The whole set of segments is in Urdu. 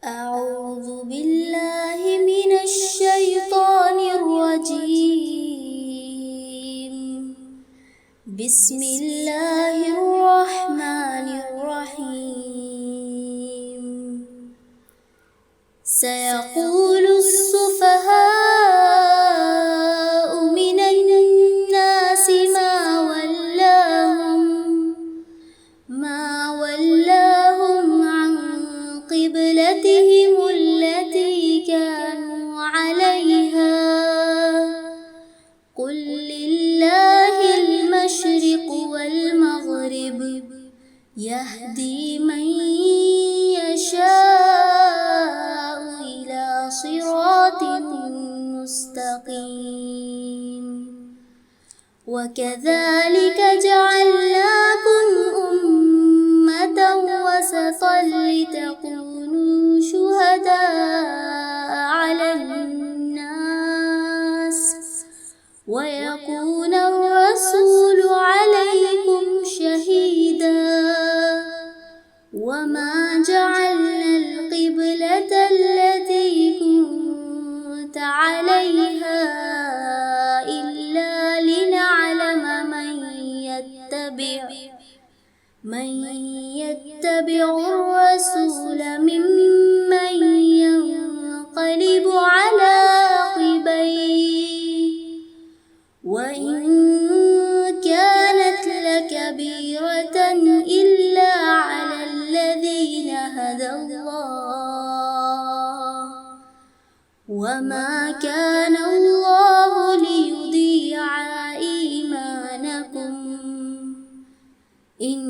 أعوذ بالله من الشيطان الرجيم. بسم الله الرحمن الرحيم. سيقول السفهاء من الناس ما ولاهم عن قبلتهم التي كانوا عليها قل لله المشرق والمغرب يهدي من يشاء إلى صراط مستقيم. وكذلك جعلناكم أمة وسطا لتكونوا شهداء على الناس ويكون الرسول عليكم شهيدا. وما جعلنا القبلة التي كنت عليها إلا لنعلم من يتبع الرسول ممن ينقلب على عقبيه وإن كانت لكبيرة إلا على الذين هدى الله وما كان الله ليضيع إيمانكم إن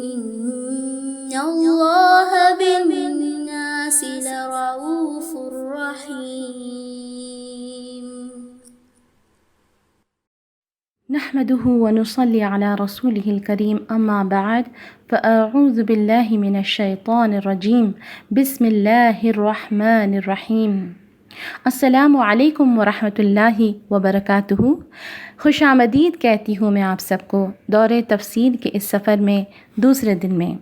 الله بالناس لرؤوف رحيم. نحمده ونصلي على رسوله الكريم أما بعد فأعوذ بالله من الشيطان الرجيم بسم الله الرحمن الرحيم. السلام علیکم ورحمۃ اللہ وبرکاتہ. خوش آمدید کہتی ہوں میں آپ سب کو دور تفسیر کے اس سفر میں دوسرے دن میں.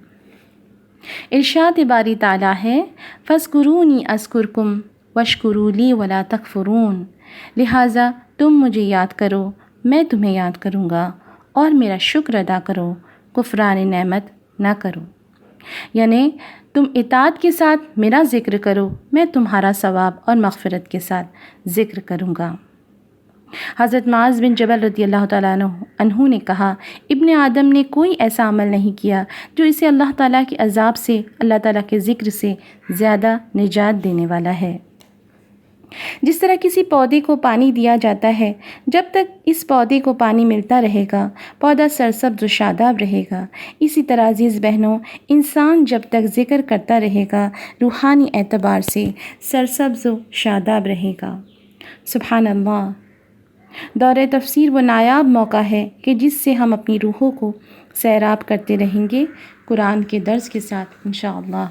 ارشاد باری تعالیٰ ہے فاذکرونی اذکرکم واشکروا لی ولا تکفرون. لہٰذا تم مجھے یاد کرو میں تمہیں یاد کروں گا اور میرا شکر ادا کرو کفران نعمت نہ کرو. یعنی تم اطاعت کے ساتھ میرا ذکر کرو میں تمہارا ثواب اور مغفرت کے ساتھ ذکر کروں گا. حضرت معاذ بن جبل رضی اللہ تعالیٰ عنہ نے کہا ابن آدم نے کوئی ایسا عمل نہیں کیا جو اسے اللہ تعالیٰ کے عذاب سے اللہ تعالیٰ کے ذکر سے زیادہ نجات دینے والا ہے. جس طرح کسی پودے کو پانی دیا جاتا ہے جب تک اس پودے کو پانی ملتا رہے گا پودا سرسبز و شاداب رہے گا، اسی طرح عزیز بہنوں انسان جب تک ذکر کرتا رہے گا روحانی اعتبار سے سرسبز و شاداب رہے گا. سبحان اللہ. دور تفسیر وہ نایاب موقع ہے کہ جس سے ہم اپنی روحوں کو سیراب کرتے رہیں گے قرآن کے درس کے ساتھ انشاءاللہ.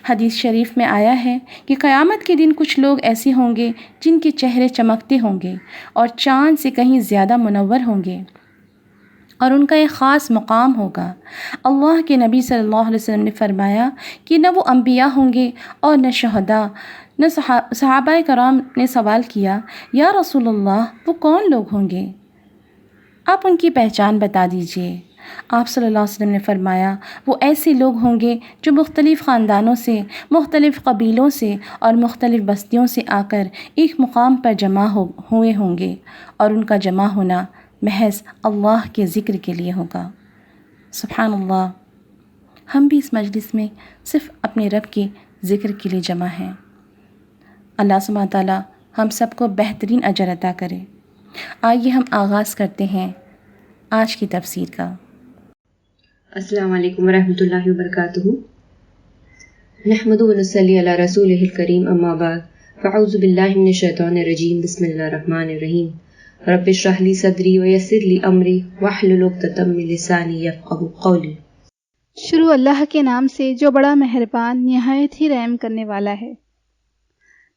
حدیث شریف میں آیا ہے کہ قیامت کے دن کچھ لوگ ایسے ہوں گے جن کے چہرے چمکتے ہوں گے اور چاند سے کہیں زیادہ منور ہوں گے اور ان کا ایک خاص مقام ہوگا. اللہ کے نبی صلی اللہ علیہ وسلم نے فرمایا کہ نہ وہ انبیاء ہوں گے اور نہ شہداء. نہ صحابہ کرام نے سوال کیا یا رسول اللہ وہ کون لوگ ہوں گے، آپ ان کی پہچان بتا دیجئے. آپ صلی اللہ علیہ وسلم نے فرمایا وہ ایسے لوگ ہوں گے جو مختلف خاندانوں سے، مختلف قبیلوں سے اور مختلف بستیوں سے آ کر ایک مقام پر جمع ہوئے ہوں گے اور ان کا جمع ہونا محض اللہ کے ذکر کے لیے ہوگا. سبحان اللہ. ہم بھی اس مجلس میں صرف اپنے رب کے ذکر کے لیے جمع ہیں. اللہ سبحانہ تعالیٰ ہم سب کو بہترین اجر عطا کرے. آئیے ہم آغاز کرتے ہیں آج کی تفسیر کا. السلام علیکم ورحمۃ اللہ وبرکاتہ. نحمد ونصلی علی رسولہ الکریم اما بعد فاعوذ باللہ من الشیطان الرجیم بسم اللہ الرحمن الرحیم. رب اشرح لی صدری ویسر لی امری واحلل عقدۃ من لسانی یفقہوا قولی. شروع اللہ کے نام سے جو بڑا مہربان نہایت ہی رحم کرنے والا ہے.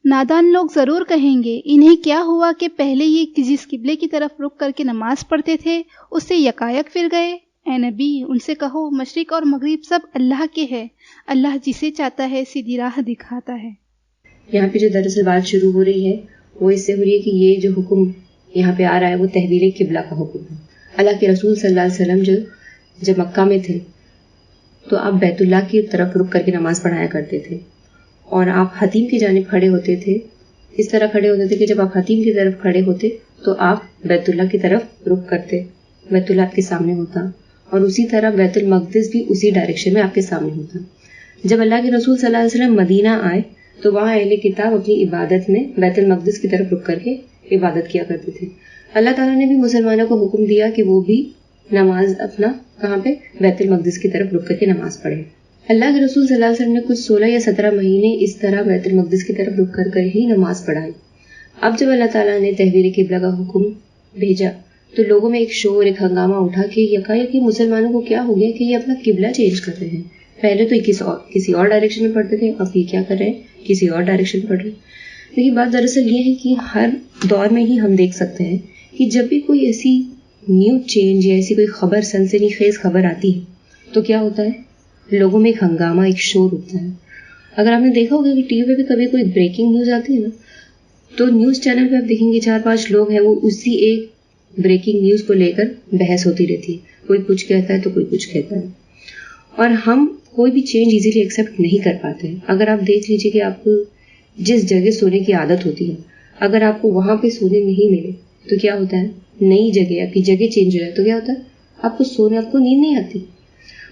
نادان لوگ ضرور کہیں گے انہیں کیا ہوا کہ پہلے یہ جس قبلے کی طرف رک کر کے نماز پڑھتے تھے اس سے یکایک پھر گئے. اے نبی ان سے کہو مشرق اور مغرب سب اللہ کے ہے، اللہ جسے چاہتا ہے سیدھی راہ دکھاتا ہے۔ یہاں پہ جو دراصل بات شروع ہو رہی ہے وہ اس سے ہو رہی ہے کہ یہ جو حکم یہاں پہ آ رہا ہے وہ تحویل قبلہ کا حکم ہے۔ اللہ کے رسول صلی اللہ علیہ وسلم جب مکہ میں تھے تو آپ بیت اللہ کی طرف رک کر کے نماز پڑھایا کرتے تھے، اور آپ حتیم کی جانب کھڑے ہوتے تھے، اس طرح کھڑے ہوتے تھے کہ جب آپ حتیم کی طرف کھڑے ہوتے تو آپ بیت اللہ کی طرف رک کرتے، بیت اللہ آپ کے سامنے ہوتا، اور اسی طرح بیت المقدس بھی اسی ڈائریکشن میں آپ کے سامنے ہوتا۔ جب اللہ کے رسول صلی اللہ علیہ وسلم مدینہ آئے تو وہاں اہل کتاب اپنی عبادت میں بیت المقدس کی طرف رک کر کے عبادت کیا کرتے تھے۔ اللہ تعالیٰ نے بھی مسلمانوں کو حکم دیا کہ وہ بھی نماز اپنا کہاں پہ بیت المقدس کی طرف رک کر کے نماز پڑھے۔ اللہ کے رسول صلی اللہ علیہ وسلم نے کچھ 16 یا 17 مہینے اس طرح بیت المقدس کی طرف رک کر ہی نماز پڑھائی۔ اب جب اللہ تعالیٰ نے تحویل قبلہ کا حکم بھیجا تو لوگوں میں ایک شور، ایک ہنگامہ اٹھا کہ یکایک مسلمانوں کو کیا ہو گیا کہ یہ اپنا قبلہ چینج کر رہے ہیں۔ پہلے تو کسی اور ڈائریکشن میں پڑھتے تھے، اب یہ کیا کر رہے ہیں، کسی اور ڈائریکشن میں پڑھ رہے ہیں۔ لیکن بات دراصل یہ ہے کہ ہر دور میں ہی ہم دیکھ سکتے ہیں کہ جب بھی کوئی ایسی نیو چینج یا ایسی کوئی خبر، سنسنی خیز خبر آتی ہے تو کیا ہوتا ہے، لوگوں میں ایک ہنگامہ، ایک شور اٹھتا ہے۔ اگر آپ نے دیکھا ہوگا کہ ٹی وی پہ بھی کبھی کوئی بریکنگ نیوز آتی ہے نا، تو نیوز چینل پہ آپ دیکھیں گے 4-5 لوگ ہیں، وہ اسی ایک بریکنگ نیوز کو لے کر بحث ہوتی رہتی ہے، کوئی کچھ کہتا ہے تو کوئی کچھ کہتا ہے، اور ہم کوئی بھی چینج ایزیلی ایکسیپٹ نہیں کر پاتے ہیں۔ اگر آپ دیکھ لیجئے کہ آپ کو جس جگہ سونے کی عادت ہوتی ہے، اگر آپ کو وہاں پہ سونے نہیں ملے تو کیا ہوتا ہے، نئی جگہ، آپ کی جگہ چینج ہو جائے تو کیا ہوتا ہے، آپ کو سونے، آپ کو نیند نہیں آتی۔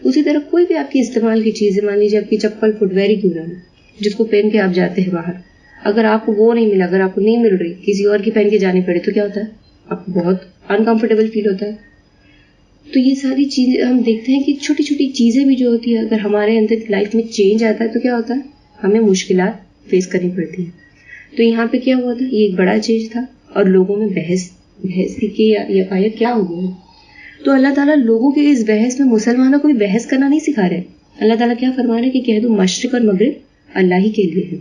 اسی طرح کوئی بھی آپ کی استعمال کی چیزیں، مان لیجیے آپ کی چپل، فٹ ویئر ہی کیوں نہ ہو، جس کو پہن کے آپ جاتے ہیں باہر، اگر آپ کو وہ نہیں ملا، اگر آپ کو نہیں مل رہی، کسی اور کی پہن کے جانی پڑے تو کیا ہوتا ہے، آپ کو بہت انکمفرٹیبل فیل ہوتا ہے۔ تو یہ ساری چیزیں ہم دیکھتے ہیں کہ چھوٹی چھوٹی چیزیں بھی جو ہوتی ہے، اگر ہمارے اندر لائف میں چینج آتا ہے تو کیا ہوتا ہے، ہمیں مشکلات فیس کرنی پڑتی ہیں۔ تو یہاں پہ کیا ہوا تھا، یہ ایک بڑا چینج تھا، اور لوگوں میں بحث تھی کہ یہ کیا ہو گیا ہے۔ تو اللہ تعالیٰ لوگوں کے اس بحث میں مسلمانوں کو بھی بحث کرنا نہیں سکھا رہے۔ اللہ تعالیٰ کیا فرما رہے کہ کہہ دو مشرق اور مغرب اللہ ہی کے لیے ہے۔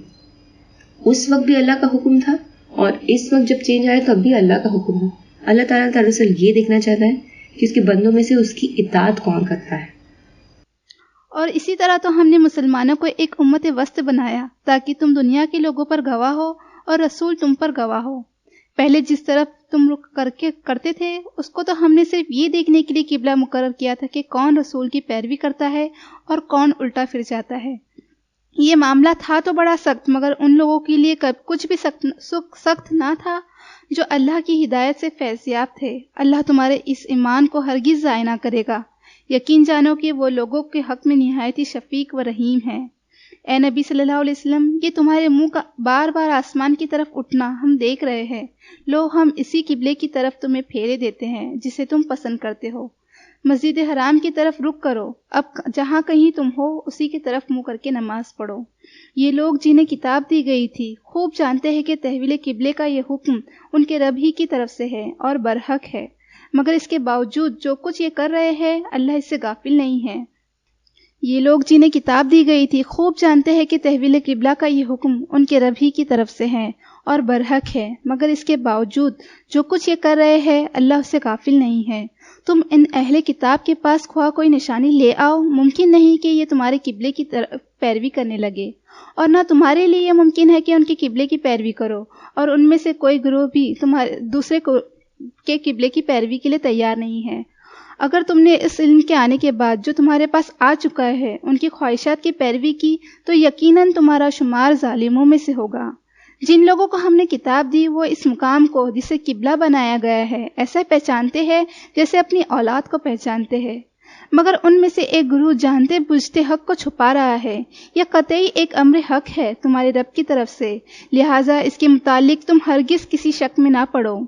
اس وقت بھی اللہ کا حکم تھا، اور اس وقت جب چینج آیا تب بھی اللہ کا حکم ہے۔ اللہ تعالیٰ دراصل یہ دیکھنا چاہتا ہے کہ اس کے بندوں میں سے اس کی اطاعت کون کرتا ہے۔ اور اسی طرح تو ہم نے مسلمانوں کو ایک امت وسط بنایا تاکہ تم دنیا کے لوگوں پر گواہ ہو اور رسول تم پر گواہ ہو۔ پہلے جس طرف تم رخ کرتے تھے اس کو تو ہم نے صرف یہ دیکھنے کے لیے قبلہ مقرر کیا تھا کہ کون رسول کی پیروی کرتا ہے اور کون الٹا پھر جاتا ہے۔ یہ معاملہ تھا تو بڑا سخت، مگر ان لوگوں کے لیے کچھ بھی سخت نہ تھا جو اللہ کی ہدایت سے فیض یاب تھے۔ اللہ تمہارے اس ایمان کو ہرگز ضائع نہ کرے گا۔ یقین جانو کہ وہ لوگوں کے حق میں نہایت ہی شفیق و رحیم ہے۔ اے نبی صلی اللہ علیہ وسلم، یہ تمہارے منہ کا بار بار آسمان کی طرف اٹھنا ہم دیکھ رہے ہیں۔ لو ہم اسی قبلے کی طرف تمہیں پھیرے دیتے ہیں جسے تم پسند کرتے ہو۔ مسجد حرام کی طرف رخ کرو، اب جہاں کہیں تم ہو اسی کی طرف منہ کر کے نماز پڑھو۔ یہ لوگ جنہیں کتاب دی گئی تھی خوب جانتے ہیں کہ تحویل قبلے کا یہ حکم ان کے رب ہی کی طرف سے ہے اور برحق ہے، مگر اس کے باوجود جو کچھ یہ کر رہے ہیں اللہ اس سے غافل نہیں ہے۔ یہ لوگ جنہیں کتاب دی گئی تھی خوب جانتے ہیں کہ تحویل قبلہ کا یہ حکم ان کے رب ہی کی طرف سے ہے اور برحق ہے، مگر اس کے باوجود جو کچھ یہ کر رہے ہیں اللہ اس سے غافل نہیں ہے۔ تم ان اہل کتاب کے پاس خواہ کوئی نشانی لے آؤ، ممکن نہیں کہ یہ تمہارے قبلے کی پیروی کرنے لگے، اور نہ تمہارے لیے یہ ممکن ہے کہ ان کے قبلے کی پیروی کرو، اور ان میں سے کوئی گروہ بھی تمہارے دوسرے کے قبلے کی پیروی کے لیے تیار نہیں ہے۔ اگر تم نے اس علم کے آنے کے بعد جو تمہارے پاس آ چکا ہے ان کی خواہشات کی پیروی کی تو یقیناً تمہارا شمار ظالموں میں سے ہوگا۔ جن لوگوں کو ہم نے کتاب دی وہ اس مقام کو جسے قبلہ بنایا گیا ہے ایسا پہچانتے ہیں جیسے اپنی اولاد کو پہچانتے ہیں، مگر ان میں سے ایک گروہ جانتے بوجھتے حق کو چھپا رہا ہے۔ یہ قطعی ایک امر حق ہے تمہارے رب کی طرف سے، لہٰذا اس کے متعلق تم ہرگز کسی شک میں نہ پڑو۔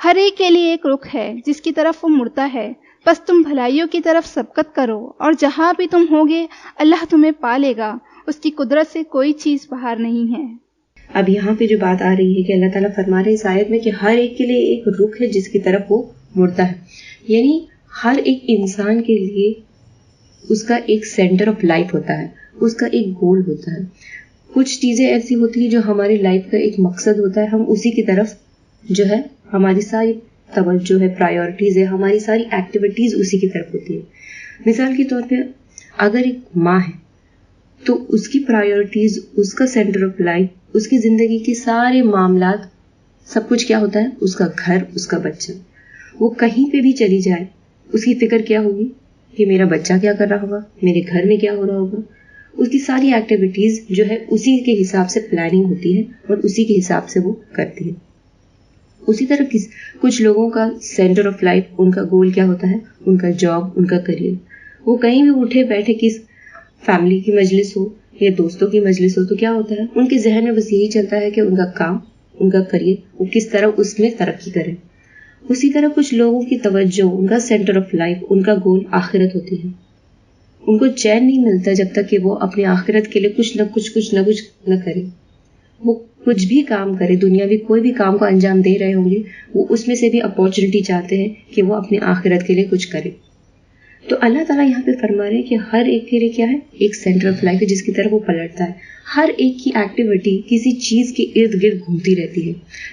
ہر ایک کے لیے ایک رخ ہے جس کی طرف وہ مڑتا ہے، بس تم بھلائیوں کی طرف سبقت کرو، اور جہاں بھی تم ہوگے اللہ تمہیں پا لے گا، اس کی قدرت سے کوئی چیز باہر نہیں ہے۔ اب یہاں پہ جو بات آ رہی ہے کہ اللہ تعالیٰ فرما رہے اس آیت میں کہ ہر ایک کے لیے ایک رخ ہے جس کی طرف وہ مڑتا ہے، یعنی ہر ایک انسان کے لیے اس کا ایک سینٹر آف لائف ہوتا ہے، اس کا ایک گول ہوتا ہے۔ کچھ چیزیں ایسی ہوتی ہیں جو ہماری لائف کا ایک مقصد ہوتا ہے، ہم اسی کی طرف جو ہے ہماری ساری توجہ ہے، پرائیورٹیز ہے، ہماری ساری ایکٹیویٹیز اسی کی طرف ہوتی ہے. مثال کے طور پہ اگر ایک ماں ہے تو اس کی پرائیورٹیز، اس کا سینٹر آف لائف، اس کی زندگی کے سارے معاملات، سب کچھ کیا ہوتا ہے؟ اس کا گھر، اس کا بچہ. وہ کہیں پہ بھی چلی جائے اس کی فکر کیا ہوگی کہ میرا بچہ کیا کر رہا ہوگا، میرے گھر میں کیا ہو رہا ہوگا. اس کی ساری ایکٹیویٹیز جو ہے اسی کے حساب سے پلاننگ ہوتی ہے اور اسی کے حساب سے وہ کرتی ہے. اسی طرح کچھ لوگوں کا سینٹر آف لائف، ان کا گول کیا ہوتا ہے؟ ان کا جاب، ان کا کریئر. وہ کہیں بھی اٹھے بیٹھے، کس فیملی کی مجلس ہو یا دوستوں کی مجلس ہو، تو کیا ہوتا ہے؟ ان کے ذہن میں بس یہی چلتا ہے کہ ان کا کام، ان کا کریئر، وہ کس طرح اس میں ترقی کرے. اسی طرح کچھ لوگوں کی توجہ، ان کا سینٹر آف لائف، ان کا گول آخرت ہوتی ہے. ان کو چین نہیں ملتا جب تک کہ وہ اپنی آخرت کے لیے کچھ نہ کچھ نہ کرے. وہ کچھ بھی کام کرے، دنیاوی کوئی بھی کام کو انجام دے رہے ہوں گے، وہ اس میں سے بھی اپارچونیٹی چاہتے ہیں کہ وہ اپنی آخرت کے لیے کچھ کرے. تو اللہ تعالیٰ یہاں پہ فرما رہے ہیں کہ ہر ایک کے لیے کیا ہے؟ ایک سینٹر آف لائف ہے جس کی طرف وہ پلٹتا ہے. ہر ایک کی ایکٹیویٹی کسی چیز کے ارد گرد گھومتی رہتی ہے.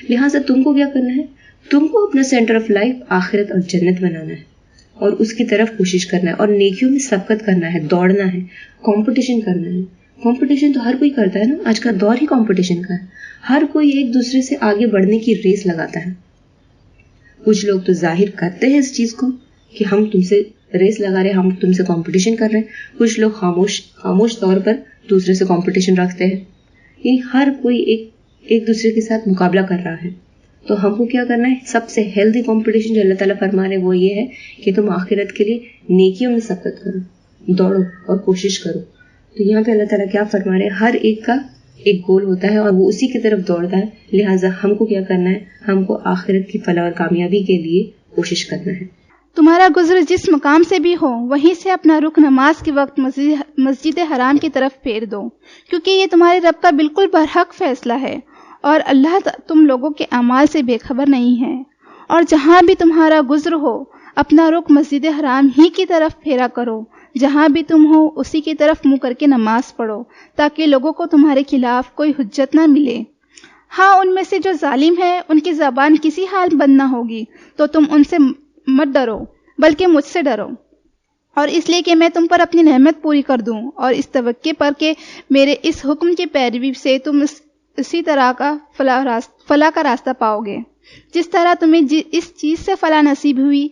لہٰذا تم کو کیا کرنا ہے؟ تم کو اپنا سینٹر آف لائف آخرت اور جنت بنانا ہے اور اس کی طرف کوشش کرنا ہے اور نیکیوں میں سبقت کرنا ہے، دوڑنا ہے، کمپٹیشن کرنا ہے. کمپٹیشن تو ہر کوئی کرتا ہے نا، آج کا دور ہی کمپٹیشن کا ہے. ہر کوئی ایک دوسرے سے آگے بڑھنے کی ریس لگاتا ہے. کچھ لوگ تو ظاہر کرتے ہیں اس چیز کو کہ ہم تم سے ریس لگا رہے ہیں، ہم تم سے کمپٹیشن کر رہے ہیں. کچھ لوگ خاموش طور پر دوسرے سے کمپٹیشن رکھتے ہیں. یعنی ہر کوئی ایک دوسرے کے ساتھ مقابلہ کر رہا ہے. تو ہم کو کیا کرنا ہے؟ سب سے ہیلدی کمپٹیشن جو اللہ تعالیٰ فرما رہے ہیں وہ یہ ہے کہ تم آخرت کے لیے نیکیوں میں سبقت کرو، دوڑو اور کوشش کرو. تو یہاں پہ اللہ تعالیٰ کیا فرما رہے ہیں؟ ہر ایک کا ایک گول ہوتا ہے اور وہ اسی کی طرف دوڑتا ہے. لہٰذا ہم کو کیا کرنا ہے؟ ہم کو آخرت کی فلاح اور کامیابی کے لیے کوشش کرنا ہے. تمہارا گزر جس مقام سے بھی ہو، وہیں سے اپنا رخ نماز کے وقت مسجد حرام کی طرف پھیر دو، کیونکہ یہ تمہارے رب کا بالکل برحق فیصلہ ہے اور اللہ تم لوگوں کے اعمال سے بے خبر نہیں ہے. اور جہاں بھی تمہارا گزر ہو، اپنا رخ مسجد حرام ہی کی طرف پھیرا کرو. جہاں بھی تم ہو اسی کی طرف منہ کر کے نماز پڑھو، تاکہ لوگوں کو تمہارے خلاف کوئی حجت نہ ملے. ہاں، ان میں سے جو ظالم ہے ان کی زبان کسی حال بند نہ ہوگی، تو تم ان سے مت ڈرو بلکہ مجھ سے ڈرو، اور اس لیے کہ میں تم پر اپنی نعمت پوری کر دوں، اور اس توقع پر کہ میرے اس حکم کی پیروی سے تم اسی طرح کا فلاح کا راستہ پاؤ گے، جس طرح تمہیں اس چیز سے فلاح نصیب ہوئی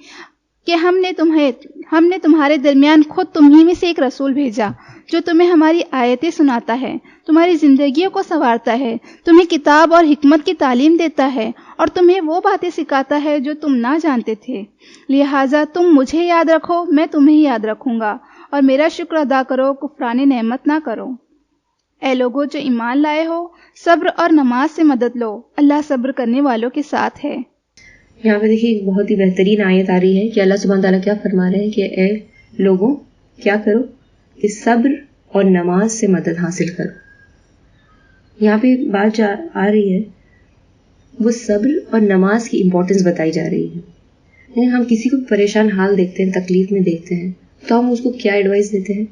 کہ ہم نے تمہارے درمیان خود تمہیں میں سے ایک رسول بھیجا جو تمہیں ہماری آیتیں سناتا ہے، تمہاری زندگیوں کو سنوارتا ہے، تمہیں کتاب اور حکمت کی تعلیم دیتا ہے اور تمہیں وہ باتیں سکھاتا ہے جو تم نہ جانتے تھے. لہٰذا تم مجھے یاد رکھو، میں تمہیں یاد رکھوں گا، اور میرا شکر ادا کرو، کفران نعمت نہ کرو. اے لوگو جو ایمان لائے ہو، صبر اور نماز سے مدد لو، اللہ صبر کرنے والوں کے ساتھ ہے. یہاں پہ دیکھیے ایک بہت ہی بہترین آیت آ رہی ہے کہ اللہ سبحانہ تعالیٰ کیا فرما رہے ہیں کہ اے لوگوں کیا کرو کہ صبر اور نماز سے مدد حاصل کرو. یہاں پہ بات جو آ رہی ہے وہ صبر اور نماز کی امپورٹنس بتائی جا رہی ہے. یعنی ہم کسی کو پریشان حال دیکھتے ہیں، تکلیف میں دیکھتے ہیں، تو ہم اس کو کیا ایڈوائس دیتے ہیں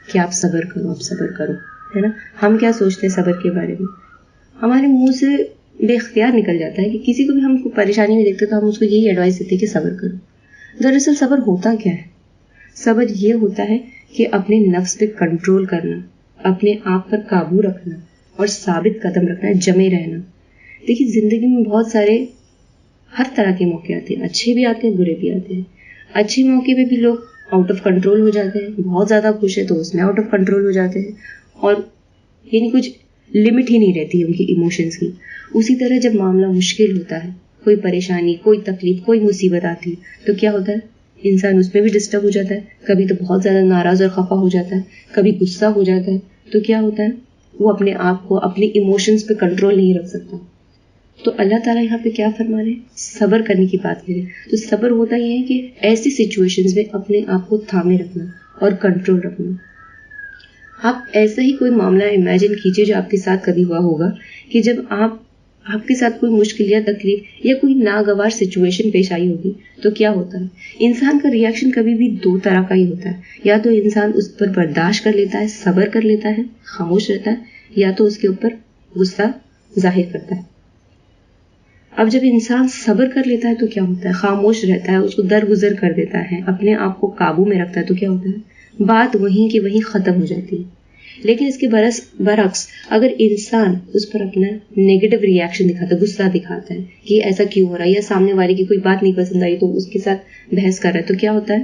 کہ آپ صبر کرو، آپ صبر کرو، ہے نا. ہم کیا سوچتے ہیں صبر کے بارے میں؟ ہمارے منہ سے بے اختیار نکل جاتا ہے کہ کسی کو بھی ہم پریشانی میں دیکھتے تو ہم اس کو یہی ایڈوائس دیتے ہیں کہ صبر کرو. دراصل صبر ہوتا کیا ہے؟ صبر یہ ہوتا ہے کہ اپنے نفس پہ کنٹرول کرنا، اپنے آپ پر قابو رکھنا اور ثابت قدم رکھنا، جمے رہنا. دیکھیے زندگی میں بہت سارے ہر طرح کے موقع آتے ہیں، اچھے بھی آتے ہیں، برے بھی آتے ہیں. اچھے موقع پہ بھی لوگ آؤٹ آف کنٹرول ہو جاتے ہیں، بہت زیادہ خوش ہے تو اس میں آؤٹ آف کنٹرول ہو جاتے ہیں، اور یعنی کچھ لمٹ ہی نہیں رہتی ان کی ایموشنز کی. اسی طرح جب معاملہ مشکل ہوتا ہے، کوئی پریشانی، کوئی تکلیف، کوئی مصیبت آتی ہے تو کیا ہوتا ہے؟ انسان اس میں بھی ڈسٹرب ہو جاتا ہے. کبھی تو بہت زیادہ ناراض اور خفا ہو جاتا ہے، کبھی غصہ ہو جاتا ہے. تو کیا ہوتا ہے؟ وہ اپنے آپ کو، اپنے ایموشنز پہ کنٹرول نہیں رکھ سکتا. تو اللہ تعالیٰ یہاں پہ کیا فرما رہے ہیں؟ صبر کرنے کی بات کریں. تو صبر ہوتا یہ ہے کہ ایسی سچویشنز میں اپنے آپ کو تھامے رکھنا اور کنٹرول رکھنا. آپ ایسا ہی کوئی معاملہ امیجن کیجئے جو آپ کے ساتھ کبھی ہوا ہوگا کہ جب آپ کے ساتھ کوئی مشکل یا تکلیف یا کوئی ناگوار سچویشن پیش آئی ہوگی تو کیا ہوتا ہے؟ انسان کا ریئیکشن کبھی بھی دو طرح کا ہی ہوتا ہے. یا تو انسان اس پر برداشت کر لیتا ہے، صبر کر لیتا ہے، خاموش رہتا ہے، یا تو اس کے اوپر غصہ ظاہر کرتا ہے. اب جب انسان صبر کر لیتا ہے تو کیا ہوتا ہے؟ خاموش رہتا ہے، اس کو درگزر کر دیتا ہے، اپنے آپ کو قابو میں رکھتا ہے، تو کیا ہوتا ہے؟ بات وہیں کی وہیں ختم ہو جاتی ہے. لیکن اس کے برعکس اگر انسان اس پر اپنا نیگیٹو ری ایکشن دکھاتا ہے، غصہ دکھاتا ہے کہ ایسا کیوں ہو رہا ہے، یا سامنے والے کی کوئی بات نہیں پسند آئی تو اس کے ساتھ بحث کر رہا ہے، تو کیا ہوتا ہے؟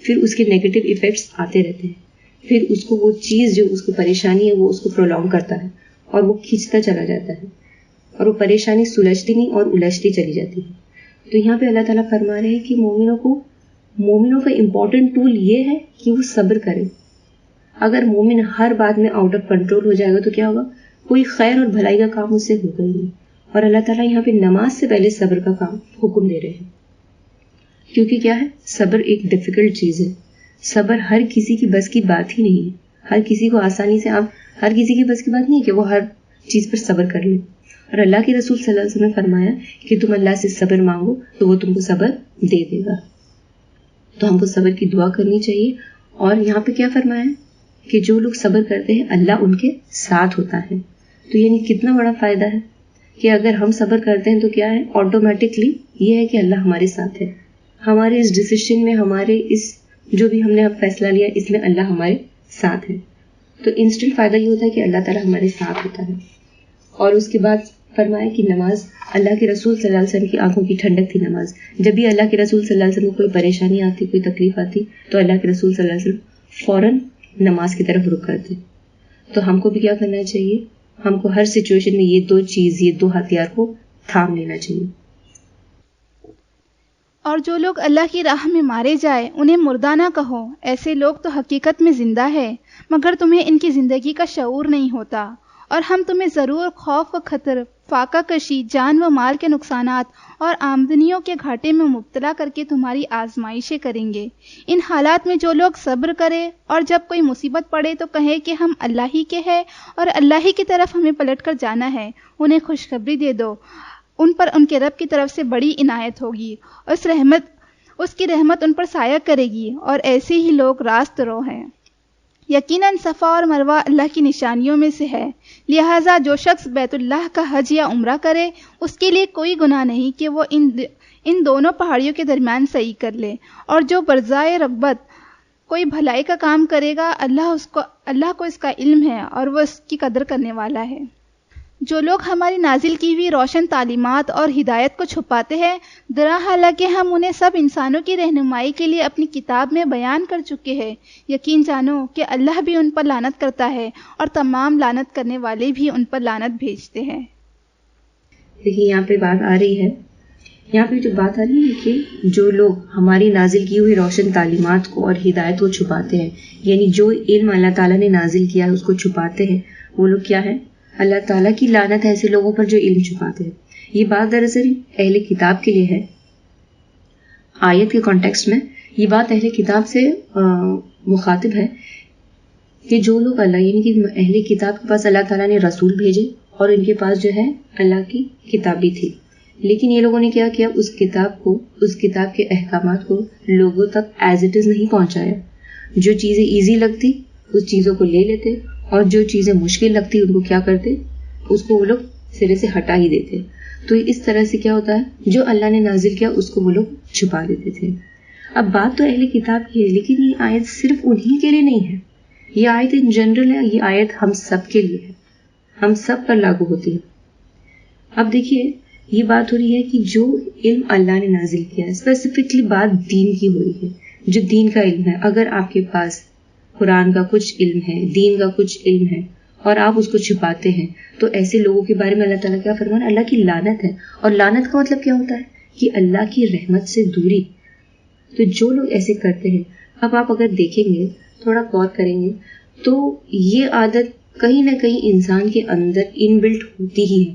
پھر اس کے نیگیٹو ایفیکٹس آتے رہتے ہیں. پھر اس کو وہ چیز جو اس کو پریشانی ہے وہ اس کو پرولونگ کرتا ہے اور وہ کھینچتا چلا جاتا ہے، اور وہ پریشانی سلجھتی نہیں اور الجھتی چلی جاتی ہے. تو یہاں پہ اللہ تعالیٰ فرما رہے ہیں کہ مومنوں کا امپورٹنٹ ٹول یہ ہے کہ وہ صبر کرے. اگر مومن ہر بات میں آؤٹ آف کنٹرول ہو جائے گا تو کیا ہوگا؟ کوئی خیر اور بھلائی کا کام اس سے ہوگا ہی نہیں. اور اللہ تعالیٰ یہاں پہ نماز سے پہلے صبر کا کام حکم دے رہے ہیں، کیونکہ کیا ہے؟ صبر ایک ڈیفیکلٹ چیز ہے. صبر ہر کسی کی بس کی بات ہی نہیں ہے. ہر کسی کو آسانی سے ہر کسی کی بس کی بات نہیں ہے کہ وہ ہر چیز پر صبر کر لے. اور اللہ کے رسول صلی اللہ علیہ وسلم نے فرمایا کہ تم اللہ سے صبر مانگو تو وہ تم کو صبر دے دے گا. تو ہم کو صبر کی دعا کرنی چاہیے. اور یہاں پہ کیا فرمایا کہ جو لوگ صبر کرتے ہیں اللہ ان کے ساتھ ہوتا ہے. تو یعنی کتنا بڑا فائدہ ہے کہ اگر ہم صبر کرتے ہیں تو کیا ہے؟ آٹومیٹکلی یہ ہے کہ اللہ ہمارے ساتھ ہے. ہمارے اس ڈیسیشن میں، ہمارے اس جو بھی ہم نے اب فیصلہ لیا اس میں اللہ ہمارے ساتھ ہے. تو انسٹنٹ فائدہ یہ ہوتا ہے کہ اللہ تعالیٰ ہمارے ساتھ ہوتا ہے. اور اس کے بعد فرمایا کہ نماز اللہ کے رسول صلی اللہ علیہ وسلم کی آنکھوں کی ٹھنڈک تھی نماز. جب بھی اللہ کے رسول صلی اللہ علیہ وسلم کو کوئی پریشانی آتی، کوئی تکلیف آتی تو اللہ کے رسول صلی اللہ علیہ وسلم فوراً نماز کی طرف رخ کرتے. تو ہم کو بھی کیا کرنا چاہیے؟ ہم کو ہر سچویشن میں یہ دو ہتھیار کو تھام لینا چاہیے. اور جو لوگ اللہ کی راہ میں مارے جائے انہیں مردہ نہ کہو، ایسے لوگ تو حقیقت میں زندہ ہے مگر تمہیں ان کی زندگی کا شعور نہیں ہوتا. اور ہم تمہیں ضرور خوف و خطر، فاقہ کشی، جان و مال کے نقصانات اور آمدنیوں کے گھاٹے میں مبتلا کر کے تمہاری آزمائشیں کریں گے. ان حالات میں جو لوگ صبر کرے اور جب کوئی مصیبت پڑے تو کہے کہ ہم اللہ ہی کے ہیں اور اللہ ہی کی طرف ہمیں پلٹ کر جانا ہے، انہیں خوشخبری دے دو، ان پر ان کے رب کی طرف سے بڑی عنایت ہوگی، اس کی رحمت ان پر سایہ کرے گی، اور ایسے ہی لوگ راست رو ہیں. یقیناً صفا اور مروہ اللہ کی نشانیوں میں سے ہے، لہٰذا جو شخص بیت اللہ کا حج یا عمرہ کرے اس کے لیے کوئی گناہ نہیں کہ وہ ان دونوں پہاڑیوں کے درمیان سعی کر لے. اور جو برزائے رغبت کوئی بھلائی کا کام کرے گا اللہ کو اس کا علم ہے اور وہ اس کی قدر کرنے والا ہے. جو لوگ ہماری نازل کی ہوئی روشن تعلیمات اور ہدایت کو چھپاتے ہیں، درا حالانکہ ہم انہیں سب انسانوں کی رہنمائی کے لیے اپنی کتاب میں بیان کر چکے ہیں. یقین جانو کہ اللہ بھی ان پر لعنت کرتا ہے اور تمام لعنت کرنے والے بھی ان پر لعنت بھیجتے ہیں. دیکھیے یہاں پہ بات آ رہی ہے، یہاں پہ جو بات آ رہی ہے کہ جو لوگ ہماری نازل کی ہوئی روشن تعلیمات کو اور ہدایت کو چھپاتے ہیں، یعنی جو علم اللہ تعالیٰ نے نازل کیا ہے اس کو چھپاتے ہیں، وہ لوگ کیا ہے؟ اللہ تعالیٰ کی لعنت ہے ایسے لوگوں پر جو علم چھپاتے ہیں. یہ بات دراصل اہل کتاب کے لیے ہے. آیت کے کانٹیکسٹ میں یہ بات اہل کتاب سے مخاطب ہے کہ جو لوگ یعنی کہ اہل کتاب کے پاس اللہ تعالیٰ نے رسول بھیجے اور ان کے پاس جو ہے اللہ کی کتاب بھی تھی، لیکن یہ لوگوں نے کیا کیا؟ اس کتاب کے احکامات کو لوگوں تک ایز اٹ از نہیں پہنچایا. جو چیزیں ایزی لگتی اس چیزوں کو لے لیتے اور جو چیزیں مشکل لگتی ان کو کیا کرتے؟ اس کو وہ لوگ سرے سے ہٹا ہی دیتے. تو اس طرح سے کیا ہوتا ہے؟ جو اللہ نے نازل کیا اس کو وہ لوگ چھپا دیتے تھے. اب بات تو اہل کتاب کی ہے، لیکن یہ آیت صرف انہی کے لیے نہیں ہے، یہ آیت ان جنرل ہے. یہ آیت ہم سب کے لیے ہے، ہم سب پر لاگو ہوتی ہے. اب دیکھیے یہ بات ہو رہی ہے کہ جو علم اللہ نے نازل کیا ہے، اسپیسیفکلی بات دین کی ہو رہی ہے. جو دین کا علم ہے، اگر آپ کے پاس قرآن کا کچھ علم ہے، دین کا کچھ علم ہے اور آپ اس کو چھپاتے ہیں تو ایسے لوگوں کے بارے میں اللہ تعالیٰ کیا فرمانا؟ اللہ کی لعنت ہے. اور لعنت کا مطلب کیا ہوتا ہے؟ کہ اللہ کی رحمت سے دوری. تو جو لوگ ایسے کرتے ہیں، اب آپ اگر دیکھیں گے، تھوڑا غور کریں گے تو یہ عادت کہیں نہ کہیں انسان کے اندر ان بلٹ ہوتی ہی ہے.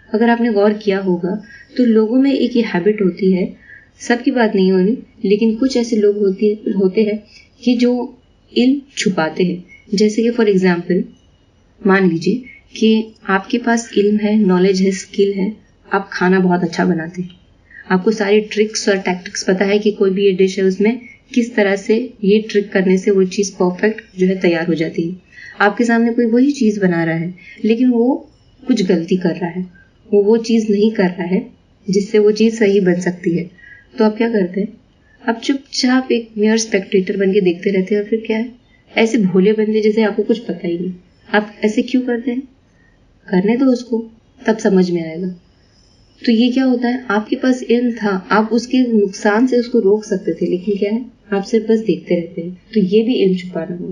اگر آپ نے غور کیا ہوگا تو لوگوں میں ایک یہ ہیبٹ ہوتی ہے، سب کی بات نہیں ہو رہی لیکن کچھ ایسے لوگ ہوتے ہیں کہ جو علم چھپاتے ہیں. جیسے کہ فار ایگزامپل مان لیجیے کہ آپ کے پاس علم ہے، نالج ہے، اسکل ہے، آپ کھانا بہت اچھا بناتے ہیں، آپ کو ساری ٹرکس اور ٹیکٹکس پتہ ہے کہ کوئی بھی یہ ڈش ہے اس میں کس طرح سے یہ ٹرک کرنے سے وہ چیز پرفیکٹ جو ہے تیار ہو جاتی ہے. آپ کے سامنے کوئی وہی چیز بنا رہا ہے لیکن وہ کچھ غلطی کر رہا ہے، وہ چیز نہیں کر رہا ہے جس سے وہ چیز صحیح بن سکتی ہے. تو آپ کیا کرتے ہیں؟ آپ چپ چاپ ایک میئر اسپیکٹیٹر بن کے دیکھتے رہتے ہیں. اور پھر کیا ہے، ایسے بھولے بندے جیسے آپ کو کچھ پتہ ہی نہیں. آپ ایسے کیوں کرتے ہیں؟ کرنے دو اس کو، تب سمجھ میں آئے گا. تو یہ کیا ہوتا ہے، آپ کے پاس علم تھا، آپ اس کے نقصان سے اس کو روک سکتے تھے، لیکن کیا ہے، آپ صرف بس دیکھتے رہتے ہیں. تو یہ بھی علم چھپانا ہو.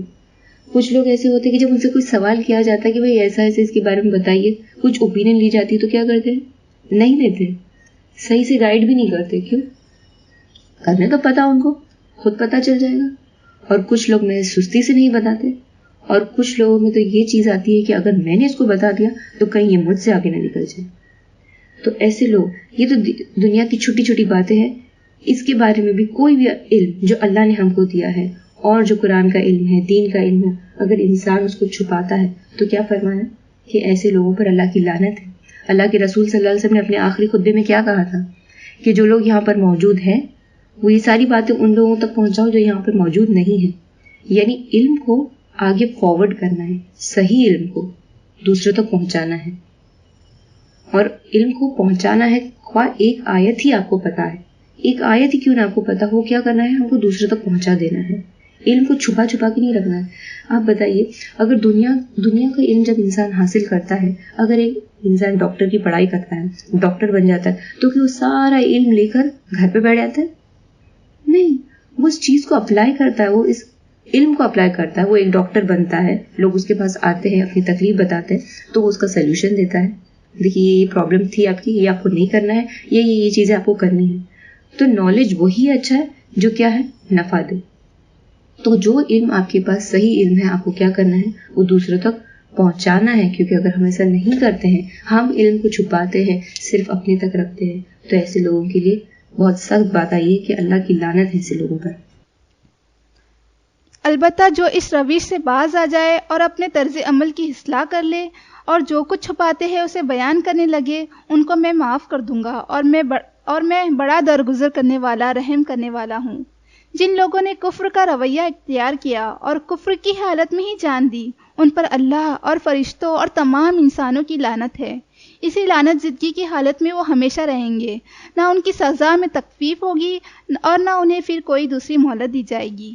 کچھ لوگ ایسے ہوتے ہیں کہ جب ان سے کوئی سوال کیا جاتا ہے کہ بھائی ایسا ایسے اس کے بارے میں بتائیے، کچھ اوپینین لی جاتی ہے، تو کیا کرتے ہیں؟ نہیں دیتے، صحیح سے گائیڈ بھی نہیں کرتے. کیوں؟ کرنے تو پتا ان کو، خود پتا چل جائے گا. اور کچھ لوگ میں سستی سے نہیں بتاتے، اور کچھ لوگوں میں تو یہ چیز آتی ہے کہ اگر میں نے اس کو بتا دیا تو کہیں یہ مجھ سے آگے نہ نکل جائے. تو ایسے لوگ، یہ تو دنیا کی چھوٹی چھوٹی باتیں ہیں. اس کے بارے میں بھی کوئی بھی علم جو اللہ نے ہم کو دیا ہے، اور جو قرآن کا علم ہے، دین کا علم ہے، اگر انسان اس کو چھپاتا ہے تو کیا فرمایا کہ ایسے لوگوں پر اللہ کی لعنت ہے. اللہ کے رسول صلی اللہ علیہ وسلم نے اپنے آخری خطبے میں کیا کہا تھا کہ جو لوگ یہاں پر موجود ہیں وہ یہ ساری باتیں ان لوگوں تک پہنچاؤ جو یہاں پر موجود نہیں ہیں. یعنی علم کو آگے فارورڈ کرنا ہے، صحیح علم کو دوسروں تک پہنچانا ہے. اور علم کو پہنچانا ہے، خواہ ایک آیت ہی آپ کو پتا ہے، ایک آیت ہی کیوں نہ آپ کو پتا ہو، کیا کرنا ہے، ہم کو دوسروں تک پہنچا دینا ہے. علم کو چھپا چھپا کے نہیں رکھنا ہے. آپ بتائیے، اگر دنیا کا علم جب انسان حاصل کرتا ہے، اگر ایک انسان ڈاکٹر کی پڑھائی کرتا ہے، ڈاکٹر بن جاتا ہے، تو کہ وہ سارا علم لے کر گھر پہ بیٹھ جاتا ہے؟ نہیں، وہ اس چیز کو اپلائی کرتا ہے، وہ اس علم کو اپلائی کرتا ہے. وہ ایک ڈاکٹر بنتا ہے، لوگ اس کے پاس آتے ہیں، اپنی تکلیف بتاتے ہیں، تو وہ اس کا سلیوشن دیتا ہے. دیکھیے یہ پرابلم تھی آپ کی، یہ آپ کو نہیں کرنا ہے، یہ چیزیں آپ کو کرنی ہے. تو نالج وہی اچھا ہے جو کیا ہے، نفع دے. تو جو علم آپ کے پاس صحیح علم ہے، آپ کو کیا کرنا ہے، وہ دوسروں تک پہنچانا ہے. کیونکہ اگر ہم ایسا نہیں کرتے ہیں، ہم علم کو چھپاتے ہیں، صرف اپنے تک رکھتے ہیں، تو ایسے لوگوں کے لیے بہت سخت بات آئی ہے کہ اللہ کی لعنت ہے ایسے لوگوں پر. البتہ جو اس روش سے باز آ جائے اور اپنے طرز عمل کی اصلاح کر لے اور جو کچھ چھپاتے ہیں اسے بیان کرنے لگے، ان کو میں معاف کر دوں گا، اور میں بڑا درگزر کرنے والا، رحم کرنے والا ہوں. جن لوگوں نے کفر کا رویہ اختیار کیا اور کفر کی حالت میں ہی جان دی، ان پر اللہ اور فرشتوں اور تمام انسانوں کی لعنت ہے. اسی لعنت زدگی کی حالت میں وہ ہمیشہ رہیں گے. نہ ان کی سزا میں تخفیف ہوگی اور نہ انہیں پھر کوئی دوسری مہلت دی جائے گی.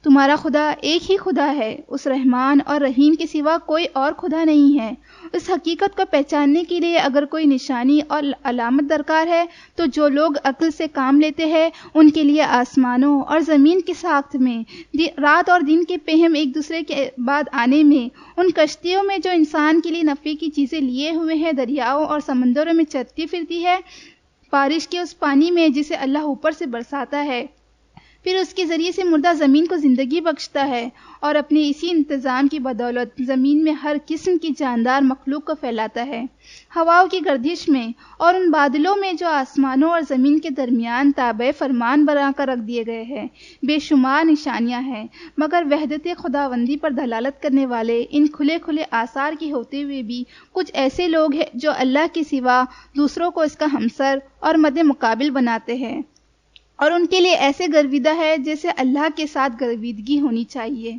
تمہارا خدا ایک ہی خدا ہے، اس رحمان اور رحیم کے سوا کوئی اور خدا نہیں ہے. اس حقیقت کو پہچاننے کے لیے اگر کوئی نشانی اور علامت درکار ہے تو جو لوگ عقل سے کام لیتے ہیں ان کے لیے آسمانوں اور زمین کی ساخت میں، رات اور دن کے پہم ایک دوسرے کے بعد آنے میں، ان کشتیوں میں جو انسان کے لیے نفع کی چیزیں لیے ہوئے ہیں، دریاؤں اور سمندروں میں چلتی پھرتی ہے، بارش کے اس پانی میں جسے اللہ اوپر سے برساتا ہے، پھر اس کے ذریعے سے مردہ زمین کو زندگی بخشتا ہے، اور اپنے اسی انتظام کی بدولت زمین میں ہر قسم کی جاندار مخلوق کو پھیلاتا ہے. ہواؤں کی گردش میں اور ان بادلوں میں جو آسمانوں اور زمین کے درمیان تابع فرمان بنا کر رکھ دیے گئے ہیں، بے شمار نشانیاں ہیں، مگر وحدت خداوندی پر دلالت کرنے والے ان کھلے کھلے آثار کی ہوتے ہوئے بھی کچھ ایسے لوگ ہیں جو اللہ کے سوا دوسروں کو اس کا ہمسر اور مد مقابل بناتے ہیں، اور ان کے لیے ایسے گرویدہ ہے جیسے اللہ کے ساتھ گرویدگی ہونی چاہیے.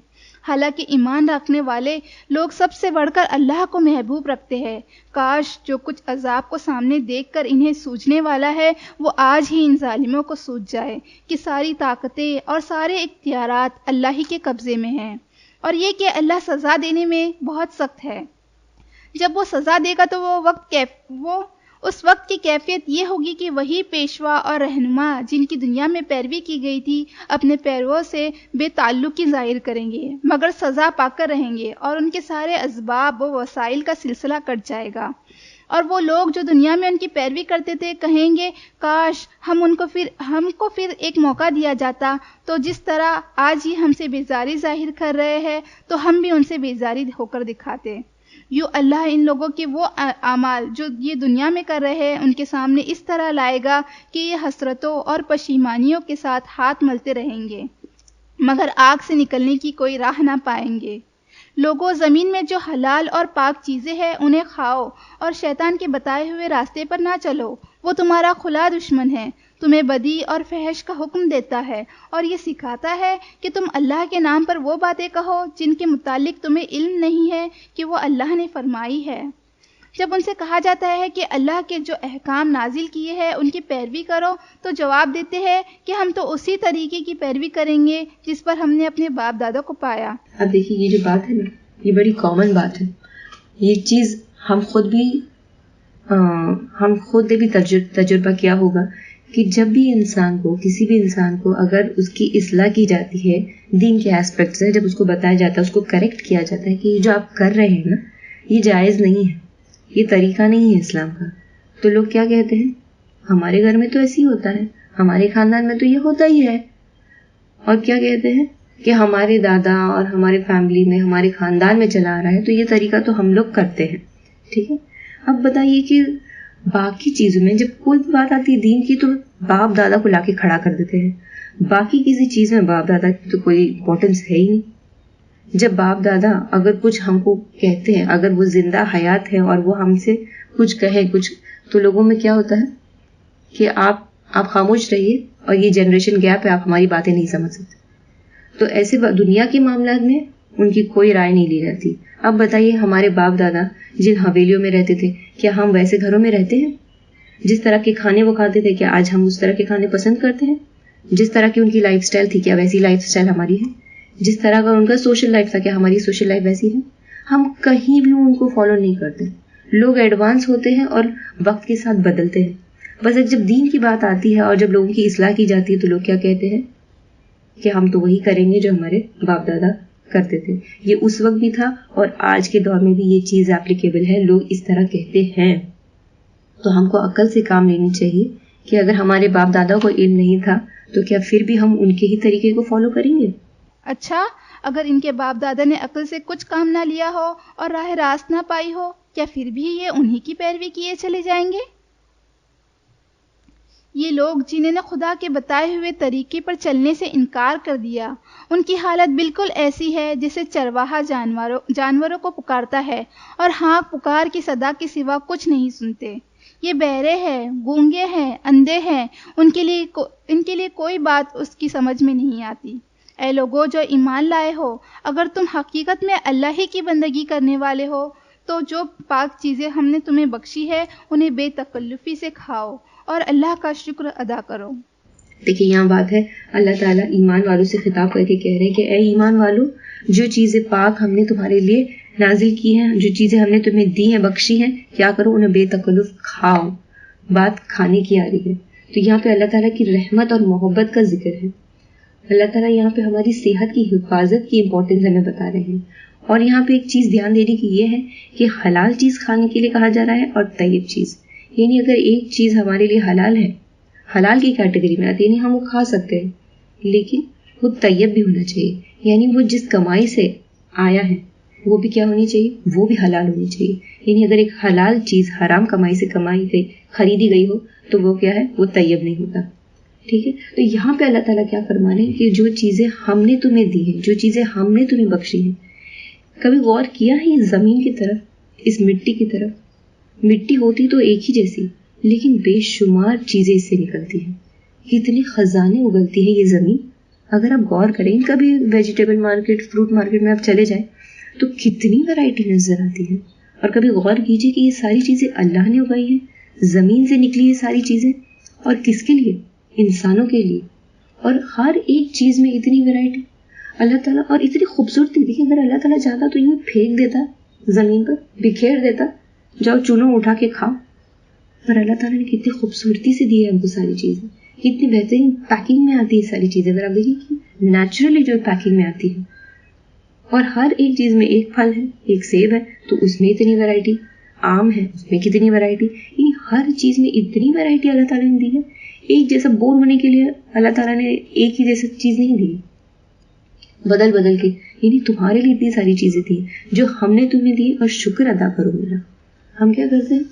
حالانکہ ایمان رکھنے والے لوگ سب سے بڑھ کر اللہ کو محبوب رکھتے ہیں. کاش جو کچھ عذاب کو سامنے دیکھ کر انہیں سوجنے والا ہے وہ آج ہی ان ظالموں کو سوج جائے کہ ساری طاقتیں اور سارے اختیارات اللہ ہی کے قبضے میں ہیں، اور یہ کہ اللہ سزا دینے میں بہت سخت ہے. جب وہ سزا دے گا تو اس وقت کی کیفیت یہ ہوگی کہ وہی پیشوا اور رہنما جن کی دنیا میں پیروی کی گئی تھی اپنے پیرووں سے بے تعلقی ظاہر کریں گے، مگر سزا پا کر رہیں گے، اور ان کے سارے اسباب و وسائل کا سلسلہ کٹ جائے گا. اور وہ لوگ جو دنیا میں ان کی پیروی کرتے تھے کہیں گے کاش ہم کو پھر ایک موقع دیا جاتا، تو جس طرح آج یہ ہم سے بیزاری ظاہر کر رہے ہیں تو ہم بھی ان سے بیزاری ہو کر دکھاتے. یوں اللہ ان لوگوں کے وہ اعمال جو یہ دنیا میں کر رہے ہیں ان کے سامنے اس طرح لائے گا کہ یہ حسرتوں اور پشیمانیوں کے ساتھ ہاتھ ملتے رہیں گے، مگر آگ سے نکلنے کی کوئی راہ نہ پائیں گے. لوگوں، زمین میں جو حلال اور پاک چیزیں ہیں انہیں کھاؤ اور شیطان کے بتائے ہوئے راستے پر نہ چلو، وہ تمہارا کھلا دشمن ہے، تمہیں بدی اور فحش کا حکم دیتا ہے اور یہ سکھاتا ہے کہ تم اللہ کے نام پر وہ باتیں کہو جن کے متعلق تمہیں علم نہیں ہے کہ وہ اللہ نے فرمائی ہے. جب ان سے کہا جاتا ہے کہ اللہ کے جو احکام نازل کیے ہیں ان کی پیروی کرو تو جواب دیتے ہیں کہ ہم تو اسی طریقے کی پیروی کریں گے جس پر ہم نے اپنے باپ دادا کو پایا۔ اب دیکھیے یہ جو بات ہے نا، یہ بڑی کامن بات ہے. یہ چیز ہم خود نے بھی تجربہ کیا ہوگا کہ جب بھی انسان کو، کسی بھی انسان کو اگر اس کی اصلاح کی جاتی ہے دین کے ایسپیکٹ سے، جب اس کو بتایا جاتا ہے، اس کو کریکٹ کیا جاتا ہے کہ یہ جو آپ کر رہے ہیں نا یہ جائز نہیں ہے، یہ طریقہ نہیں ہے اسلام کا، تو لوگ کیا کہتے ہیں، ہمارے گھر میں تو ایسے ہی ہوتا ہے، ہمارے خاندان میں تو یہ ہوتا ہی ہے. اور کیا کہتے ہیں کہ ہمارے دادا اور ہمارے فیملی میں، ہمارے خاندان میں چلا آ رہا ہے تو یہ طریقہ تو ہم لوگ کرتے ہیں. ٹھیک ہے، اب بتائیے کہ باقی چیزوں میں جب کوئی بات آتی ہے دین کی تو باپ دادا کو لا کے کھڑا کر دیتے ہیں. باقی کسی چیز میں باپ دادا کی تو کوئی امپورٹنس ہے ہی نہیں. جب باپ دادا اگر کچھ ہم کو کہتے ہیں، اگر وہ زندہ حیات ہے اور وہ ہم سے کچھ کہے کچھ، تو لوگوں میں کیا ہوتا ہے کہ آپ خاموش رہیے اور یہ جنریشن گیپ ہے، آپ ہماری باتیں نہیں سمجھ سکتے. تو ایسے دنیا کے معاملات میں ان کی کوئی رائے نہیں لی جاتی. اب بتائیے ہمارے باپ دادا جن حویلیوں میں رہتے تھے، کیا ہم ویسے گھروں میں رہتے ہیں؟ جس طرح کے کھانے وہ کھاتے تھے کیا آج ہم اس طرح کے کھانے پسند کرتے ہیں؟ جس طرح کی ان کی لائف سٹائل تھی کیا ویسی لائف سٹائل ہماری ہے؟ جس طرح کا ان کا سوشل لائف تھا کیا ہماری سوشل لائف ویسی ہے؟ ہم کہیں بھی ان کو فالو نہیں کرتے. لوگ ایڈوانس ہوتے ہیں اور وقت کے ساتھ بدلتے ہیں. بس جب دین کی بات آتی ہے اور جب لوگوں کی اصلاح کی جاتی ہے تو لوگ کیا کہتے ہیں کہ ہم تو وہی کریں گے جو ہمارے باپ دادا کرتے تھے. یہ اس وقت بھی تھا اور آج کے دور میں بھی یہ چیز اپلیکیبل ہے. لوگ اس طرح کہتے ہیں. تو ہم کو عقل سے کام لینی چاہیے کہ اگر ہمارے باپ دادا کو علم نہیں تھا تو کیا پھر بھی ہم ان کے ہی طریقے کو فالو کریں گے؟ اچھا، اگر ان کے باپ دادا نے عقل سے کچھ کام نہ لیا ہو اور راہ راست نہ پائی ہو، کیا پھر بھی یہ انہی کی پیروی کیے چلے جائیں گے؟ یہ لوگ جنہیں نے خدا کے بتائے ہوئے طریقے پر چلنے سے انکار کر دیا، ان کی حالت بالکل ایسی ہے جیسے چرواہا جانوروں کو پکارتا ہے اور ہانک پکار کی صدا کے سوا کچھ نہیں سنتے. یہ بہرے ہیں، گونگے ہیں، اندھے ہیں، ان کے لیے کوئی بات اس کی سمجھ میں نہیں آتی. اے لوگو جو ایمان لائے ہو، اگر تم حقیقت میں اللہ ہی کی بندگی کرنے والے ہو تو جو پاک چیزیں ہم نے تمہیں بخشی ہے انہیں بے تکلفی سے کھاؤ اور اللہ کا شکر ادا کرو. دیکھیے یہاں بات ہے، اللہ تعالیٰ ایمان والوں سے خطاب کر کے کہہ رہے ہیں کہ اے ایمان والو، جو چیزیں پاک ہم نے تمہارے لیے نازل کی ہیں، جو چیزیں ہم نے تمہیں دی ہیں، بخشی ہیں، کیا کرو انہیں بے تکلف کھاؤ. بات کھانے کی آ رہی ہے. تو یہاں پہ اللہ تعالیٰ کی رحمت اور محبت کا ذکر ہے. اللہ تعالیٰ یہاں پہ ہماری صحت کی حفاظت کی امپورٹنس ہمیں بتا رہے ہیں. اور یہاں پہ ایک چیز دھیان دینے کی یہ ہے کہ حلال چیز کھانے کے لیے کہا جا رہا ہے اور طیب چیز. یعنی اگر ایک چیز ہمارے لیے حلال ہے، حلال کی کیٹیگری میں آتی ہے، یعنی ہم وہ کھا سکتے ہیں، لیکن وہ طیب بھی ہونا چاہیے. یعنی وہ جس کمائی سے آیا ہے وہ بھی کیا ہونی چاہیے، وہ بھی حلال ہونی چاہیے. یعنی اگر ایک حلال چیز حرام کمائی سے کمائی گئی، خریدی گئی ہو تو وہ کیا ہے، وہ طیب نہیں ہوتا. ٹھیک ہے، تو یہاں پہ اللہ تعالیٰ کیا فرما رہے ہیں کہ جو چیزیں ہم نے تمہیں دی ہیں، جو چیزیں ہم نے تمہیں بخشی ہیں، کبھی غور کیا ہے اس زمین کی طرف، اس مٹی کی طرف؟ مٹی ہوتی تو ایک ہی جیسی، لیکن بے شمار چیزیں اس سے نکلتی ہیں. کتنے خزانے اگلتی ہے یہ زمین. اگر آپ غور کریں، کبھی ویجیٹیبل مارکیٹ، فروٹ مارکیٹ میں آپ چلے جائیں تو کتنی ورائٹی نظر آتی ہے. اور کبھی غور کیجئے کہ یہ ساری چیزیں اللہ نے اگائی ہیں، زمین سے نکلی یہ ساری چیزیں، اور کس کے لیے؟ انسانوں کے لیے. اور ہر ایک چیز میں اتنی ورائٹی اللہ تعالیٰ، اور اتنی خوبصورتی. دیکھیں اگر اللہ تعالیٰ چاہتا تو یوں پھینک دیتا زمین پر، بکھیر دیتا، جاؤ چنو اٹھا کے کھاؤ. پر اللہ تعالیٰ نے کتنی خوبصورتی سے دی ہے ہم کو ساری چیزیں، کتنی بہترین پیکنگ میں آتی ہے ساری چیزیں. اگر آپ دیکھیں کہ نیچرلی جو پیکنگ میں آتی ہے، اور ہر ایک چیز میں، ایک پھل ہے، ایک سیب ہے تو اس میں اتنی ورائٹی، آم ہے اس میں کتنی ورائٹی. یعنی ہر چیز میں اتنی ورائٹی اللہ تعالیٰ نے دی ہے. ایک جیسا بور ہونے کے لیے اللہ تعالیٰ نے ایک ہی جیسا چیز نہیں دی، بدل بدل کے. یعنی تمہارے لیے اتنی ساری چیزیں تھیں جو ہم نے تمہیں دی، اور شکر ادا کرو میرا. ہم کیا کرتے ہیں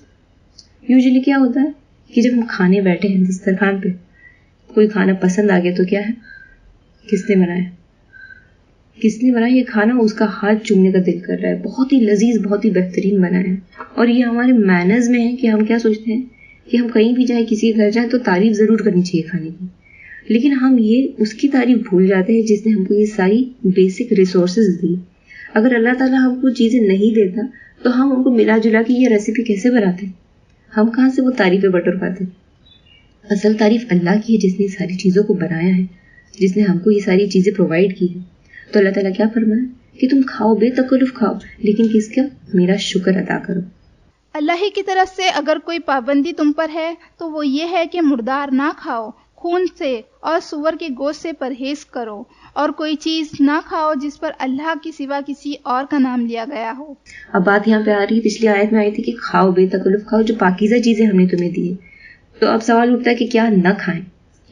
یوزلی، کیا ہوتا ہے کہ جب ہم کھانے بیٹھے ہیں دسترخوان پہ، کوئی کھانا پسند آ گیا تو کیا ہے، کس نے بنایا، کس نے بنایا یہ کھانا، اس کا ہاتھ چومنے کا دل کر رہا ہے، بہت ہی لذیذ، بہت ہی بہترین بنا ہے. اور یہ ہمارے مینرز میں ہے کہ ہم کیا سوچتے ہیں کہ ہم کہیں بھی جائیں، کسی کے گھر جائیں تو تعریف ضرور کرنی چاہیے کھانے کی. لیکن ہم یہ اس کی تعریف بھول جاتے ہیں جس نے ہم کو یہ ساری بیسک ریسورسز دی. اگر اللہ تعالیٰ ہم کو چیزیں نہیں دیتا تو ہم ان کو ملا جلا کے یہ ریسیپی کیسے بناتے ہیں؟ ہم کہاں سے وہ تعریفیں بٹور پاتے؟ اصل تعریف اللہ کی ہے جس نے ساری چیزوں کو بنایا ہے، جس نے ہم کو یہ ساری چیزیں پرووائڈ کی ہے. تو اللہ تعالیٰ کیا فرمایا کہ تم کھاؤ، بے تکلف کھاؤ، لیکن کس کا؟ میرا شکر ادا کرو. اللہ ہی کی طرف سے اگر کوئی پابندی تم پر ہے تو وہ یہ ہے کہ مردار نہ کھاؤ، خون سے اور سور کے گوشت سے پرہیز کرو، اور کوئی چیز نہ کھاؤ جس پر اللہ کے سوا کسی اور کا نام لیا گیا ہو. اب بات یہاں پہ آ رہی ہے، پچھلی آیت میں آئی تھی کہ کھاؤ، بے تکلف کھاؤ، جو پاکیزہ چیزیں ہم نے تمہیں دی ہیں. تو اب سوال اٹھتا ہے کہ کیا نہ کھائیں،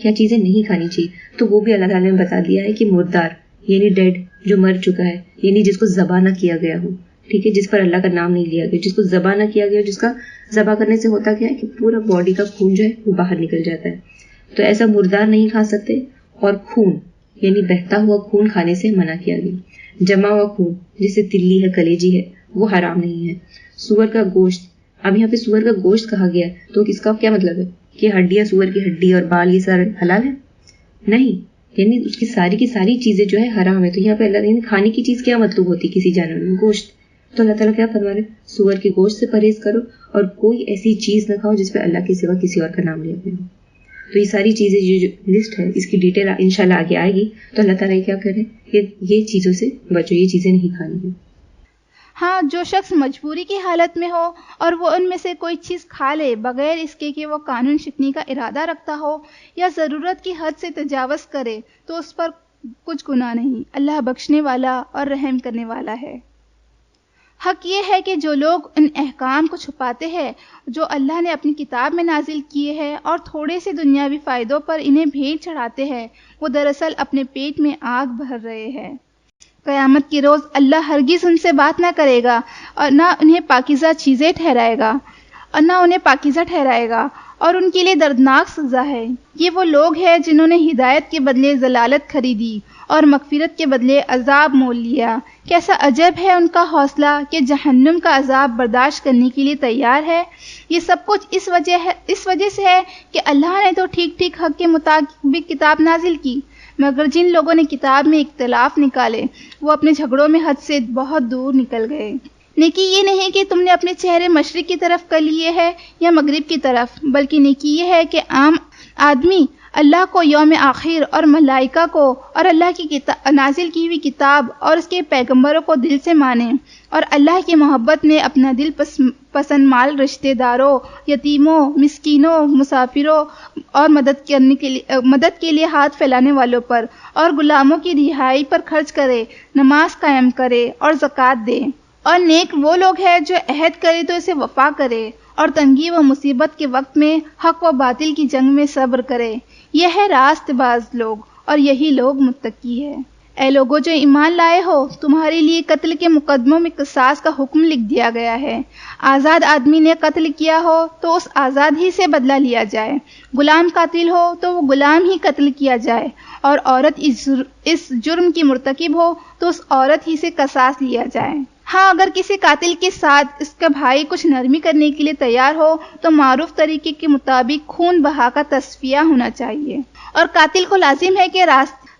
کیا چیزیں نہیں کھانی چاہیے؟ تو وہ بھی اللہ تعالیٰ نے بتا دیا ہے کہ مردار یعنی ڈیڈ، جو مر چکا ہے، یعنی جس کو ذبح نہ کیا گیا ہو، ٹھیک ہے، جس پر اللہ کا نام نہیں لیا گیا، جس کو ذبح نہ کیا گیا، جس کا ذبح کرنے سے ہوتا کیا ہے کہ پورا باڈی کا خون جو ہے وہ باہر نکل جاتا ہے. تو ایسا مردار نہیں کھا سکتے. اور خون یعنی بہتا ہوا خون کھانے سے منع کیا گیا. جمع ہوا خون جیسے تلی ہے، کلیجی ہے، وہ حرام نہیں ہے. سور کا گوشت، اب یہاں پہ سور کا گوشت کہا گیا تو اس کا کیا مطلب ہے کہ ہڈیاں، سور کی ہڈی اور بال یہ سارے حلال ہیں؟ نہیں، یعنی اس کی ساری چیزیں جو ہے حرام ہے. تو یہاں پہ اللہ تعالیٰ کھانے کی چیز کیا مطلب ہوتی ہے کسی جانور میں؟ گوشت. تو اللہ تعالیٰ کیا فرما رہے؟ سور کے گوشت سے پرہیز کرو اور کوئی ایسی چیز نہ کھاؤ جس پہ اللہ کے سوا کسی اور کا نام لیا گیا ہو. تو یہ ساری چیزیں جو لسٹ ہے اس کی ڈیٹیل انشاءاللہ آگے آئے گی. تو اللہ تعالیٰ کیا کرے کہ یہ چیزوں سے بچو، یہ چیزیں نہیں کھانی ہیں. ہاں، جو شخص مجبوری کی حالت میں ہو اور وہ ان میں سے کوئی چیز کھا لے بغیر اس کے کہ وہ قانون شکنی کا ارادہ رکھتا ہو یا ضرورت کی حد سے تجاوز کرے تو اس پر کچھ گناہ نہیں. اللہ بخشنے والا اور رحم کرنے والا ہے. حق یہ ہے کہ جو لوگ ان احکام کو چھپاتے ہیں جو اللہ نے اپنی کتاب میں نازل کیے ہیں اور تھوڑے سے دنیاوی فائدوں پر انہیں بھیٹ چڑھاتے ہیں، وہ دراصل اپنے پیٹ میں آگ بھر رہے ہیں. قیامت کے روز اللہ ہرگز ان سے بات نہ کرے گا اور نہ انہیں پاکیزہ ٹھہرائے گا اور ان کے لیے دردناک سزا ہے. یہ وہ لوگ ہیں جنہوں نے ہدایت کے بدلے ضلالت خریدی اور مغفرت کے بدلے عذاب مول لیا. کیسا عجب ہے ان کا حوصلہ کہ جہنم کا عذاب برداشت کرنے کے لیے تیار ہے. یہ سب کچھ اس وجہ سے ہے کہ اللہ نے تو ٹھیک حق کے مطابق کتاب نازل کی، مگر جن لوگوں نے کتاب میں اختلاف نکالے وہ اپنے جھگڑوں میں حد سے بہت دور نکل گئے. نیکی یہ نہیں کہ تم نے اپنے چہرے مشرق کی طرف کر لیے ہے یا مغرب کی طرف، بلکہ نیکی یہ ہے کہ عام آدمی اللہ کو، یوم آخر اور ملائکہ کو اور اللہ کی نازل کی ہوئی کتاب اور اس کے پیغمبروں کو دل سے مانے، اور اللہ کی محبت میں اپنا دل پسند مال رشتہ داروں، یتیموں، مسکینوں، مسافروں اور مدد کے لیے ہاتھ پھیلانے والوں پر اور غلاموں کی رہائی پر خرچ کرے، نماز قائم کرے اور زکوٰۃ دے. اور نیک وہ لوگ ہیں جو عہد کرے تو اسے وفا کرے اور تنگی و مصیبت کے وقت میں حق و باطل کی جنگ میں صبر کرے. یہ ہے راست باز لوگ اور یہی لوگ متقی ہے. اے لوگو جو ایمان لائے ہو، تمہارے لیے قتل کے مقدموں میں قصاص کا حکم لکھ دیا گیا ہے. آزاد آدمی نے قتل کیا ہو تو اس آزاد ہی سے بدلہ لیا جائے، غلام قاتل ہو تو وہ غلام ہی قتل کیا جائے، اور عورت اس جرم کی مرتکب ہو تو اس عورت ہی سے قصاص لیا جائے. ہاں، اگر کسی قاتل کے ساتھ اس کا بھائی کچھ نرمی کرنے کے لیے تیار ہو تو معروف طریقے کے مطابق خون بہا کا تصفیہ ہونا چاہیے، اور قاتل کو لازم ہے کہ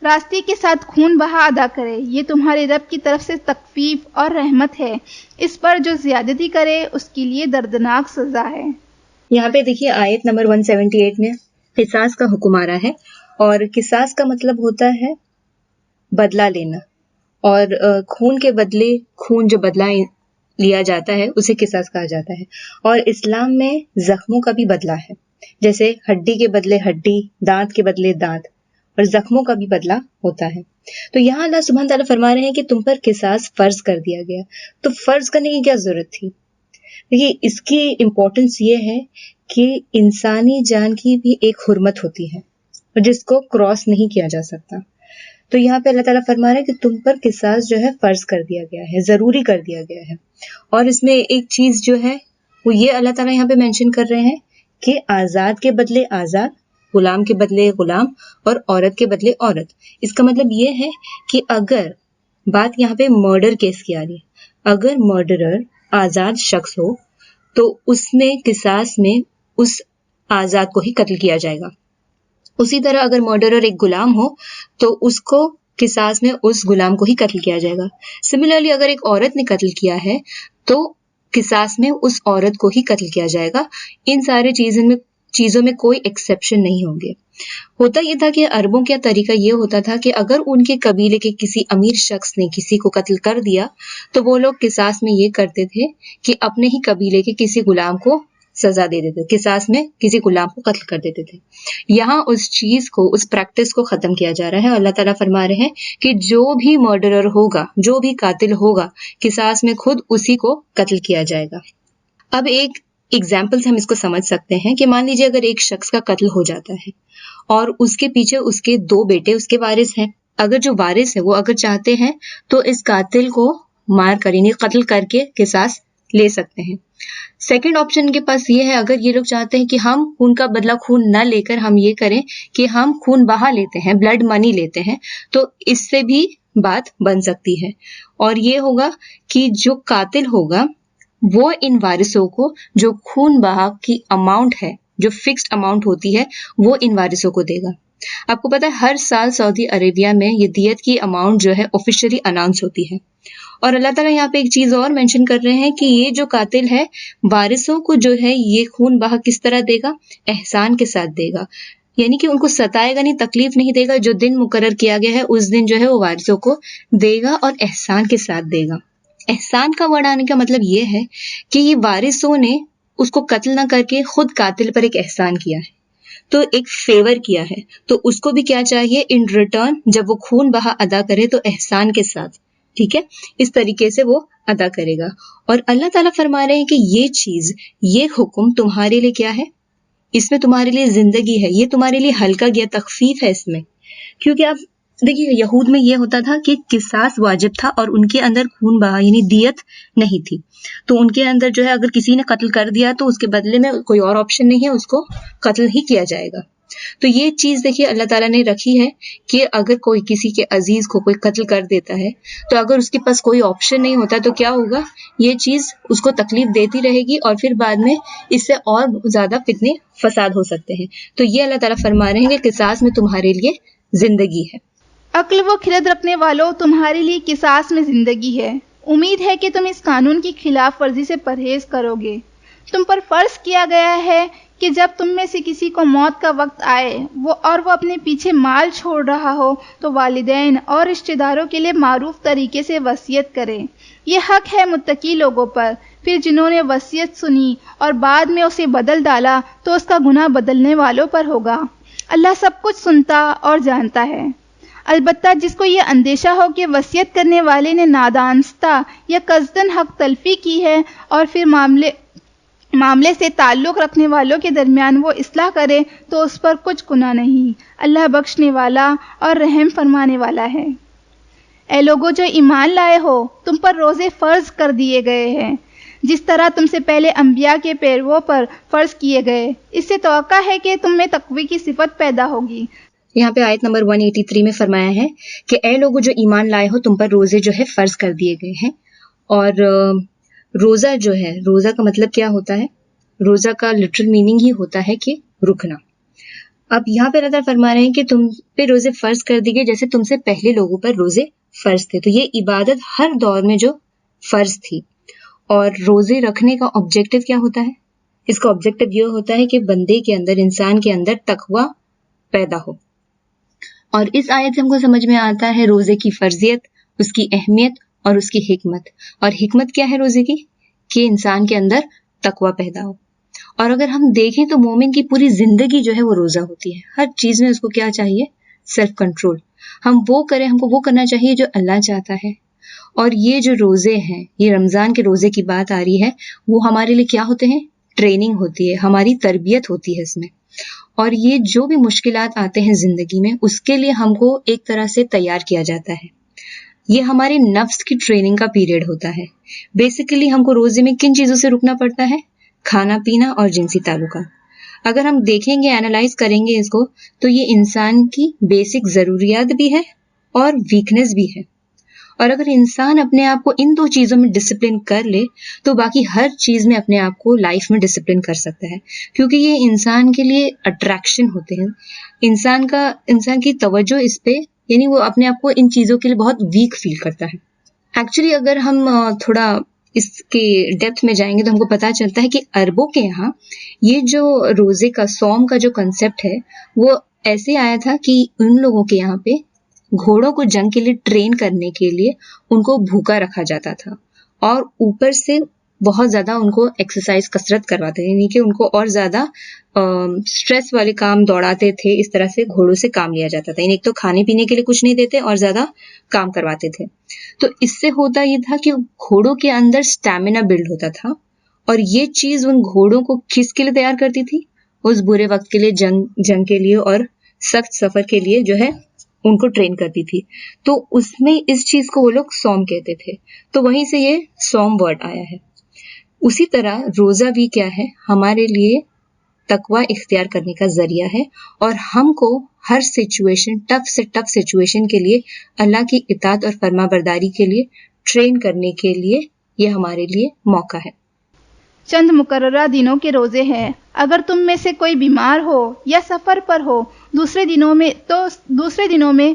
راستے کے ساتھ خون بہا ادا کرے. یہ تمہارے رب کی طرف سے تخفیف اور رحمت ہے. اس پر جو زیادتی کرے اس کے لیے دردناک سزا ہے. یہاں پہ دیکھیے آیت نمبر 178 میں قصاص کا حکم آ رہا ہے، اور قصاص کا مطلب ہوتا ہے بدلہ لینا، اور خون کے بدلے خون جو بدلہ لیا جاتا ہے اسے قصاص کہا جاتا ہے. اور اسلام میں زخموں کا بھی بدلہ ہے، جیسے ہڈی کے بدلے ہڈی، دانت کے بدلے دانت، اور زخموں کا بھی بدلہ ہوتا ہے. تو یہاں اللہ سبحانہ تعالیٰ فرما رہے ہیں کہ تم پر قصاص فرض کر دیا گیا. تو فرض کرنے کی کیا ضرورت تھی؟ دیکھیے اس کی امپورٹنس یہ ہے کہ انسانی جان کی بھی ایک حرمت ہوتی ہے اور جس کو کراس نہیں کیا جا سکتا. تو یہاں پہ اللہ تعالیٰ فرما رہے ہیں کہ تم پر قصاص جو ہے فرض کر دیا گیا ہے، ضروری کر دیا گیا ہے. اور اس میں ایک چیز جو ہے وہ یہ اللہ تعالیٰ یہاں پہ مینشن کر رہے ہیں کہ آزاد کے بدلے آزاد، غلام کے بدلے غلام، اور عورت کے بدلے عورت. اس کا مطلب یہ ہے کہ اگر بات یہاں پہ مرڈر کیس کی آ رہی ہے، اگر مرڈرر آزاد شخص ہو تو اس میں قصاص میں اس آزاد کو ہی قتل کیا جائے گا. اسی طرح اگر مرڈرر ایک غلام ہو تو اس کو قصاص میں اس غلام کو ہی قتل کیا جائے گا. سملرلی اگر ایک عورت نے قتل کیا ہے تو قصاص میں اس عورت کو ہی قتل کیا جائے گا. ان سارے چیزوں میں کوئی ایکسیپشن نہیں ہوں گے. ہوتا یہ تھا کہ عربوں کا طریقہ یہ ہوتا تھا کہ اگر ان کے قبیلے کے کسی امیر شخص نے کسی کو قتل کر دیا تو وہ لوگ قصاص میں یہ کرتے تھے کہ اپنے ہی قبیلے کے کسی غلام کو سزا دے دیتے، قصاص میں کسی غلام کو قتل کر دیتے تھے. یہاں اس چیز کو، اس پریکٹس کو ختم کیا جا رہا ہے. اللہ تعالیٰ فرما رہے ہیں کہ جو بھی مرڈرر ہوگا، جو بھی قاتل ہوگا، قصاص میں خود اسی کو قتل کیا جائے گا. اب ایک ایگزامپل سے ہم اس کو سمجھ سکتے ہیں کہ مان لیجیے اگر ایک شخص کا قتل ہو جاتا ہے اور اس کے پیچھے اس کے 2 بیٹے اس کے وارث ہیں. اگر جو وارث ہے وہ اگر چاہتے ہیں تو اس قاتل کو مار کر، یعنی قتل کر کے قصاص لے سکتے ہیں. سیکنڈ آپشن ان کے پاس یہ ہے، اگر یہ لوگ چاہتے ہیں کہ ہم خون کا بدلہ خون نہ لے کر ہم یہ کریں کہ ہم خون بہا لیتے ہیں، بلڈ منی لیتے ہیں، تو اس سے بھی بات بن سکتی ہے. اور یہ ہوگا کہ جو قاتل ہوگا وہ ان وارثوں کو جو خون بہا کی اماؤنٹ ہے، جو فکسڈ اماؤنٹ ہوتی ہے، وہ ان وارثوں کو دے گا. آپ کو پتا ہے ہر سال سعودی عربیہ میں یہ دیت کی اماؤنٹ جو ہے آفیشلی اناؤنس ہوتی ہے. اور اللہ تعالیٰ یہاں پہ ایک چیز اور مینشن کر رہے ہیں کہ یہ جو قاتل ہے وارثوں کو جو ہے یہ خون بہا کس طرح دے گا؟ احسان کے ساتھ دے گا. یعنی کہ ان کو ستائے گا نہیں، تکلیف نہیں دے گا. جو دن مقرر کیا گیا ہے اس دن جو ہے وہ وارثوں کو دے گا اور احسان کے ساتھ دے گا. احسان کا ورڈ آنے کا مطلب یہ ہے کہ یہ وارثوں نے اس کو قتل نہ کر کے خود قاتل پر ایک احسان کیا ہے، تو ایک فیور کیا ہے، تو اس کو بھی کیا چاہیے ان ریٹرن جب وہ خون بہا ادا کرے تو احسان کے ساتھ، ٹھیک ہے، اس طریقے سے وہ ادا کرے گا. اور اللہ تعالیٰ فرما رہے ہیں کہ یہ چیز، یہ حکم تمہارے لیے کیا ہے؟ اس میں تمہارے لیے زندگی ہے، یہ تمہارے لیے ہلکا گیا، تخفیف ہے اس میں. کیونکہ آپ دیکھیے یہود میں یہ ہوتا تھا کہ قصاص واجب تھا اور ان کے اندر خون بہا یعنی دیت نہیں تھی، تو ان کے اندر جو ہے اگر کسی نے قتل کر دیا تو اس کے بدلے میں کوئی اور آپشن نہیں ہے، اس کو قتل ہی کیا جائے گا. تو یہ چیز دیکھیے اللہ تعالیٰ نے رکھی ہے کہ اگر کوئی کسی کے عزیز کو کوئی قتل کر دیتا ہے تو اگر اس کے پاس کوئی آپشن نہیں ہوتا تو کیا ہوگا؟ یہ چیز اس کو تکلیف دیتی رہے گی اور پھر بعد میں اس سے اور زیادہ فتنے فساد ہو سکتے ہیں. تو یہ اللہ تعالیٰ فرما رہے ہیں کہ قصاص میں تمہارے لیے زندگی ہے. عقل و خرد رکھنے والوں، تمہارے لیے قصاص میں زندگی ہے. امید ہے کہ تم اس قانون کی خلاف ورزی سے پرہیز کرو گے. تم پر فرض کیا گیا ہے کہ جب تم میں سے کسی کو موت کا وقت آئے وہ اپنے پیچھے مال چھوڑ رہا ہو تو والدین اور رشتہ داروں کے لیے معروف طریقے سے وصیت کرے. یہ حق ہے متقی لوگوں پر. پھر جنہوں نے وصیت سنی اور بعد میں اسے بدل ڈالا تو اس کا گناہ بدلنے والوں پر ہوگا. اللہ سب کچھ سنتا اور جانتا ہے. البتہ جس کو یہ اندیشہ ہو کہ وصیت کرنے والے نے نادانستہ یا قصدن حق تلفی کی ہے اور پھر معاملے سے تعلق رکھنے والوں کے درمیان وہ اصلاح کرے تو اس پر کچھ گناہ نہیں. اللہ بخشنے والا اور رحم فرمانے والا ہے. اے لوگو جو ایمان لائے ہو، تم پر روزے فرض کر دیے گئے ہیں جس طرح تم سے پہلے انبیاء کے پیرووں پر فرض کیے گئے. اس سے توقع ہے کہ تم میں تقوی کی صفت پیدا ہوگی. یہاں پہ آیت نمبر 183 میں فرمایا ہے کہ اے لوگو جو ایمان لائے ہو تم پر روزے جو ہے فرض کر دیے گئے ہیں. اور روزہ جو ہے، روزہ کا مطلب کیا ہوتا ہے؟ روزہ کا لٹرل میننگ ہی ہوتا ہے کہ رکنا. اب یہاں پہ اللہ تعالیٰ فرما رہے ہیں کہ تم پہ روزے فرض کر دیے گئے جیسے تم سے پہلے لوگوں پر روزے فرض تھے. تو یہ عبادت ہر دور میں جو فرض تھی. اور روزے رکھنے کا آبجیکٹو کیا ہوتا ہے؟ اس کا آبجیکٹو یہ ہوتا ہے کہ بندے کے اندر، انسان کے اندر تقوی پیدا ہو. اور اس آیت سے ہم کو سمجھ میں آتا ہے روزے کی فرضیت، اس کی اہمیت اور اس کی حکمت. اور حکمت کیا ہے روزے کی؟ کہ انسان کے اندر تقوی پیدا ہو. اور اگر ہم دیکھیں تو مومن کی پوری زندگی جو ہے وہ روزہ ہوتی ہے. ہر چیز میں اس کو کیا چاہیے؟ Self control. ہم وہ کریں، ہم کو وہ کرنا چاہیے جو اللہ چاہتا ہے. اور یہ جو روزے ہیں، یہ رمضان کے روزے کی بات آ رہی ہے، وہ ہمارے لیے کیا ہوتے ہیں؟ ٹریننگ ہوتی ہے، ہماری تربیت ہوتی ہے اس میں. اور یہ جو بھی مشکلات آتے ہیں زندگی میں اس کے لیے ہم کو ایک طرح سے تیار کیا جاتا ہے. یہ ہمارے نفس کی ٹریننگ کا پیریڈ ہوتا ہے. بیسیکلی ہم کو روزے میں کن چیزوں سے رکنا پڑتا ہے؟ کھانا پینا اور جنسی تعلقات. اگر ہم دیکھیں گے، اینالائز کریں گے اس کو، تو یہ انسان کی بیسک ضروریات بھی ہے اور ویکنس بھی ہے. اور اگر انسان اپنے آپ کو ان 2 چیزوں میں ڈسپلن کر لے تو باقی ہر چیز میں اپنے آپ کو لائف میں ڈسپلن کر سکتا ہے. کیونکہ یہ انسان کے لیے اٹریکشن ہوتے ہیں. انسان کی توجہ اس پہ، یعنی وہ اپنے آپ کو ان چیزوں کے لیے بہت ویک فیل کرتا ہے. ایکچولی اگر ہم تھوڑا اس کے ڈیپتھ میں جائیں گے تو ہم کو پتہ چلتا ہے کہ عربوں کے یہاں یہ جو روزے کا صوم کا جو کنسیپٹ ہے وہ ایسے آیا تھا کہ ان لوگوں کے یہاں پہ گھوڑوں کو جنگ کے لیے ٹرین کرنے کے لیے ان کو بھوکا رکھا جاتا تھا اور اوپر سے بہت زیادہ ان کو ایکسرسائز کسرت کرواتے تھے، یعنی کہ ان کو اور زیادہ سٹریس والے کام دوڑاتے تھے، اس طرح سے گھوڑوں سے کام لیا جاتا تھا. یعنی ایک تو کھانے پینے کے لیے کچھ نہیں دیتے اور زیادہ کام کرواتے تھے. تو اس سے ہوتا یہ تھا کہ گھوڑوں کے اندر سٹیمنا بلڈ ہوتا تھا اور یہ چیز ان گھوڑوں کو کس کے لیے تیار کرتی تھی؟ اس برے وقت کے لیے، جنگ کے لیے اور سخت سفر کے لیے جو ہے ان کو ٹرین کرتی تھی. تو اس میں اس چیز کو وہ لوگ صوم کہتے تھے، تو وہیں سے یہ صوم ورڈ آیا ہے. اسی طرح روزہ بھی کیا ہے؟ ہمارے لیے تقوی اختیار کرنے کا ذریعہ ہے اور ہم کو ہر سچویشن، ٹف سے ٹف سچویشن کے لیے اللہ کی اطاعت اور فرما برداری کے لیے ٹرین کرنے کے لیے یہ ہمارے لیے موقع ہے. چند مقررہ دنوں کے روزے ہیں. اگر تم میں سے کوئی بیمار ہو یا سفر پر ہو دوسرے دنوں میں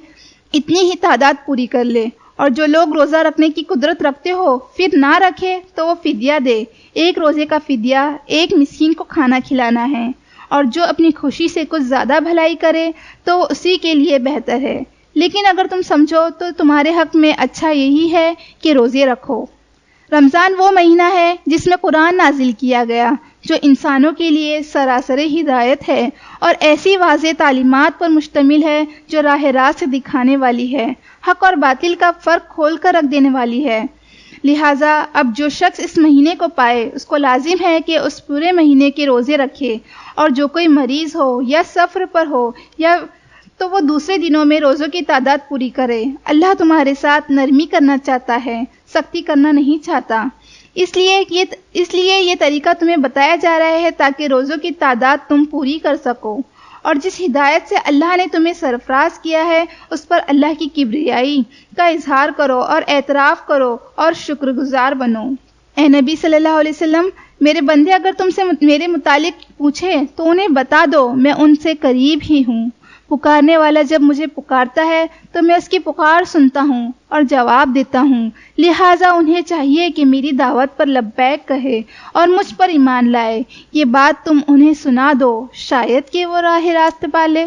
اتنی ہی تعداد پوری کر لے. اور جو لوگ روزہ رکھنے کی قدرت رکھتے ہو پھر نہ رکھے تو وہ فدیہ دے. ایک روزے کا فدیہ ایک مسکین کو کھانا کھلانا ہے. اور جو اپنی خوشی سے کچھ زیادہ بھلائی کرے تو اسی کے لیے بہتر ہے. لیکن اگر تم سمجھو تو تمہارے حق میں اچھا یہی ہے کہ روزے رکھو. رمضان وہ مہینہ ہے جس میں قرآن نازل کیا گیا، جو انسانوں کے لیے سراسر ہدایت ہے اور ایسی واضح تعلیمات پر مشتمل ہے جو راہ راست دکھانے والی ہے، حق اور باطل کا فرق کھول کر رکھ دینے والی ہے. لہٰذا اب جو شخص اس مہینے کو پائے اس کو لازم ہے کہ اس پورے مہینے کے روزے رکھے، اور جو کوئی مریض ہو یا سفر پر ہو یا تو وہ دوسرے دنوں میں روزوں کی تعداد پوری کرے. اللہ تمہارے ساتھ نرمی کرنا چاہتا ہے، سختی کرنا نہیں چاہتا. اس لیے یہ طریقہ تمہیں بتایا جا رہا ہے تاکہ روزوں کی تعداد تم پوری کر سکو. اور جس ہدایت سے اللہ نے تمہیں سرفراز کیا ہے اس پر اللہ کی کبریائی کا اظہار کرو اور اعتراف کرو اور شکر گزار بنو. اے نبی صلی اللہ علیہ وسلم، میرے بندے اگر تم سے میرے متعلق پوچھیں تو انہیں بتا دو میں ان سے قریب ہی ہوں. پکارنے والا جب مجھے پکارتا ہے تو میں اس کی پکار سنتا ہوں اور جواب دیتا ہوں. لہٰذا انہیں چاہیے کہ میری دعوت پر لبیک کہے اور مجھ پر ایمان لائے. یہ بات تم انہیں سنا دو، شاید کہ وہ راہ راست پالے.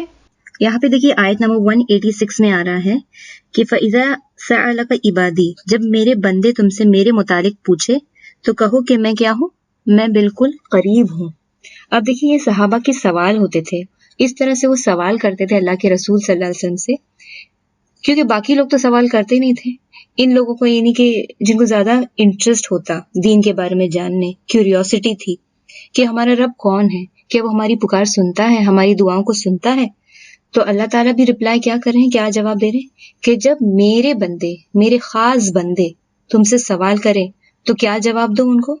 یہاں پہ دیکھیے آیت نمبر 186 میں آ رہا ہے کہ فَإِذَا سَأَلَكَ عِبَادِي، جب میرے بندے تم سے میرے متعلق پوچھے تو کہو کہ میں کیا ہوں؟ میں بالکل قریب ہوں. اب دیکھیے یہ صحابہ کے سوال ہوتے تھے، اس طرح سے وہ سوال کرتے تھے اللہ کے رسول صلی اللہ علیہ وسلم سے، کیونکہ باقی لوگ تو سوال کرتے نہیں تھے. ان لوگوں کو یعنی کہ جن کو زیادہ انٹرسٹ ہوتا دین کے بارے میں جاننے، کیوریوسٹی تھی کہ ہمارا رب کون ہے، کہ وہ ہماری پکار سنتا ہے، ہماری دعاؤں کو سنتا ہے. تو اللہ تعالیٰ بھی رپلائی کیا کر رہے ہیں، کیا جواب دے رہے ہیں کہ جب میرے بندے، میرے خاص بندے تم سے سوال کریں تو کیا جواب دو ان کو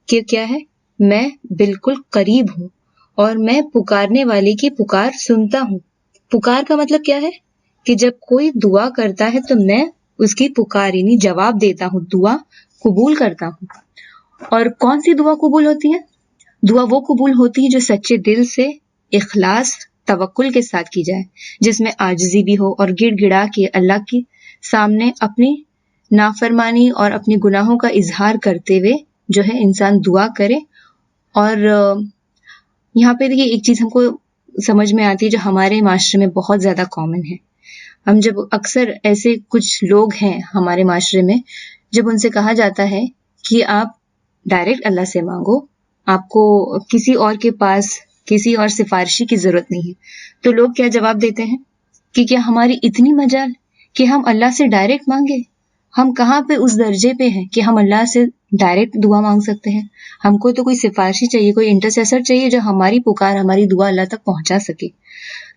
کہ کیا ہے؟ میں بالکل قریب ہوں اور میں پکارنے والے کی پکار سنتا ہوں. پکار کا مطلب کیا ہے کہ جب کوئی دعا کرتا ہے تو میں اس کی پکار یعنی جواب دیتا ہوں، دعا قبول کرتا ہوں. اور کون سی دعا قبول ہوتی ہے؟ دعا وہ قبول ہوتی ہے جو سچے دل سے، اخلاص، توکل کے ساتھ کی جائے، جس میں عاجزی بھی ہو اور گڑ گڑا کے اللہ کے سامنے اپنی نافرمانی اور اپنے گناہوں کا اظہار کرتے ہوئے جو ہے انسان دعا کرے. اور یہاں پہ دیکھیے ایک چیز ہم کو سمجھ میں آتی ہے جو ہمارے معاشرے میں بہت زیادہ کامن ہے. ہم جب اکثر ایسے کچھ لوگ ہیں ہمارے معاشرے میں، جب ان سے کہا جاتا ہے کہ آپ ڈائریکٹ اللہ سے مانگو، آپ کو کسی اور کے پاس کسی اور سفارشی کی ضرورت نہیں ہے، تو لوگ کیا جواب دیتے ہیں کہ کیا ہماری اتنی مجال کہ ہم اللہ سے ڈائریکٹ مانگے؟ ہم کہاں پہ اس درجے پہ ہیں کہ ہم اللہ سے ڈائریکٹ دعا مانگ سکتے ہیں؟ ہم کو تو کوئی سفارشی چاہیے، کوئی انٹرسیسر چاہیے جو ہماری پکار، ہماری دعا اللہ تک پہنچا سکے.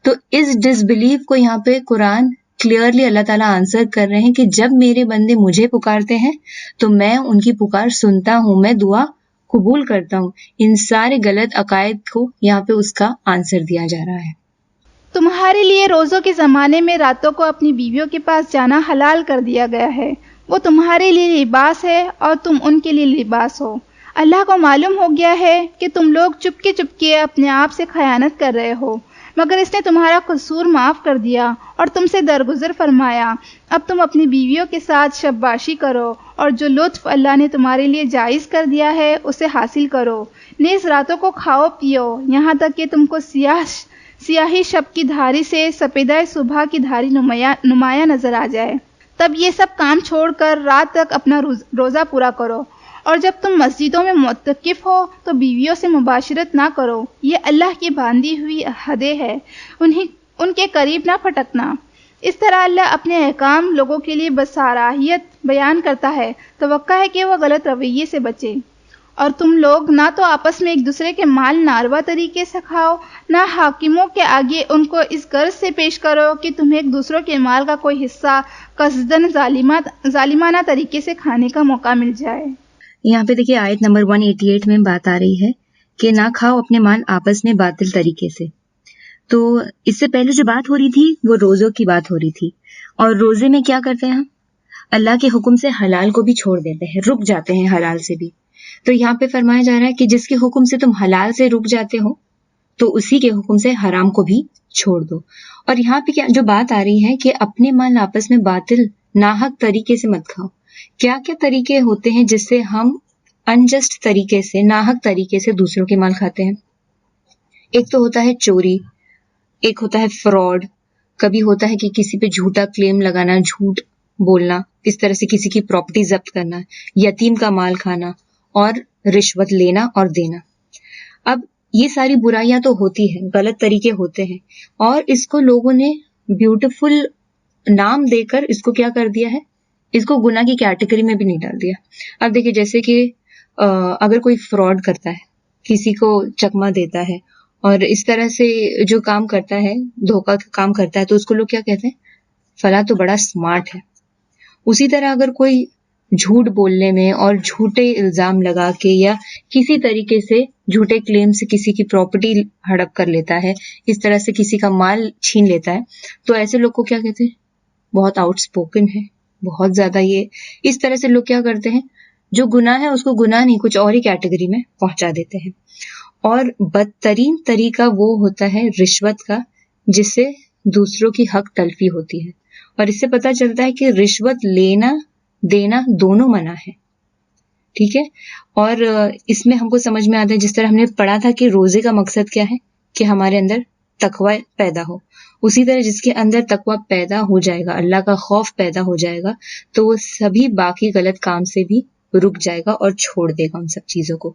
تو اس ڈس بلیف کو یہاں پہ قرآن کلیئرلی اللہ تعالیٰ آنسر کر رہے ہیں کہ جب میرے بندے مجھے پکارتے ہیں تو میں ان کی پکار سنتا ہوں، میں دعا قبول کرتا ہوں. ان سارے غلط عقائد کو یہاں پہ اس کا آنسر دیا جا رہا ہے. تمہارے لیے روزوں کے زمانے میں راتوں کو اپنی بیویوں کے پاس جانا حلال کر دیا گیا ہے. وہ تمہارے لیے لباس ہے اور تم ان کے لیے لباس ہو. اللہ کو معلوم ہو گیا ہے کہ تم لوگ چپکے چپکے اپنے آپ سے خیانت کر رہے ہو، مگر اس نے تمہارا قصور معاف کر دیا اور تم سے درگزر فرمایا. اب تم اپنی بیویوں کے ساتھ شباشی کرو اور جو لطف اللہ نے تمہارے لیے جائز کر دیا ہے اسے حاصل کرو۔ نیز راتوں کو کھاؤ پیو یہاں تک کہ تم کو سیاہی شب کی دھاری سے سپیدہ صبح کی دھاری نمایاں نظر آ جائے، تب یہ سب کام چھوڑ کر رات تک اپنا روزہ پورا کرو، اور جب تم مسجدوں میں معتکف ہو تو بیویوں سے مباشرت نہ کرو، یہ اللہ کی باندھی ہوئی حدیں ہے، ان کے قریب نہ پھٹکنا۔ اس طرح اللہ اپنے احکام لوگوں کے لیے بصراحت بیان کرتا ہے، توقع ہے کہ وہ غلط رویے سے بچے۔ اور تم لوگ نہ تو آپس میں ایک دوسرے کے مال ناروا طریقے سے کھاؤ، نہ حاکموں کے آگے ان کو اس غرض سے پیش کرو کہ تمہیں ایک دوسروں کے مال کا کوئی حصہ قصداً ظالمانہ طریقے سے کھانے کا موقع مل جائے۔ یہاں پہ دیکھیے آیت نمبر 188 میں بات آ رہی ہے کہ نہ کھاؤ اپنے مال آپس میں باطل طریقے سے۔ تو اس سے پہلے جو بات ہو رہی تھی وہ روزوں کی بات ہو رہی تھی، اور روزے میں کیا کرتے ہیں ہم؟ اللہ کے حکم سے حلال کو بھی چھوڑ دیتے ہیں، رک جاتے ہیں حلال سے بھی۔ تو یہاں پہ فرمایا جا رہا ہے کہ جس کے حکم سے تم حلال سے رک جاتے ہو تو اسی کے حکم سے حرام کو بھی چھوڑ دو۔ اور یہاں پہ کیا جو بات آ رہی ہے کہ اپنے مال آپس میں باطل ناحق طریقے سے مت کھاؤ۔ کیا کیا طریقے ہوتے ہیں جس سے ہم انجسٹ طریقے سے، ناحق طریقے سے دوسروں کے مال کھاتے ہیں؟ ایک تو ہوتا ہے چوری، ایک ہوتا ہے فراڈ، کبھی ہوتا ہے کہ کسی پہ جھوٹا کلیم لگانا، جھوٹ بولنا، اس طرح سے کسی کی پراپرٹی ضبط کرنا، یتیم کا مال کھانا، اور رشوت لینا اور دینا۔ اب یہ ساری برائیاں تو ہوتی ہیں، غلط طریقے ہوتے ہیں، اور اس کو لوگوں نے بیوٹیفل نام دے کر اس کو کیا کر دیا ہے، اس کو گناہ کی کیٹیگری میں بھی نہیں ڈال دیا۔ اب دیکھیں جیسے کہ اگر کوئی فراڈ کرتا ہے، کسی کو چکما دیتا ہے اور اس طرح سے جو کام کرتا ہے، دھوکہ کا کام کرتا ہے، تو اس کو لوگ کیا کہتے ہیں؟ فلاں تو بڑا اسمارٹ ہے۔ اسی طرح اگر کوئی جھوٹ بولنے میں اور جھوٹے الزام لگا کے یا کسی طریقے سے جھوٹے کلیم سے کسی کی پراپرٹی ہڑپ کر لیتا ہے، اس طرح سے کسی کا مال چھین لیتا ہے، تو ایسے لوگ کو کیا کہتے ہیں؟ بہت آؤٹ اسپوکن ہے، بہت زیادہ یہ اس طرح سے لوگ کیا کرتے ہیں، جو گناہ ہے اس کو گناہ نہیں کچھ اور ہی کیٹیگری میں پہنچا دیتے ہیں۔ اور بدترین طریقہ وہ ہوتا ہے رشوت کا، جس سے دوسروں کی حق تلفی ہوتی ہے، اور اس سے پتہ چلتا ہے کہ رشوت لینا دینا دونوں منع ہے، ٹھیک ہے۔ اور اس میں ہم کو سمجھ میں آتا ہے، جس طرح ہم نے پڑھا تھا کہ روزے کا مقصد کیا ہے، کہ ہمارے اندر تقوی پیدا ہو، اسی طرح جس کے اندر تقوی پیدا ہو جائے گا، اللہ کا خوف پیدا ہو جائے گا، تو وہ سبھی باقی غلط کام سے بھی رک جائے گا اور چھوڑ دے گا ان سب چیزوں کو۔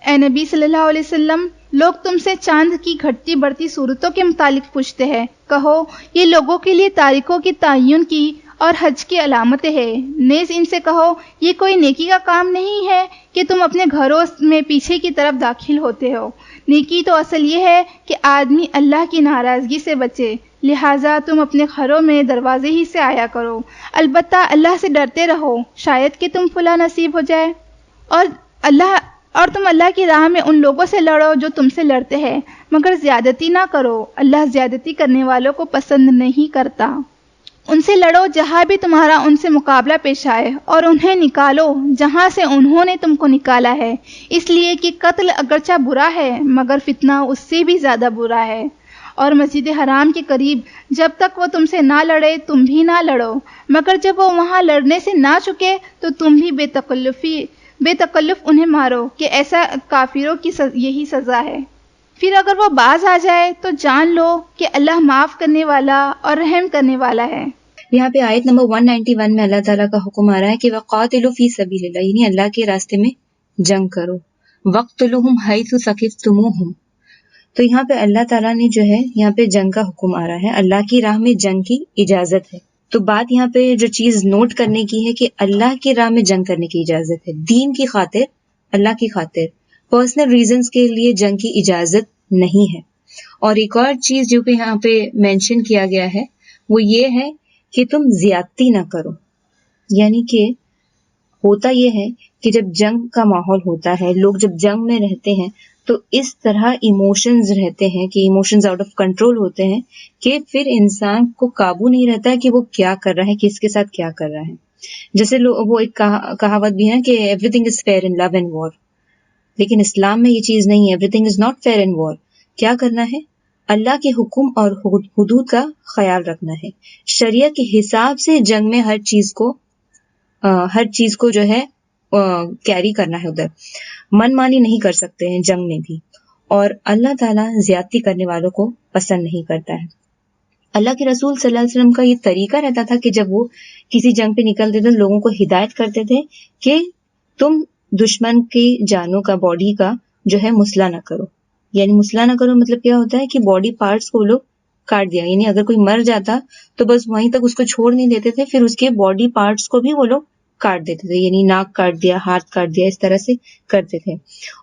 اے نبی صلی اللہ علیہ وسلم، لوگ تم سے چاند کی گھٹتی بڑھتی صورتوں کے متعلق پوچھتے ہیں، کہو یہ لوگوں کے لیے تاریخوں کی تعین کی اور حج کی علامتیں ہے۔ نیز ان سے کہو یہ کوئی نیکی کا کام نہیں ہے کہ تم اپنے گھروں میں پیچھے کی طرف داخل ہوتے ہو، نیکی تو اصل یہ ہے کہ آدمی اللہ کی ناراضگی سے بچے، لہٰذا تم اپنے گھروں میں دروازے ہی سے آیا کرو، البتہ اللہ سے ڈرتے رہو، شاید کہ تم فلاح نصیب ہو جائے، اور تم اللہ کی راہ میں ان لوگوں سے لڑو جو تم سے لڑتے ہیں، مگر زیادتی نہ کرو، اللہ زیادتی کرنے والوں کو پسند نہیں کرتا۔ ان سے لڑو جہاں بھی تمہارا ان سے مقابلہ پیش آئے، اور انہیں نکالو جہاں سے انہوں نے تم کو نکالا ہے، اس لیے کہ قتل اگرچہ برا ہے مگر فتنہ اس سے بھی زیادہ برا ہے۔ اور مسجد حرام کے قریب جب تک وہ تم سے نہ لڑے تم بھی نہ لڑو، مگر جب وہ وہاں لڑنے سے نہ چکے تو تم بھی بے تکلف انہیں مارو، کہ ایسا کافروں کی یہی سزا ہے۔ پھر اگر وہ باز آ جائے تو جان لو کہ اللہ معاف کرنے والا اور رحم کرنے والا ہے۔ یہاں پہ آیت نمبر 191 میں اللہ تعالیٰ کا حکم آ رہا ہے کہ وَقَاتِلُوا فِي سَبِيلِ اللَّهِ، یعنی اللہ کے راستے میں جنگ کرو، وَاقْتُلُوهُمْ حَيْثُ ثَقِفْتُمُوهُمْ۔ تو یہاں پہ اللہ تعالیٰ نے جو ہے یہاں پہ جنگ کا حکم آ رہا ہے، اللہ کی راہ میں جنگ کی اجازت ہے۔ تو بات یہاں پہ جو چیز نوٹ کرنے کی ہے کہ اللہ کی راہ میں جنگ کرنے کی اجازت ہے، دین کی خاطر، اللہ کی خاطر، پرسنل ریزنز کے لیے جنگ کی اجازت نہیں ہے۔ اور ایک اور چیز جو کہ یہاں پہ مینشن کیا گیا ہے وہ یہ ہے کہ تم زیادتی نہ کرو، یعنی کہ ہوتا یہ ہے کہ جب جنگ کا ماحول ہوتا ہے، لوگ جب جنگ میں رہتے ہیں تو اس طرح ایموشنز رہتے ہیں کہ ایموشنز آؤٹ آف کنٹرول ہوتے ہیں کہ پھر انسان کو قابو نہیں رہتا ہے کہ وہ کیا کر رہا ہے، کس کے ساتھ کیا کر رہا ہے۔ جیسے وہ ایک کہاوت بھی ہے کہ everything is fair in love and war, لیکن اسلام میں یہ چیز نہیں ہے، everything is not fair in war. کیا کرنا ہے؟ اللہ کے حکم اور حدود کا خیال رکھنا ہے، شریعت کے حساب سے جنگ میں ہر چیز کو ہر چیز کو جو ہے کیری کرنا ہے ادھر. من مانی نہیں کر سکتے ہیں جنگ میں بھی. اور اللہ تعالیٰ زیادتی کرنے والوں کو پسند نہیں کرتا ہے. اللہ کے رسول صلی اللہ علیہ وسلم کا یہ طریقہ رہتا تھا کہ جب وہ کسی جنگ پہ نکلتے تھے لوگوں کو ہدایت کرتے تھے کہ تم دشمن کی جانوں کا، باڈی کا جو ہے مسئلہ نہ کرو. یعنی مسئلہ نہ کرو مطلب کیا ہوتا ہے کہ باڈی پارٹس کو وہ لوگ کاٹ دیا. یعنی اگر کوئی مر جاتا تو بس وہیں تک اس کو چھوڑ نہیں دیتے تھے، پھر اس کے باڈی پارٹس کو بھی وہ لوگ کاٹ دیتے تھے. یعنی ناک کاٹ دیا، ہاتھ کاٹ دیا، اس طرح سے کرتے تھے.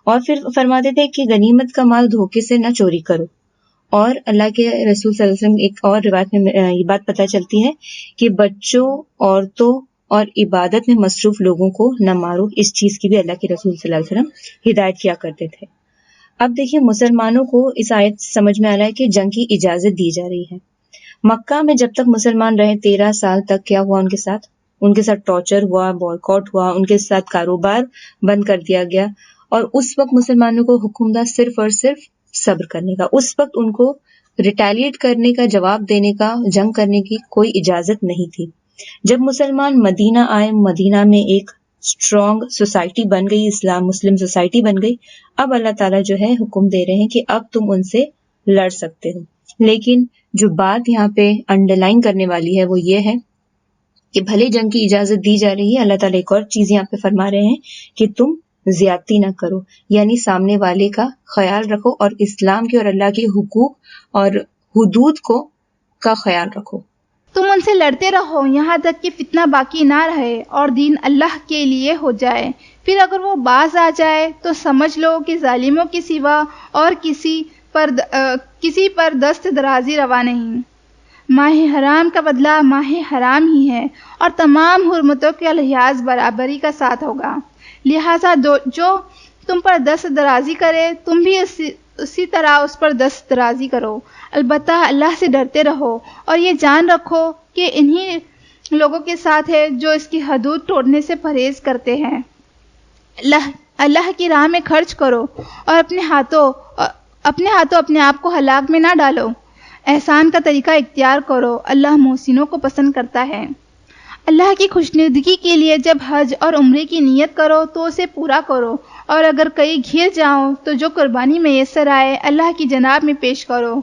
اور پھر فرماتے تھے کہ غنیمت کا مال دھوکے سے نہ چوری کرو. اور اللہ کے رسول صلی اللہ علیہ وسلم ایک اور روایت میں یہ بات پتہ چلتی ہے کہ بچوں، عورتوں اور عبادت میں مصروف لوگوں کو نہ مارو. اس چیز کی بھی اللہ کے رسول صلی اللہ علیہ وسلم ہدایت کیا کرتے تھے. اب دیکھیے مسلمانوں کو اس آیت سمجھ میں آ رہا ہے کہ جنگ کی اجازت دی جا رہی ہے. مکہ میں جب تک مسلمان رہے 13 سال تک کیا ہوا ان کے ساتھ ٹارچر ہوا، بائیکاٹ ہوا، ان کے ساتھ کاروبار بند کر دیا گیا. اور اس وقت مسلمانوں کو حکم تھا صرف اور صرف صبر کرنے کا. اس وقت ان کو ریٹیلیٹ کرنے کا، جواب دینے کا، جنگ کرنے کی کوئی اجازت نہیں تھی. جب مسلمان مدینہ آئے، مدینہ میں ایک اسٹرانگ سوسائٹی بن گئی، اسلام مسلم سوسائٹی بن گئی. اب اللہ تعالیٰ جو ہے حکم دے رہے ہیں کہ اب تم ان سے لڑ سکتے ہو. لیکن جو بات یہاں پہ انڈر لائن کرنے والی ہے وہ یہ ہے کہ بھلے جنگ کی اجازت دی جا رہی ہے، اللہ تعالیٰ ایک اور چیز یہاں پہ فرما رہے ہیں کہ تم زیادتی نہ کرو. یعنی سامنے والے کا خیال رکھو اور اسلام کے اور اللہ کے حقوق اور حدود کا خیال رکھو. تم ان سے لڑتے رہو یہاں تک کہ فتنہ باقی نہ رہے اور دین اللہ کے لیے ہو جائے. پھر اگر وہ باز آ جائے تو سمجھ لو کہ ظالموں کے سوا اور کسی پر دست درازی روا نہیں. ماہ حرام کا بدلہ ماہ حرام ہی ہے اور تمام حرمتوں کے لحاظ برابری کا ساتھ ہوگا. لہٰذا جو تم پر دست درازی کرے تم بھی اسی طرح اس پر دست درازی کرو. البتہ اللہ سے ڈرتے رہو اور یہ جان رکھو کہ انہی لوگوں کے ساتھ ہے جو اس کی حدود توڑنے سے پرہیز کرتے ہیں. اللہ کی راہ میں خرچ کرو اور اپنے ہاتھوں اپنے آپ کو ہلاک میں نہ ڈالو. احسان کا طریقہ اختیار کرو، اللہ محسنوں کو پسند کرتا ہے. اللہ کی خوشنودگی کے لیے جب حج اور عمرے کی نیت کرو تو اسے پورا کرو، اور اگر کہیں گھر جاؤ تو جو قربانی میسر آئے اللہ کی جناب میں پیش کرو،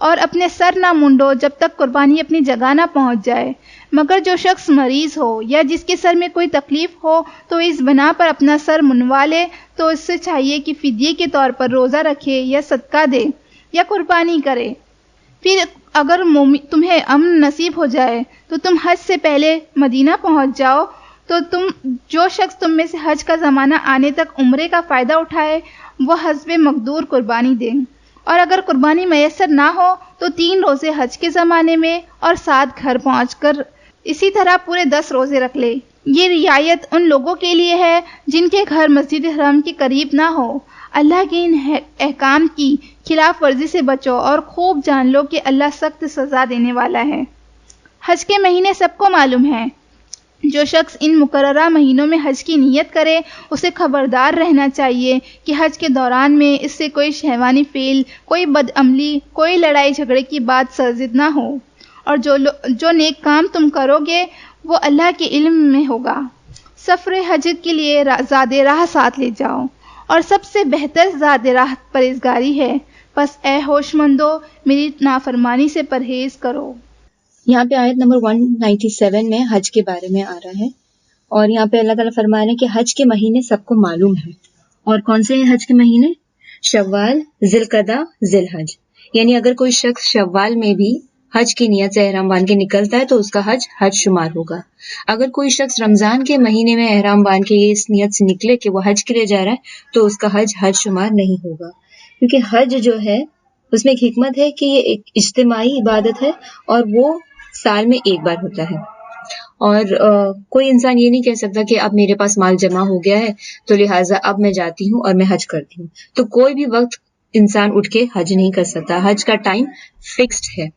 اور اپنے سر نہ منڈو جب تک قربانی اپنی جگہ نہ پہنچ جائے. مگر جو شخص مریض ہو یا جس کے سر میں کوئی تکلیف ہو تو اس بنا پر اپنا سر منوا لے تو اس سے چاہیے کہ فدیے کے طور پر روزہ رکھے یا صدقہ دے یا قربانی کرے. پھر اگر تمہیں امن نصیب ہو جائے تو تم حج سے پہلے مدینہ پہنچ جاؤ تو جو شخص تم میں سے حج کا زمانہ آنے تک عمرے کا فائدہ اٹھائے وہ حسب مقدور قربانی دے. اور اگر قربانی میسر نہ ہو تو 3 روزے حج کے زمانے میں اور 7 گھر پہنچ کر اسی طرح پورے 10 روزے رکھ لے. یہ رعایت ان لوگوں کے لیے ہے جن کے گھر مسجد حرام کے قریب نہ ہو. اللہ کے ان احکام کی خلاف ورزی سے بچو اور خوب جان لو کہ اللہ سخت سزا دینے والا ہے. حج کے مہینے سب کو معلوم ہیں. جو شخص ان مقررہ مہینوں میں حج کی نیت کرے اسے خبردار رہنا چاہیے کہ حج کے دوران میں اس سے کوئی شہوانی فعل، کوئی بدعملی، کوئی لڑائی جھگڑے کی بات سرزد نہ ہو. اور جو نیک کام تم کرو گے وہ اللہ کے علم میں ہوگا. سفر حج کے لیے زاد راہ ساتھ لے جاؤ اور سب سے بہتر زاد راہ پرہیزگاری ہے. پس اے ہوش مندو میری نافرمانی سے پرہیز کرو. یہاں پہ آیت نمبر 197 میں حج کے بارے میں آ رہا ہے، اور یہاں پہ اللہ تعالیٰ فرما رہے ہیں کہ حج کے مہینے سب کو معلوم ہے. اور کون سے ہیں حج کے مہینے؟ شوال، ذی القعدہ، ذی الحج. یعنی اگر کوئی شخص شوال میں بھی حج کی نیت سے احرام باندھ کے نکلتا ہے تو اس کا حج شمار ہوگا. اگر کوئی شخص رمضان کے مہینے میں احرام باندھ کے اس نیت سے نکلے کہ وہ حج کے لیے جا رہا ہے تو اس کا حج شمار نہیں ہوگا. کیونکہ حج جو ہے اس میں ایک حکمت ہے کہ یہ ایک اجتماعی عبادت ہے اور وہ سال میں ایک بار ہوتا ہے. اور کوئی انسان یہ نہیں کہہ سکتا کہ اب میرے پاس مال جمع ہو گیا ہے تو لہٰذا اب میں جاتی ہوں اور میں حج کرتی ہوں. تو کوئی بھی وقت انسان اٹھ کے حج نہیں کر سکتا. حج کا ٹائم فکسڈ ہے.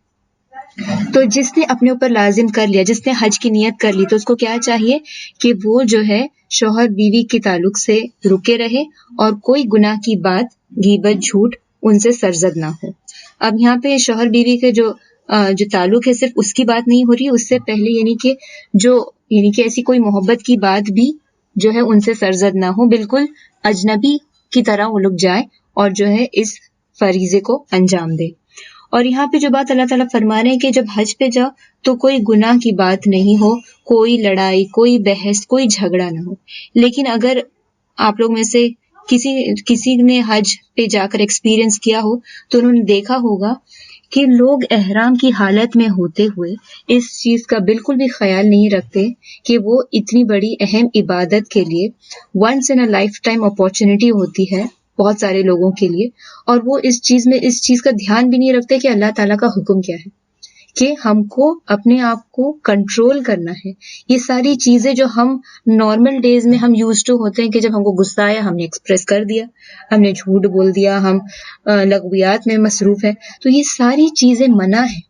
تو جس نے اپنے اوپر لازم کر لیا، جس نے حج کی نیت کر لی، تو اس کو کیا چاہیے کہ وہ جو ہے شوہر بیوی کے تعلق سے رکے رہے اور کوئی گناہ کی بات، غیبت، جھوٹ ان سے سرزد نہ ہو. اب یہاں پہ شوہر بیوی کے جو تعلق ہے صرف اس کی بات نہیں ہو رہی، اس سے پہلے یعنی کہ جو یعنی کہ ایسی کوئی محبت کی بات بھی جو ہے ان سے سرزد نہ ہو، بالکل اجنبی کی طرح وہ لوگ جائیں اور جو ہے اس فریضے کو انجام دے۔ اور یہاں پہ جو بات اللہ تعالیٰ فرما رہے ہیں کہ جب حج پہ جاؤ تو کوئی گناہ کی بات نہیں ہو، کوئی لڑائی، کوئی بحث، کوئی جھگڑا نہ ہو۔ لیکن اگر آپ لوگ میں سے کسی نے حج پہ جا کر ایکسپیرئنس کیا ہو تو انہوں نے دیکھا ہوگا کہ لوگ احرام کی حالت میں ہوتے ہوئے اس چیز کا بالکل بھی خیال نہیں رکھتے کہ وہ اتنی بڑی اہم عبادت کے لیے once in a lifetime opportunity ہوتی ہے بہت سارے لوگوں کے لیے، اور وہ اس چیز کا دھیان بھی نہیں رکھتے کہ اللہ تعالیٰ کا حکم کیا ہے، کہ ہم کو اپنے آپ کو کنٹرول کرنا ہے۔ یہ ساری چیزیں جو ہم نارمل ڈیز میں ہم یوز ٹو ہوتے ہیں کہ جب ہم کو غصہ آیا ہم نے ایکسپریس کر دیا، ہم نے جھوٹ بول دیا، ہم لغویات میں مصروف ہیں، تو یہ ساری چیزیں منع ہیں۔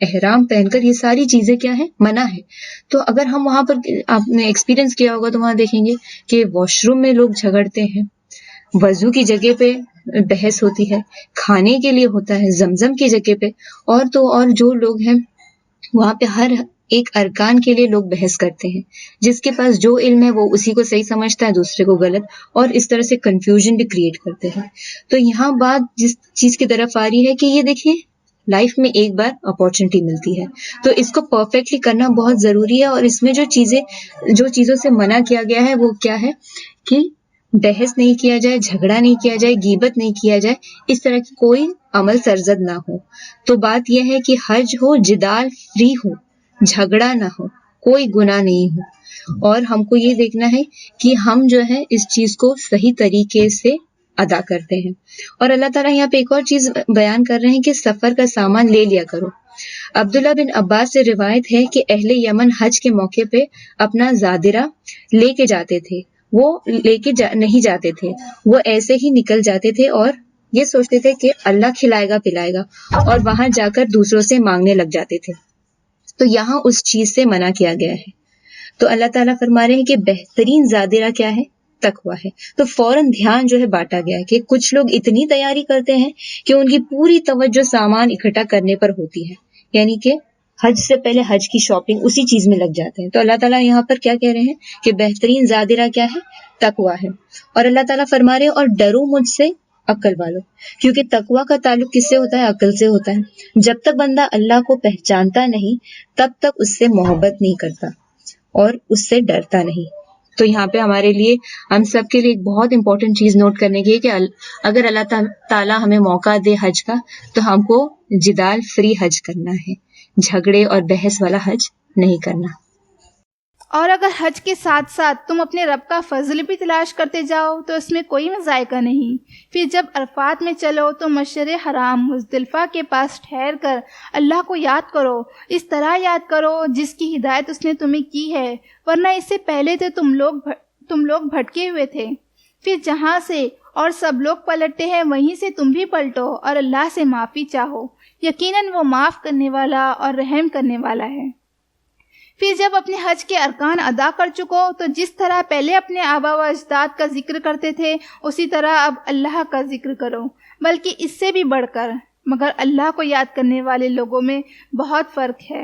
احرام پہن کر یہ ساری چیزیں کیا ہے؟ منع ہے۔ تو اگر ہم وہاں پر آپ نے ایکسپیرینس کیا ہوگا تو وہاں دیکھیں گے کہ واش روم میں لوگ جھگڑتے ہیں، وضو کی جگہ پہ بحث ہوتی ہے، کھانے کے لیے ہوتا ہے زمزم کی جگہ پہ، اور جو لوگ ہیں وہاں پہ ہر ایک ارکان کے لیے لوگ بحث کرتے ہیں، جس کے پاس جو علم ہے وہ اسی کو صحیح سمجھتا ہے، دوسرے کو غلط، اور اس طرح سے کنفیوژن بھی کریٹ کرتے ہیں۔ تو یہاں بات جس چیز کی طرف آ رہی ہے کہ یہ دیکھیے لائف میں ایک بار اپارچونٹی ملتی ہے تو اس کو پرفیکٹلی کرنا بہت ضروری ہے، اور اس میں جو چیزوں سے منع کیا گیا ہے وہ کیا ہے کہ بحث نہیں کیا جائے، جھگڑا نہیں کیا جائے، غیبت نہیں کیا جائے، اس طرح کی کوئی عمل سرزد نہ ہو۔ تو بات یہ ہے کہ حج ہو جدال فری ہو، جھگڑا نہ ہو، کوئی گناہ نہیں ہو، اور ہم کو یہ دیکھنا ہے کہ ہم جو ہے اس چیز کو صحیح طریقے سے ادا کرتے ہیں۔ اور اللہ تعالیٰ یہاں پہ ایک اور چیز بیان کر رہے ہیں کہ سفر کا سامان لے لیا کرو۔ عبداللہ بن عباس سے روایت ہے کہ اہل یمن حج کے موقع پہ اپنا زادرہ لے کے جاتے تھے، وہ لے کے نہیں جاتے تھے، وہ ایسے ہی نکل جاتے تھے اور یہ سوچتے تھے کہ اللہ کھلائے گا پلائے گا، اور وہاں جا کر دوسروں سے مانگنے لگ جاتے تھے۔ تو یہاں اس چیز سے منع کیا گیا ہے۔ تو اللہ تعالیٰ فرما رہے ہیں کہ بہترین زادرہ کیا ہے؟ تقویٰ ہے۔ تو فوراً دھیان جو ہے بانٹا گیا ہے کہ کچھ لوگ اتنی تیاری کرتے ہیں کہ ان کی پوری توجہ سامان اکٹھا کرنے پر ہوتی ہے، یعنی کہ حج سے پہلے حج کی شاپنگ اسی چیز میں لگ جاتے ہیں۔ تو اللہ تعالیٰ یہاں پر کیا کہہ رہے ہیں کہ بہترین زادرہ کیا ہے؟ تقویٰ ہے۔ اور اللہ تعالیٰ فرما رہے ہیں اور ڈرو مجھ سے عقل والو، کیونکہ تقویٰ کا تعلق کس سے ہوتا ہے؟ عقل سے ہوتا ہے۔ جب تک بندہ اللہ کو پہچانتا نہیں تب تک اس سے محبت نہیں کرتا اور اس سے ڈرتا نہیں۔ تو یہاں پہ ہمارے لیے، ہم سب کے لیے ایک بہت امپورٹنٹ چیز نوٹ کرنے کی ہے کہ اگر اللہ تعالیٰ ہمیں موقع دے حج کا تو ہم کو جدال فری حج کرنا ہے، جھگڑے اور بحث والا حج نہیں کرنا۔ اور اگر حج کے ساتھ ساتھ تم اپنے رب کا فضل بھی تلاش کرتے جاؤ تو اس میں کوئی ذائقہ نہیں۔ پھر جب عرفات میں چلو تو مشعر حرام مزدلفہ کے پاس ٹھہر کر اللہ کو یاد کرو، اس طرح یاد کرو جس کی ہدایت اس نے تمہیں کی ہے، ورنہ اس سے پہلے تو تم لوگ بھٹکے ہوئے تھے۔ پھر جہاں سے اور سب لوگ پلٹتے ہیں وہیں سے تم بھی پلٹو اور اللہ سے معافی چاہو، یقیناً وہ معاف کرنے والا اور رحم کرنے والا ہے۔ پھر جب اپنے حج کے ارکان ادا کر چکو تو جس طرح پہلے اپنے آبا و اجداد کا ذکر کرتے تھے اسی طرح اب اللہ کا ذکر کرو، بلکہ اس سے بھی بڑھ کر، مگر اللہ کو یاد کرنے والے لوگوں میں بہت فرق ہے۔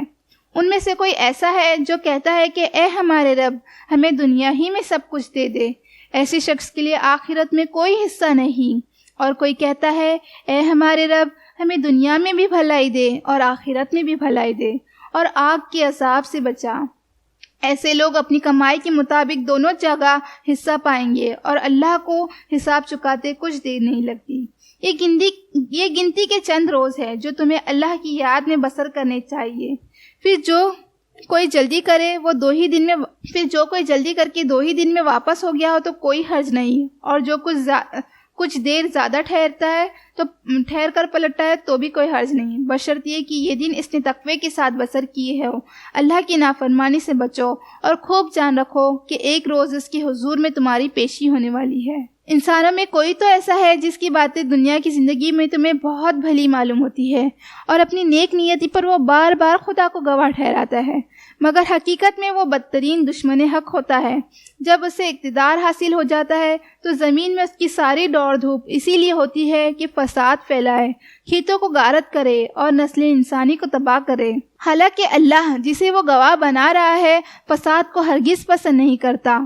ان میں سے کوئی ایسا ہے جو کہتا ہے کہ اے ہمارے رب ہمیں دنیا ہی میں سب کچھ دے دے، ایسے شخص کے لیے آخرت میں کوئی حصہ نہیں، اور کوئی کہتا ہے اے ہمارے رب ہمیں دنیا میں بھی بھلائی دے اور آخرت میں بھی بھلائی دے اور آگ کے عذاب سے بچا۔ ایسے لوگ اپنی کمائی کے مطابق دونوں جگہ حصہ پائیں گے اور اللہ کو حساب چکاتے کچھ دیر نہیں لگتی۔ یہ گنتی کے چند روز ہے جو تمہیں اللہ کی یاد میں بسر کرنے چاہیے۔ پھر جو کوئی جلدی کر کے 2 ہی دن میں واپس ہو گیا ہو تو کوئی حرج نہیں، اور جو کچھ دیر زیادہ ٹھہر کر پلٹا ہے تو بھی کوئی حرج نہیں، بشرط یہ کہ یہ دن اس نے تقوی کے ساتھ بسر کیے ہو۔ اللہ کی نافرمانی سے بچو اور خوب جان رکھو کہ ایک روز اس کے حضور میں تمہاری پیشی ہونے والی ہے۔ انسانوں میں کوئی تو ایسا ہے جس کی باتیں دنیا کی زندگی میں تمہیں بہت بھلی معلوم ہوتی ہے اور اپنی نیک نیتی پر وہ بار بار خدا کو گواہ ٹھہراتا ہے، مگر حقیقت میں وہ بدترین دشمن حق ہوتا ہے۔ جب اسے اقتدار حاصل ہو جاتا ہے تو زمین میں اس کی ساری دوڑ دھوپ اسی لیے ہوتی ہے کہ فساد پھیلائے، کھیتوں کو غارت کرے اور نسل انسانی کو تباہ کرے۔ حالانکہ اللہ جسے وہ گواہ بنا رہا ہے فساد کو ہرگز پسند نہیں کرتا،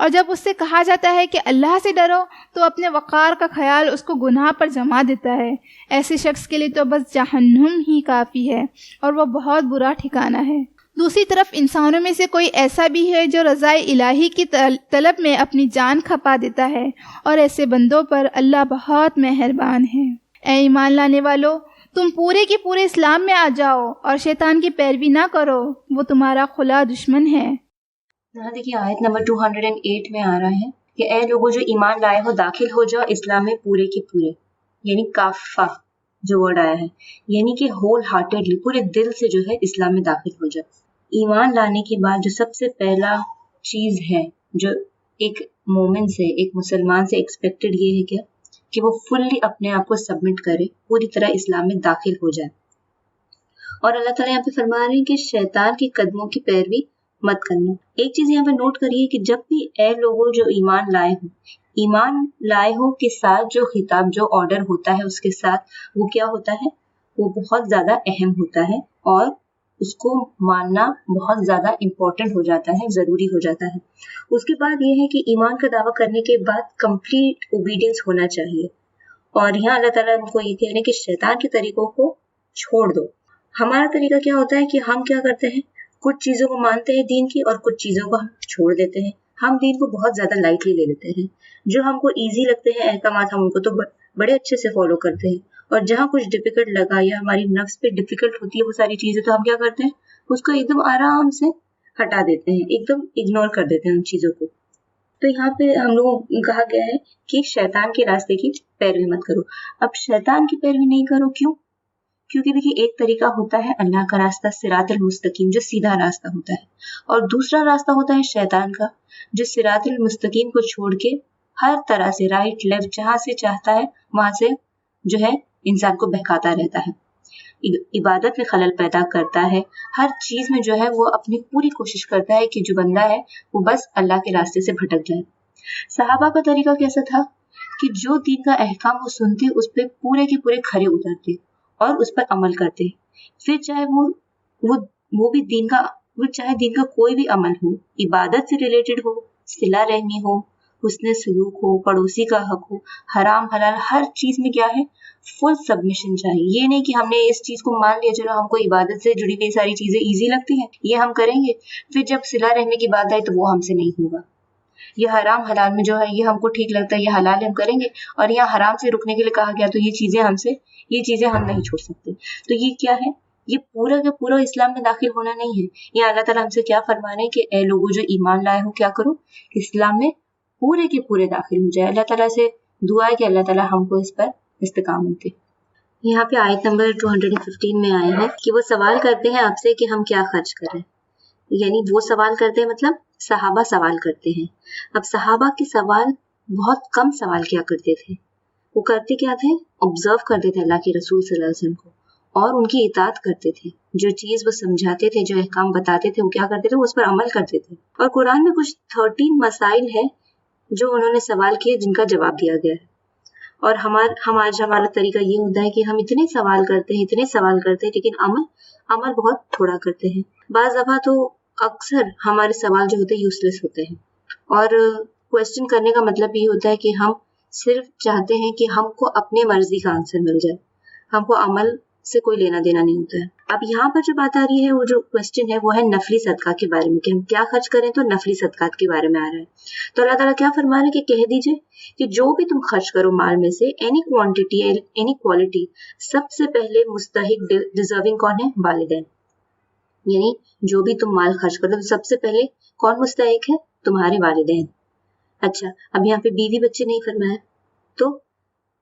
اور جب اس سے کہا جاتا ہے کہ اللہ سے ڈرو تو اپنے وقار کا خیال اس کو گناہ پر جما دیتا ہے۔ ایسے شخص کے لیے تو بس جہنم ہی کافی ہے، اور وہ بہت برا ٹھکانہ ہے۔ دوسری طرف انسانوں میں سے کوئی ایسا بھی ہے جو رضائے الہی کی طلب میں اپنی جان کھپا دیتا ہے، اور ایسے بندوں پر اللہ بہت مہربان ہے۔ اے ایمان لانے والو، تم پورے کے پورے اسلام میں آ جاؤ اور شیطان کی پیروی نہ کرو، وہ تمہارا کھلا دشمن ہے۔ یہاں دیکھیے آیت نمبر 208 میں آ رہا ہے کہ اے لوگوں جو ایمان لائے ہو داخل ہو جاؤ اسلام میں پورے کے پورے، یعنی کافہ جو ورڈ آیا ہے، یعنی کہ ہول ہارٹیڈلی، پورے دل سے جو ہے اسلام میں داخل ہو جاؤ۔ ایمان لانے کے بعد جو سب سے پہلا چیز ہے جو ایک مومن سے، ایک مسلمان سے ایکسپیکٹڈ یہ ہے کیا کہ وہ فلی اپنے آپ کو سبمٹ کرے، پوری طرح اسلام میں داخل ہو جائے۔ اور اللہ تعالیٰ یہاں پہ فرما رہے ہیں کہ شیطان کے قدموں کی پیروی مت کرنا۔ ایک چیز یہاں پہ نوٹ کریے کہ جب بھی اے لوگوں جو ایمان لائے ہو، ایمان لائے ہو کے ساتھ جو خطاب، جو آرڈر ہوتا ہے اس کے ساتھ وہ کیا ہوتا ہے، وہ بہت زیادہ اہم ہوتا ہے، اور اس کو ماننا بہت زیادہ امپورٹنٹ ہو جاتا ہے، ضروری ہو جاتا ہے۔ اس کے بعد یہ ہے کہ ایمان کا دعویٰ کرنے کے بعد کمپلیٹ اوبیڈینس ہونا چاہیے، اور یہاں اللہ تعالیٰ ہم کو یہ کہہ رہے ہیں کہ شیطان کے طریقوں کو چھوڑ دو۔ ہمارا طریقہ کیا ہوتا ہے کہ ہم کیا کرتے ہیں، کچھ چیزوں کو مانتے ہیں دین کی اور کچھ چیزوں کو ہم چھوڑ دیتے ہیں۔ ہم دین کو بہت زیادہ لائٹلی لے لیتے ہیں، جو ہم کو ایزی لگتے ہیں احکامات ہم ان کو تو بڑے اچھے سے فالو کرتے ہیں، اور جہاں کچھ ڈیفیکلٹ لگا یا ہماری نفس پہ ڈیفیکلٹ ہوتی ہے وہ ساری چیزیں تو ہم کیا کرتے ہیں، اس کو ایک دم آرام سے ہٹا دیتے ہیں، ایک دم اگنور کر دیتے ہیں ان چیزوں کو۔ تو یہاں پہ ہم لوگوں کو کہا گیا ہے کہ شیطان کے راستے کی پیروی مت کرو۔ اب شیطان کی پیروی نہیں کرو، کیوں؟ کیونکہ دیکھیے ایک طریقہ ہوتا ہے اللہ کا راستہ صراط المستقیم، جو سیدھا راستہ ہوتا ہے، اور دوسرا راستہ ہوتا ہے شیطان کا، جو صراط المستقیم کو چھوڑ کے ہر طرح سے رائٹ لیفٹ جہاں سے چاہتا ہے وہاں سے جو ہے انسان کو بہکاتا رہتا ہے، عبادت میں خلل پیدا کرتا ہے، ہر چیز میں جو ہے وہ اپنی پوری کوشش کرتا ہے کہ جو بندہ ہے وہ بس اللہ کے راستے سے بھٹک جائے۔ صحابہ کا طریقہ کیسا تھا کہ جو دین کا احکام وہ سنتے اس پہ پورے کے پورے کھرے اترتے اور اس پر عمل کرتے، پھر چاہے وہ بھی دین کا، وہ چاہے دین کا کوئی بھی عمل ہو، عبادت سے ریلیٹڈ ہو، صلہ رحمی ہو، حسن سلوک ہو، پڑوسی کا حق ہو، حرام حلال، ہر چیز میں کیا ہے، فل سبمیشن چاہیے۔ یہ نہیں کہ ہم نے اس چیز کو مان لیا، چلو ہم کو عبادت سے جڑی ہوئی ساری چیزیں ایزی لگتی ہیں یہ ہم کریں گے، پھر جب صلہ رحمی کی بات آئے تو وہ ہم سے نہیں ہوگا۔ یہ حرام حلال میں جو ہے یہ ہم کو ٹھیک لگتا ہے، یہ حلال ہم کریں گے، اور یہاں حرام سے رکنے کے لیے کہا گیا تو یہ چیزیں ہم نہیں چھوڑ سکتے۔ تو یہ کیا ہے، یہ پورا کا پورا اسلام میں داخل ہونا نہیں ہے۔ یہ اللہ تعالیٰ ہم سے کیا فرما رہے ہیں کہ اے لوگوں جو ایمان لائے ہو کیا کرو، اسلام میں پورے کے پورے داخل ہو جائے۔ اللہ تعالیٰ سے دعا ہے کہ اللہ تعالیٰ ہم کو اس پر استقامت دے۔ یہاں پہ آیت نمبر 215 میں آیا ہے کہ وہ سوال کرتے ہیں آپ سے کہ ہم کیا خرچ کریں، یعنی وہ سوال کرتے ہیں مطلب صحابہ سوال کرتے ہیں۔ اب صحابہ کے سوال بہت کم سوال کیا کرتے تھے، وہ کرتے کیا تھے، آبزرو کرتے تھے اللہ کے رسول صلی اللہ علیہ وسلم کو اور ان کی اطاعت کرتے تھے، جو چیز وہ سمجھاتے تھے، جو احکام بتاتے تھے وہ کیا کرتے تھے، وہ اس پر عمل کرتے تھے۔ اور قرآن میں کچھ 13 مسائل ہیں جو انہوں نے سوال کیے جن کا جواب دیا گیا ہے، اور ہمارا طریقہ یہ ہوتا ہے کہ ہم اتنے سوال کرتے ہیں لیکن عمل بہت تھوڑا کرتے ہیں۔ بعض دفعہ تو اکثر ہمارے سوال جو ہوتے ہیں یوزلیس ہوتے ہیں، اور کوشچن کرنے کا مطلب یہ ہوتا ہے کہ ہم صرف چاہتے ہیں کہ ہم کو اپنے مرضی کا آنسر مل جائے، ہم کو عمل سے کوئی لینا دینا نہیں ہوتا ہے۔ اب یہاں پر جو بات آ رہی ہے، وہ جو کوشچن ہے وہ ہے نفلی صدقہ کے بارے میں، کہ ہم کیا خرچ کریں، تو نفلی صدقات کے بارے میں آ رہا ہے۔ تو اللہ تعالیٰ کیا فرما رہے ہیں کہ کہہ دیجئے کہ جو بھی تم خرچ کرو مال میں سے، اینی کوانٹٹی اینی کوالٹی، سب سے پہلے مستحق ڈیزرونگ کون ہے، والدین۔ یعنی جو بھی تم مال خرچ کرو تو سب سے پہلے کون مستحق ہے، تمہارے والدین۔ اچھا، اب یہاں پہ بیوی بچے نہیں فرمایا، تو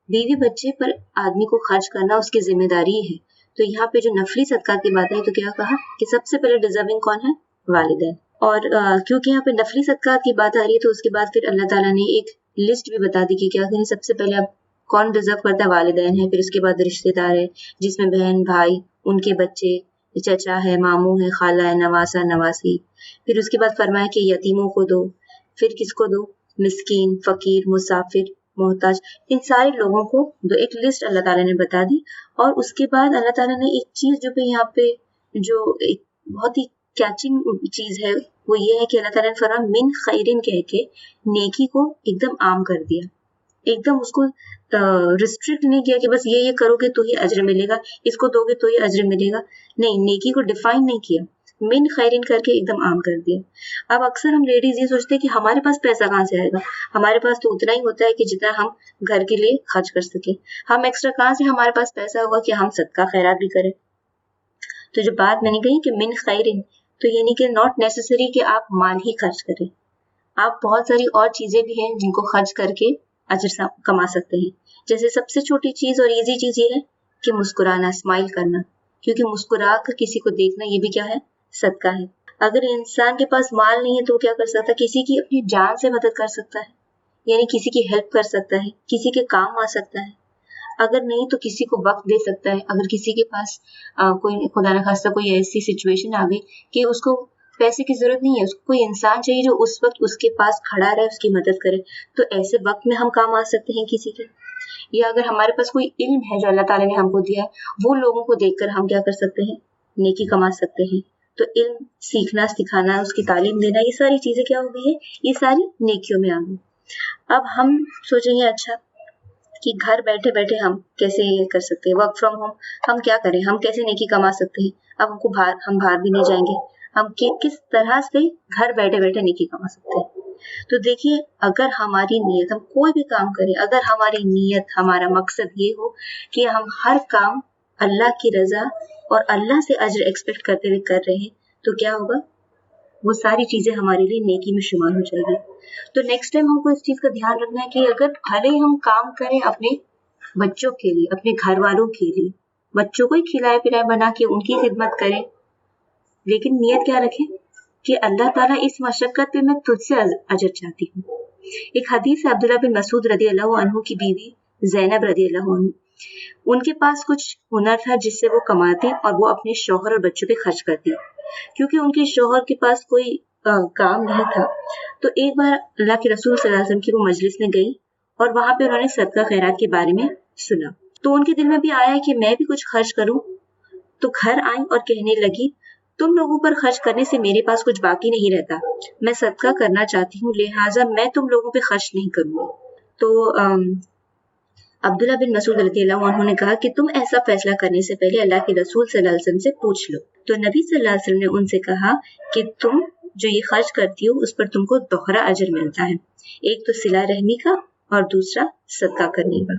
بیوی بچے پر آدمی کو خرچ کرنا اس کی ذمہ داری ہے۔ تو یہاں پہ جو نفلی صدقات کی بات ہے تو کیا کہا کہ سب سے پہلے ڈیزرونگ کون ہے، والدین۔ اور کیونکہ یہاں پہ نفلی صدقات کی بات آ رہی ہے تو اس کے بعد پھر اللہ تعالیٰ نے ایک لسٹ بھی بتا دی کہ کیا کریں، سب سے پہلے اب کون ڈیزرو کرتا ہے، والدین ہے، پھر اس کے بعد رشتے دار ہے جس میں بہن بھائی، ان کے بچے، چچا ہے، ماموں ہے، خالہ ہے، نواسا نواسی. پھر اس کے بعد فرمایا کہ یتیموں کو دو. پھر کس کو دو؟ مسکین، فقیر، مسافر، محتاج، ان سارے لوگوں کو دو. ایک لسٹ اللہ تعالیٰ نے بتا دی. اور اس کے بعد اللہ تعالیٰ نے ایک چیز جو کہ یہاں پہ جو ایک بہت ہی کیچنگ چیز ہے وہ یہ ہے کہ اللہ تعالیٰ نے فرمایا من خیرن کہہ کے نیکی کو ایک دم عام کر دیا. ایک دم اس کو ریسٹرکٹ نہیں کیا کہ بس یہ کرو گے تو ہی اجر ملے گا، اس کو دو گے تو ہی اجر ملے گا. نہیں، نیکی کو ڈیفائن نہیں کیا، من خیرن کر کے ایک دم عام کر دیا. اب اکثر ہم لیڈیز یہ سوچتے ہیں کہ ہمارے پاس پیسہ کہاں سے آئے گا، ہمارے پاس تو اتنا ہی ہوتا ہے کہ جتنا ہم گھر کے لیے خرچ کر سکیں. ہم ایکسٹرا کہاں سے ہمارے پاس پیسہ ہوگا کہ ہم صدقہ خیرات بھی کریں. تو جو بات میں نے کہی کہ من خیرن، تو یعنی کہ ناٹ نیسیسری کہ آپ مال ہی خرچ کریں. آپ بہت ساری اور چیزیں بھی ہیں جن کو خرچ کر کے اجر کما سکتے ہیں. جیسے سب سے چھوٹی چیز اور ایزی چیز یہ ہے کہ مسکرانا، اسمائل کرنا، کیونکہ مسکرا کر کسی کو دیکھنا یہ بھی کیا ہے؟ صدقہ ہے. اگر انسان کے پاس مال نہیں ہے تو کیا کر سکتا ہے؟ کسی کی اپنی جان سے مدد کر سکتا ہے، یعنی کسی کی ہیلپ کر سکتا ہے، کسی کے کام آ سکتا ہے. اگر نہیں تو کسی کو وقت دے سکتا ہے. اگر کسی کے پاس کوئی خدا نخواستہ کوئی ایسی سچویشن آ گئی کہ اس کو پیسے کی ضرورت نہیں ہے، اس کو کوئی انسان چاہیے جو اس وقت اس کے پاس کھڑا رہے، اس کی مدد کرے، تو ایسے وقت میں ہم کام آ سکتے ہیں کسی کے. یا اگر ہمارے پاس کوئی علم ہے جو اللہ تعالیٰ نے ہم کو دیا ہے، وہ لوگوں کو دیکھ کر ہم کیا کر سکتے ہیں؟ نیکی کما سکتے ہیں. تو علم سیکھنا، سکھانا، اس کی تعلیم دینا، یہ ساری چیزیں کیا ہو گئی ہیں؟ یہ ساری نیکیوں میں آ گئی. اب ہم سوچیں گے اچھا کہ گھر بیٹھے بیٹھے ہم کیسے یہ کر سکتے ہیں؟ ورک فرام ہوم ہم کیا کریں؟ ہم کیسے نیکی کما سکتے ہیں؟ اب ہم باہر بھی نہیں جائیں گے، ہم کس طرح سے گھر بیٹھے بیٹھے نیکی کما سکتے ہیں؟ تو دیکھیے، اگر ہماری نیت، ہم کوئی بھی کام کریں، اگر ہماری نیت، ہمارا مقصد یہ ہو کہ ہم ہر کام اللہ کی رضا اور اللہ سے اجر ایکسپیکٹ کرتے ہوئے کر رہے ہیں، تو کیا ہوگا؟ وہ ساری چیزیں ہمارے لیے نیکی میں شمار ہو جائے گی. تو نیکسٹ ٹائم ہم کو اس چیز کا دھیان رکھنا ہے کہ اگر بھلے ہم کام کریں اپنے بچوں کے لیے، اپنے گھر والوں کے لیے، بچوں کو ہی کھلائے پلائے بنا کے ان کی خدمت کریں، لیکن نیت کیا رکھیں کہ اللہ تعالیٰ اس مشقت پہ میں تجھ سے اجر چاہتی ہوں. ایک حدیث ہے عبداللہ بن مسعود رضی اللہ عنہ کی بیوی زینب رضی اللہ عنہ، ان کے پاس کچھ ہنر تھا جس سے وہ کماتی اور وہ اپنے شوہر اور بچوں پہ خرچ کرتی. کیونکہ ان کے شوہر کے پاس کوئی کام نہیں تھا، تو ایک بار اللہ کے رسول صلی اللہ علیہ وسلم کی وہ مجلس میں گئی اور وہاں پہ انہوں نے صدقہ خیرات کے بارے میں سنا. تو ان کے دل میں بھی آیا کہ میں بھی کچھ خرچ کروں. تو گھر آئیں اور کہنے لگی، تم لوگوں پر خرچ کرنے سے میرے پاس کچھ باقی نہیں رہتا، میں صدقہ کرنا چاہتی ہوں، لہٰذا میں تم لوگوں پہ خرچ نہیں کروں گی. تو عبداللہ بن مسعود رضی اللہ عنہ نے کہا کہ تم ایسا فیصلہ کرنے سے پہلے اللہ کے رسول صلی اللہ علیہ وسلم سے پوچھ لو. تو نبی صلی اللہ علیہ وسلم نے ان سے کہا کہ تم جو یہ خرچ کرتی ہو اس پر تم کو دوہرا اجر ملتا ہے، ایک تو صلہ رحمی کا اور دوسرا صدقہ کرنے کا.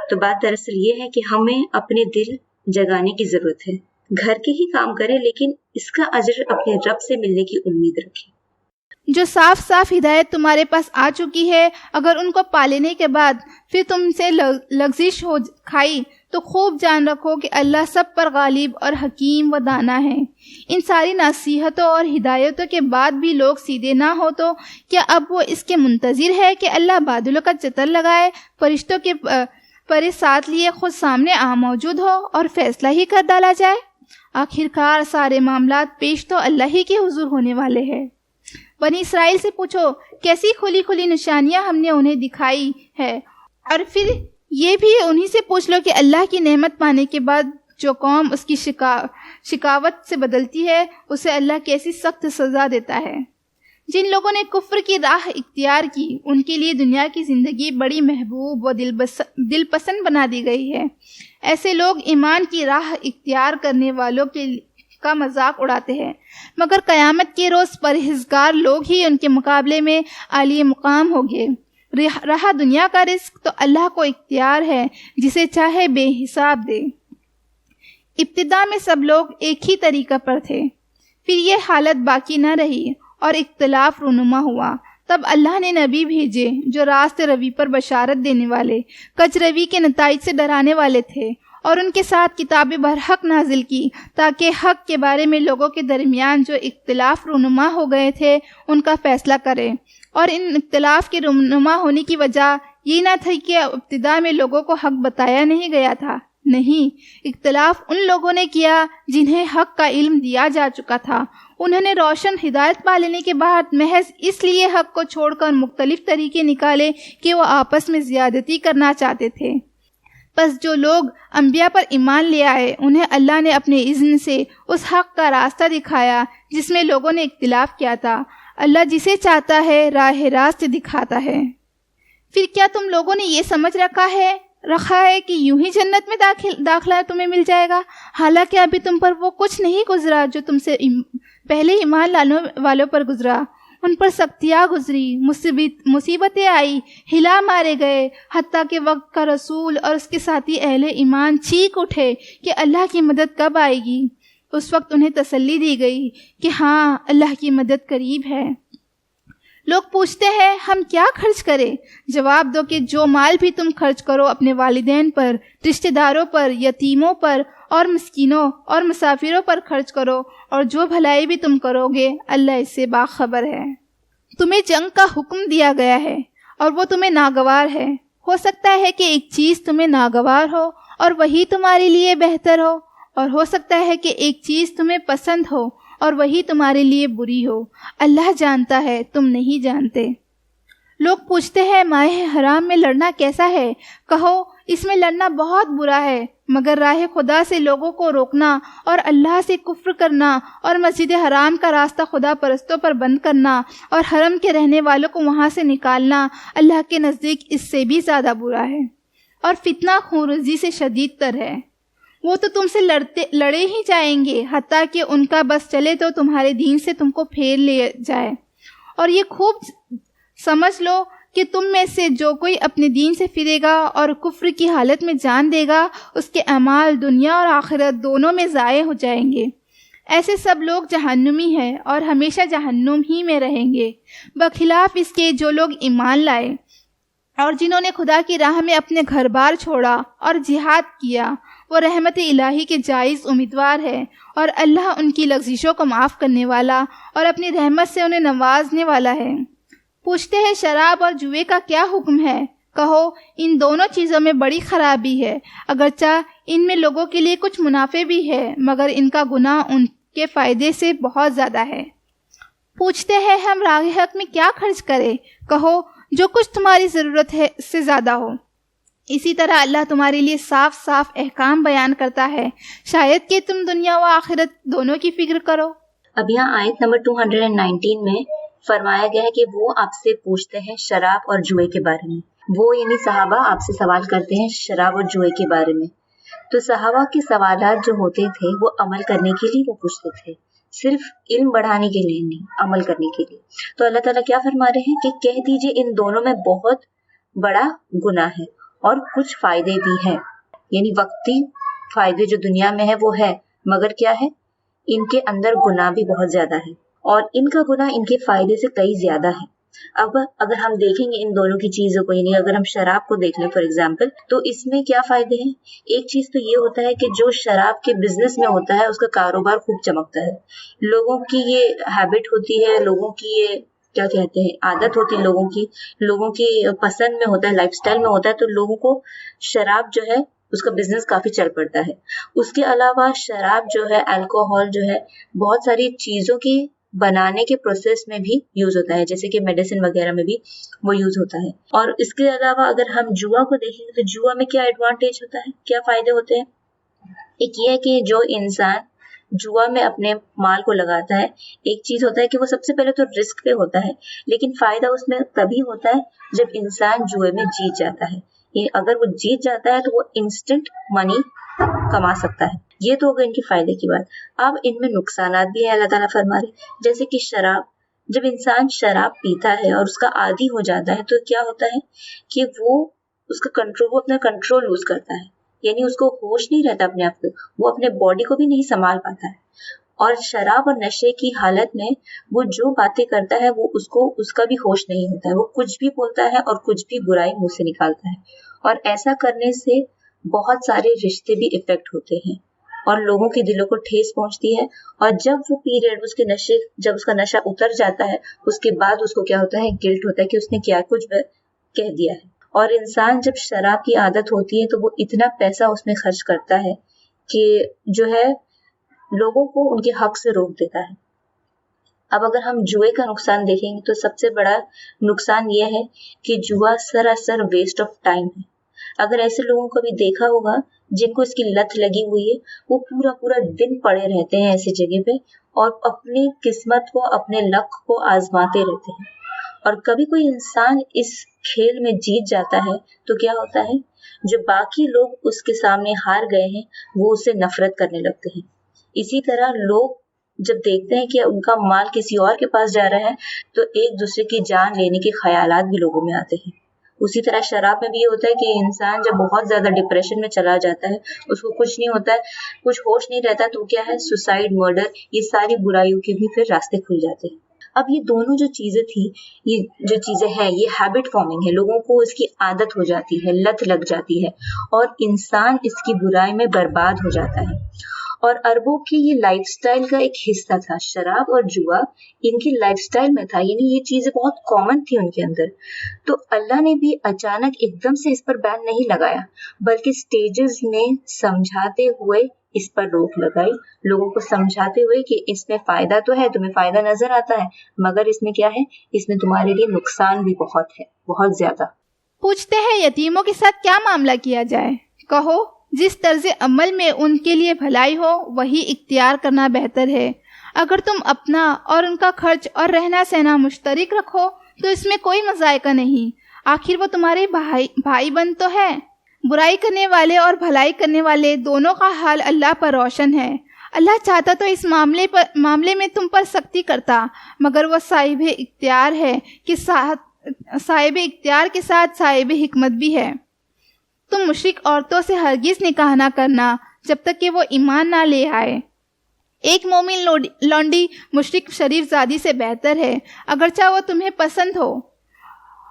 تو بات دراصل یہ ہے کہ ہمیں اپنے دل جگانے کی ضرورت ہے. گھر کے ہی کام کریں لیکن اس کا اجر اپنے رب سے ملنے کی امید رکھیں. جو صاف صاف ہدایت تمہارے پاس آ چکی ہے، اگر ان کو پا لینے کے بعد پھر تم سے لغزش ہو کھائی تو خوب جان رکھو کہ اللہ سب پر غالب اور حکیم و دانا ہے. ان ساری نصیحتوں اور ہدایتوں کے بعد بھی لوگ سیدھے نہ ہو تو کیا اب وہ اس کے منتظر ہے کہ اللہ بادلوں کا چتر لگائے، فرشتوں کے پرے ساتھ لیے خود سامنے موجود ہو اور فیصلہ ہی کر ڈالا جائے؟ آخرکار سارے معاملات پیش تو اللہ ہی کے حضور ہونے والے ہیں. بنی اسرائیل سے پوچھو کیسی کھلی کھلی نشانیاں ہم نے انہیں دکھائی ہے، اور پھر یہ بھی انہی سے پوچھ لو کہ اللہ کی نعمت پانے کے بعد جو قوم اس کی شکاوت سے بدلتی ہے اسے اللہ کیسی سخت سزا دیتا ہے. جن لوگوں نے کفر کی راہ اختیار کی ان کے لیے دنیا کی زندگی بڑی محبوب و دل پسند بنا دی گئی ہے. ایسے لوگ ایمان کی راہ اختیار کرنے والوں کا مذاق اڑاتے ہیں، مگر قیامت کے روز پرہیزگار لوگ ہی ان کے مقابلے میں عالی مقام ہوگے. رہا دنیا کا رزق تو اللہ کو اختیار ہے، جسے چاہے بے حساب دے. ابتدا میں سب لوگ ایک ہی طریقہ پر تھے، پھر یہ حالت باقی نہ رہی اور اختلاف رونما ہوا. تب اللہ نے نبی بھیجے جو راست روی پر بشارت دینے والے، کج روی کے نتائج سے ڈرانے والے تھے، اور ان کے ساتھ کتاب برحق نازل کی تاکہ حق کے بارے میں لوگوں کے درمیان جو اختلاف رونما ہو گئے تھے ان کا فیصلہ کرے. اور ان اختلاف کے رونما ہونے کی وجہ یہ نہ تھی کہ ابتدا میں لوگوں کو حق بتایا نہیں گیا تھا، نہیں، اختلاف ان لوگوں نے کیا جنہیں حق کا علم دیا جا چکا تھا۔ انہوں نے روشن ہدایت پا لینے کے بعد محض اس لیے حق کو چھوڑ کر مختلف طریقے نکالے کہ وہ آپس میں زیادتی کرنا چاہتے تھے۔ پس جو لوگ انبیاء پر ایمان لے آئے انہیں اللہ نے اپنے اذن سے اس حق کا راستہ دکھایا جس میں لوگوں نے اختلاف کیا تھا۔ اللہ جسے چاہتا ہے راہ راست دکھاتا ہے۔ پھر کیا تم لوگوں نے یہ سمجھ رکھا ہے کہ یوں ہی جنت میں داخلہ تمہیں مل جائے گا، حالانکہ ابھی تم پر وہ کچھ نہیں گزرا جو تم سے پہلے ایمان والوں پر گزرا۔ ان پر سختیاں گزری، مصیبتیں آئی، ہلا مارے گئے، حتیٰ کہ وقت کا رسول اور اس کے ساتھی اہل ایمان چیخ اٹھے کہ اللہ کی مدد کب آئے گی۔ اس وقت انہیں تسلی دی گئی کہ ہاں اللہ کی مدد قریب ہے۔ لوگ پوچھتے ہیں ہم کیا خرچ کریں؟ جواب دو کہ جو مال بھی تم خرچ کرو اپنے والدین پر، رشتہ داروں پر، یتیموں پر اور مسکینوں اور مسافروں پر خرچ کرو، اور جو بھلائی بھی تم کرو گے اللہ اس سے باخبر ہے۔ تمہیں جنگ کا حکم دیا گیا ہے اور وہ تمہیں ناگوار ہے۔ ہو سکتا ہے کہ ایک چیز تمہیں ناگوار ہو اور وہی تمہارے لیے بہتر ہو، اور ہو سکتا ہے کہ ایک چیز تمہیں پسند ہو اور وہی تمہارے لیے بری ہو۔ اللہ جانتا ہے، تم نہیں جانتے۔ لوگ پوچھتے ہیں ماہ حرام میں لڑنا کیسا ہے؟ کہو اس میں لڑنا بہت برا ہے، مگر راہ خدا سے لوگوں کو روکنا اور اللہ سے کفر کرنا اور مسجد حرام کا راستہ خدا پرستوں پر بند کرنا اور حرم کے رہنے والوں کو وہاں سے نکالنا اللہ کے نزدیک اس سے بھی زیادہ برا ہے، اور فتنہ خونریزی سے شدید تر ہے۔ وہ تو تم سے لڑے ہی جائیں گے، حتیٰ کہ ان کا بس چلے تو تمہارے دین سے تم کو پھیر لے جائے۔ اور یہ خوب سمجھ لو کہ تم میں سے جو کوئی اپنے دین سے پھرے گا اور کفر کی حالت میں جان دے گا، اس کے اعمال دنیا اور آخرت دونوں میں ضائع ہو جائیں گے۔ ایسے سب لوگ جہنمی ہیں اور ہمیشہ جہنم ہی میں رہیں گے، بخلاف اس کے جو لوگ ایمان لائے اور جنہوں نے خدا کی راہ میں اپنے گھر بار چھوڑا اور جہاد کیا، وہ رحمت الہی کے جائز امیدوار ہے، اور اللہ ان کی لغزشوں کو معاف کرنے والا اور اپنی رحمت سے انہیں نوازنے والا ہے۔ پوچھتے ہیں شراب اور جوئے کا کیا حکم ہے؟ کہو ان دونوں چیزوں میں بڑی خرابی ہے، اگرچہ ان میں لوگوں کے لیے کچھ منافع بھی ہے، مگر ان کا گناہ ان کے فائدے سے بہت زیادہ ہے۔ پوچھتے ہیں ہم راہ حق میں کیا خرچ کریں؟ کہو جو کچھ تمہاری ضرورت ہے اس سے زیادہ ہو۔ اسی طرح اللہ تمہارے لیے صاف صاف احکام بیان کرتا ہے، شاید کہ تم دنیا و آخرت دونوں کی فکر کرو۔ اب یہاں آیت نمبر 219 میں فرمایا گیا ہے کہ وہ آپ سے پوچھتے ہیں شراب اور جوئے کے بارے میں۔ وہ یعنی صحابہ آپ سے سوال کرتے ہیں شراب اور جوئے کے بارے میں۔ تو صحابہ کے سوالات جو ہوتے تھے وہ عمل کرنے کے لیے وہ پوچھتے تھے، صرف علم بڑھانے کے لیے نہیں، عمل کرنے کے لیے۔ تو اللہ تعالیٰ کیا فرما رہے ہیں کہ کہہ دیجئے ان دونوں میں بہت بڑا گناہ ہے اور کچھ فائدے بھی ہیں، یعنی وقتی فائدے جو دنیا میں ہے وہ ہے، مگر کیا ہے ان کے اندر گناہ بھی بہت زیادہ ہے، اور ان کا گناہ ان کے فائدے سے کئی زیادہ ہے۔ اب اگر ہم دیکھیں گے ان دونوں کی چیزوں کو، یعنی اگر ہم شراب کو دیکھ لیں فار ایگزامپل، تو اس میں کیا فائدے ہیں؟ ایک چیز تو یہ ہوتا ہے کہ جو شراب کے بزنس میں ہوتا ہے اس کا کاروبار خوب چمکتا ہے، لوگوں کی یہ ہیبٹ ہوتی ہے، لوگوں کی یہ کیا کہتے ہیں عادت ہوتی ہے، لوگوں کی پسند میں ہوتا ہے، لائف سٹائل میں ہوتا ہے، تو لوگوں کو شراب جو ہے اس کا بزنس کافی چل پڑتا ہے۔ اس کے علاوہ شراب جو ہے، الکوہول جو ہے، بہت ساری چیزوں کی بنانے کے پروسیس میں بھی یوز ہوتا ہے، جیسے کہ میڈیسن وغیرہ میں بھی وہ یوز ہوتا ہے۔ اور اس کے علاوہ اگر ہم جوا کو دیکھیں گے تو جوا میں کیا ایڈوانٹیج ہوتا ہے، کیا فائدے ہوتے ہیں؟ ایک یہ ہے کہ جو انسان جوا میں اپنے مال کو لگاتا ہے، ایک چیز ہوتا ہے کہ وہ سب سے پہلے تو رسک پہ ہوتا ہے، لیکن فائدہ اس میں تبھی ہوتا ہے جب انسان جوئے میں جیت جاتا ہے۔ اگر وہ جیت جاتا ہے تو وہ انسٹنٹ منی کما سکتا ہے۔ یہ تو ہوگا ان کے فائدے کی بات۔ اب ان میں نقصانات بھی ہیں، اللہ تعالیٰ فرما رہے، جیسے کہ شراب، جب انسان شراب پیتا ہے اور اس کا عادی ہو جاتا ہے تو کیا ہوتا ہے کہ وہ اپنا کنٹرول لوز کرتا ہے، یعنی اس کو ہوش نہیں رہتا اپنے آپ کو، وہ اپنے باڈی کو بھی نہیں سنبھال پاتا ہے، اور شراب اور نشے کی حالت میں وہ جو باتیں کرتا ہے وہ اس کا بھی ہوش نہیں ہوتا ہے، وہ کچھ بھی بولتا ہے اور کچھ بھی برائی منہ سے نکالتا ہے، اور ایسا کرنے سے بہت سارے رشتے بھی افیکٹ ہوتے ہیں اور لوگوں کے دلوں کو ٹھیس پہنچتی ہے، اور جب وہ پیریڈ جب اس کا نشہ اتر جاتا ہے، اس کے بعد اس کو کیا ہوتا ہے، گلٹ ہوتا ہے کہ اس نے کیا کچھ کہہ دیا ہے، اور انسان جب شراب کی عادت ہوتی ہے تو وہ اتنا پیسہ اس میں خرچ کرتا ہے کہ جو ہے لوگوں کو ان کے حق سے روک دیتا ہے. اب اگر ہم جوئے کا نقصان دیکھیں گے تو سب سے بڑا نقصان یہ ہے کہ جوا سراسر ویسٹ آف ٹائم ہے. اگر ایسے لوگوں کو بھی دیکھا ہوگا جن کو اس کی لت لگی ہوئی ہے، وہ پورا پورا دن پڑے رہتے ہیں ایسی جگہ پہ اور اپنی قسمت کو، اپنے لک کو آزماتے رہتے ہیں. اور کبھی کوئی انسان اس کھیل میں جیت جاتا ہے تو کیا ہوتا ہے، جو باقی لوگ اس کے سامنے ہار گئے ہیں وہ اسے نفرت کرنے لگتے ہیں. اسی طرح لوگ جب دیکھتے ہیں کہ ان کا مال کسی اور کے پاس جا رہا ہے تو ایک دوسرے کی جان لینے کے خیالات بھی لوگوں میں آتے ہیں. اسی طرح شراب میں بھی یہ ہوتا ہے کہ انسان جب بہت زیادہ ڈپریشن میں چلا جاتا ہے، اس کو کچھ نہیں ہوتا ہے، کچھ ہوش نہیں رہتا، تو کیا ہے، سوسائڈ، مرڈر، یہ ساری برائیوں کے بھی پھر راستے کھل جاتے ہیں. اب یہ دونوں جو چیزیں تھی، یہ جو چیزیں ہیں، یہ ہیبٹ فارمنگ ہے. لوگوں کو اس کی عادت ہو جاتی ہے، لت لگ جاتی ہے اور انسان اس کی برائی میں برباد ہو جاتا ہے. اور عربوں کی یہ لائف سٹائل کا ایک حصہ تھا. شراب اور جوا ان کی لائف سٹائل میں تھا، یعنی یہ چیزیں بہت کامن تھی ان کے اندر. تو اللہ نے بھی اچانک ایک دم سے اس پر بین نہیں لگایا، بلکہ سٹیجز میں سمجھاتے ہوئے اس پر روک لگائی، لوگوں کو سمجھاتے ہوئے کہ اس میں فائدہ تو ہے، تمہیں فائدہ نظر آتا ہے، مگر اس میں کیا ہے، اس میں تمہارے لیے نقصان بھی بہت ہے، بہت زیادہ. پوچھتے ہیں یتیموں کے ساتھ کیا معاملہ کیا جائے؟ کہو جس طرز عمل میں ان کے لیے بھلائی ہو وہی اختیار کرنا بہتر ہے. اگر تم اپنا اور ان کا خرچ اور رہنا سہنا مشترک رکھو تو اس میں کوئی مذائقہ نہیں، آخر وہ تمہارے بھائی بند تو ہے. برائی کرنے والے اور بھلائی کرنے والے دونوں کا حال اللہ پر روشن ہے. اللہ چاہتا تو اس معاملے میں تم پر سختی کرتا، مگر وہ صاحب اختیار ہے کہ صاحب اختیار کے ساتھ صاحب حکمت بھی ہے. تم مشرک عورتوں سے ہرگز نکاح نہ کرنا جب تک کہ وہ ایمان نہ لے آئے. ایک مومن لونڈی مشرک شریف زادی سے بہتر ہے، اگرچہ وہ تمہیں پسند ہو.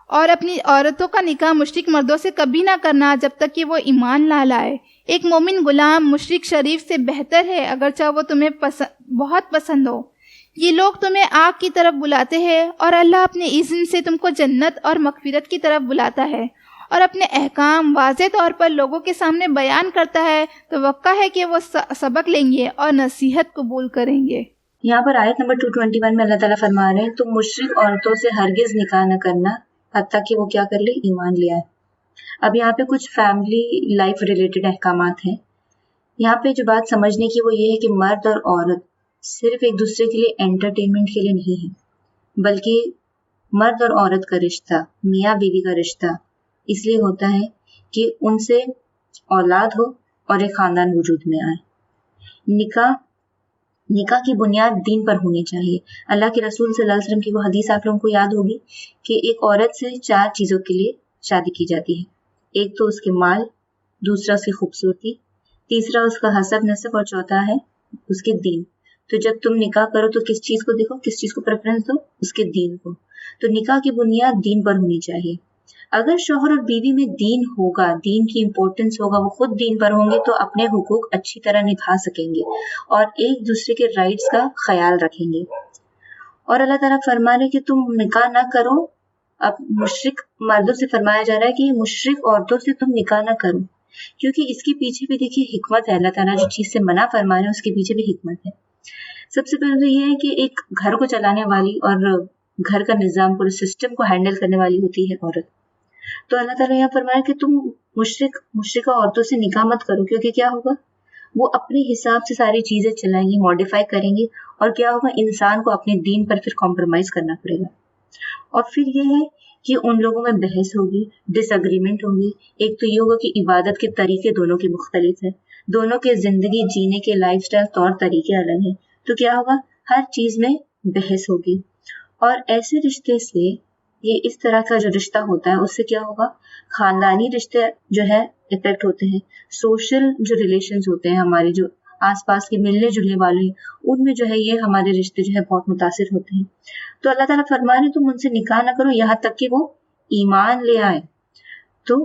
اور اپنی عورتوں کا نکاح مشرک مردوں سے کبھی نہ کرنا جب تک کہ وہ ایمان نہ لائے. ایک مومن غلام مشرک شریف سے بہتر ہے، اگرچہ وہ تمہیں بہت پسند ہو. یہ لوگ تمہیں آگ کی طرف بلاتے ہیں اور اللہ اپنے اذن سے تم کو جنت اور مغفرت کی طرف بلاتا ہے اور اپنے احکام واضح طور پر لوگوں کے سامنے بیان کرتا ہے. توقع ہے کہ وہ سبق لیں گے اور نصیحت قبول کریں گے. یہاں پر آیت نمبر 221 میں اللہ تعالیٰ فرما رہے ہیں تم مشرک عورتوں سے ہرگز نکاح نہ کرنا حتیٰ کہ وہ کیا کر لے، ایمان لے آئے. اب یہاں پہ کچھ فیملی لائف ریلیٹڈ احکامات ہیں. یہاں پہ جو بات سمجھنے کی وہ یہ ہے کہ مرد اور عورت صرف ایک دوسرے کے لیے انٹرٹینمنٹ کے لیے نہیں ہے، بلکہ مرد اور عورت کا رشتہ، میاں بیوی کا رشتہ اس لیے ہوتا ہے کہ ان سے اولاد ہو اور ایک خاندان وجود میں آئے. نکاح کی بنیاد دین پر ہونی چاہیے. اللہ کے رسول صلی اللہ علیہ وسلم کی وہ حدیث آپ لوگوں کو یاد ہوگی کہ ایک عورت سے 4 چیزوں کے لیے شادی کی جاتی ہے. ایک تو اس کے مال، دوسرا اس کی خوبصورتی، تیسرا اس کا حسب نسب اور چوتھا ہے اس کے دین. تو جب تم نکاح کرو تو کس چیز کو دیکھو، کس چیز کو پریفرنس دو، اس کے دین کو. تو نکاح کی بنیاد دین پر ہونی چاہیے. اگر شوہر اور بیوی میں دین ہوگا، دین کی امپورٹنس ہوگا، وہ خود دین پر ہوں گے تو اپنے حقوق اچھی طرح نبھا سکیں گے اور ایک دوسرے کے رائٹس کا خیال رکھیں گے. اور اللہ تعالیٰ فرما رہے کہ تم نکاح نہ کرو. اب مشرک مردوں سے فرمایا جا رہا ہے کہ مشرک عورتوں سے تم نکاح نہ کرو، کیونکہ اس کے پیچھے بھی دیکھیے حکمت ہے. اللہ تعالیٰ جو چیز سے منع فرما رہے ہیں اس کے پیچھے بھی حکمت ہے. سب سے پہلے تو یہ ہے کہ ایک گھر کو چلانے والی اور گھر کا نظام، پورے سسٹم کو ہینڈل کرنے والی ہوتی ہے عورت. تو اللہ تعالیٰ یہاں فرمایا کہ تم مشرکہ عورتوں سے نکاح مت کرو، کیونکہ کیا ہوگا، وہ اپنے حساب سے ساری چیزیں چلائیں گی، ماڈیفائی کریں گی، اور کیا ہوگا، انسان کو اپنے دین پر پھر کمپرومائز کرنا پڑے گا. اور پھر یہ ہے کہ ان لوگوں میں بحث ہوگی، ڈس اگریمنٹ ہوگی. ایک تو یہ ہوگا کہ عبادت کے طریقے دونوں کے مختلف ہیں، دونوں کے زندگی جینے کے لائف سٹائل طور طریقے الگ ہیں. تو کیا ہوگا، ہر چیز میں بحث ہوگی. اور ایسے رشتے سے، یہ اس طرح کا جو رشتہ ہوتا ہے اس سے کیا ہوگا، خاندانی رشتے جو ہے افیکٹ ہوتے ہیں. سوشل جو ریلیشنز ہوتے ہیں، ہمارے جو آس پاس کے ملنے جلنے والے ہیں، ان میں جو ہے یہ ہمارے رشتے جو ہے بہت متاثر ہوتے ہیں. تو اللہ تعالیٰ فرما رہے تم ان سے نکاح نہ کرو یہاں تک کہ وہ ایمان لے آئے. تو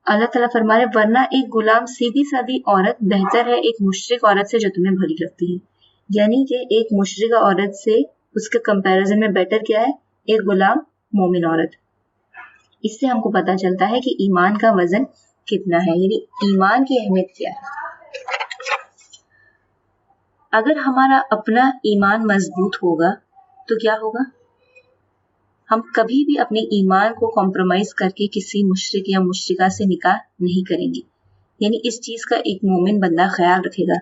اللہ تعالیٰ فرما رہے ورنہ ایک غلام سیدھی سادھی عورت بہتر ہے ایک مشرک عورت سے جو تمہیں بھلی لگتی ہے. یعنی کہ ایک مشرکہ عورت سے اس کے کمپیریزن میں بیٹر کیا ہے، ایک غلام مومن عورت. اس سے ہم کو پتہ چلتا ہے کہ ایمان کا وزن کتنا ہے، یعنی ایمان کی اہمیت کیا ہے۔ اگر ہمارا اپنا ایمان مضبوط ہوگا تو کیا ہوگا؟ ہم کبھی بھی اپنے ایمان کو کمپرومائز کر کے کسی مشرک یا مشرکہ سے نکاح نہیں کریں گے، یعنی اس چیز کا ایک مومن بندہ خیال رکھے گا۔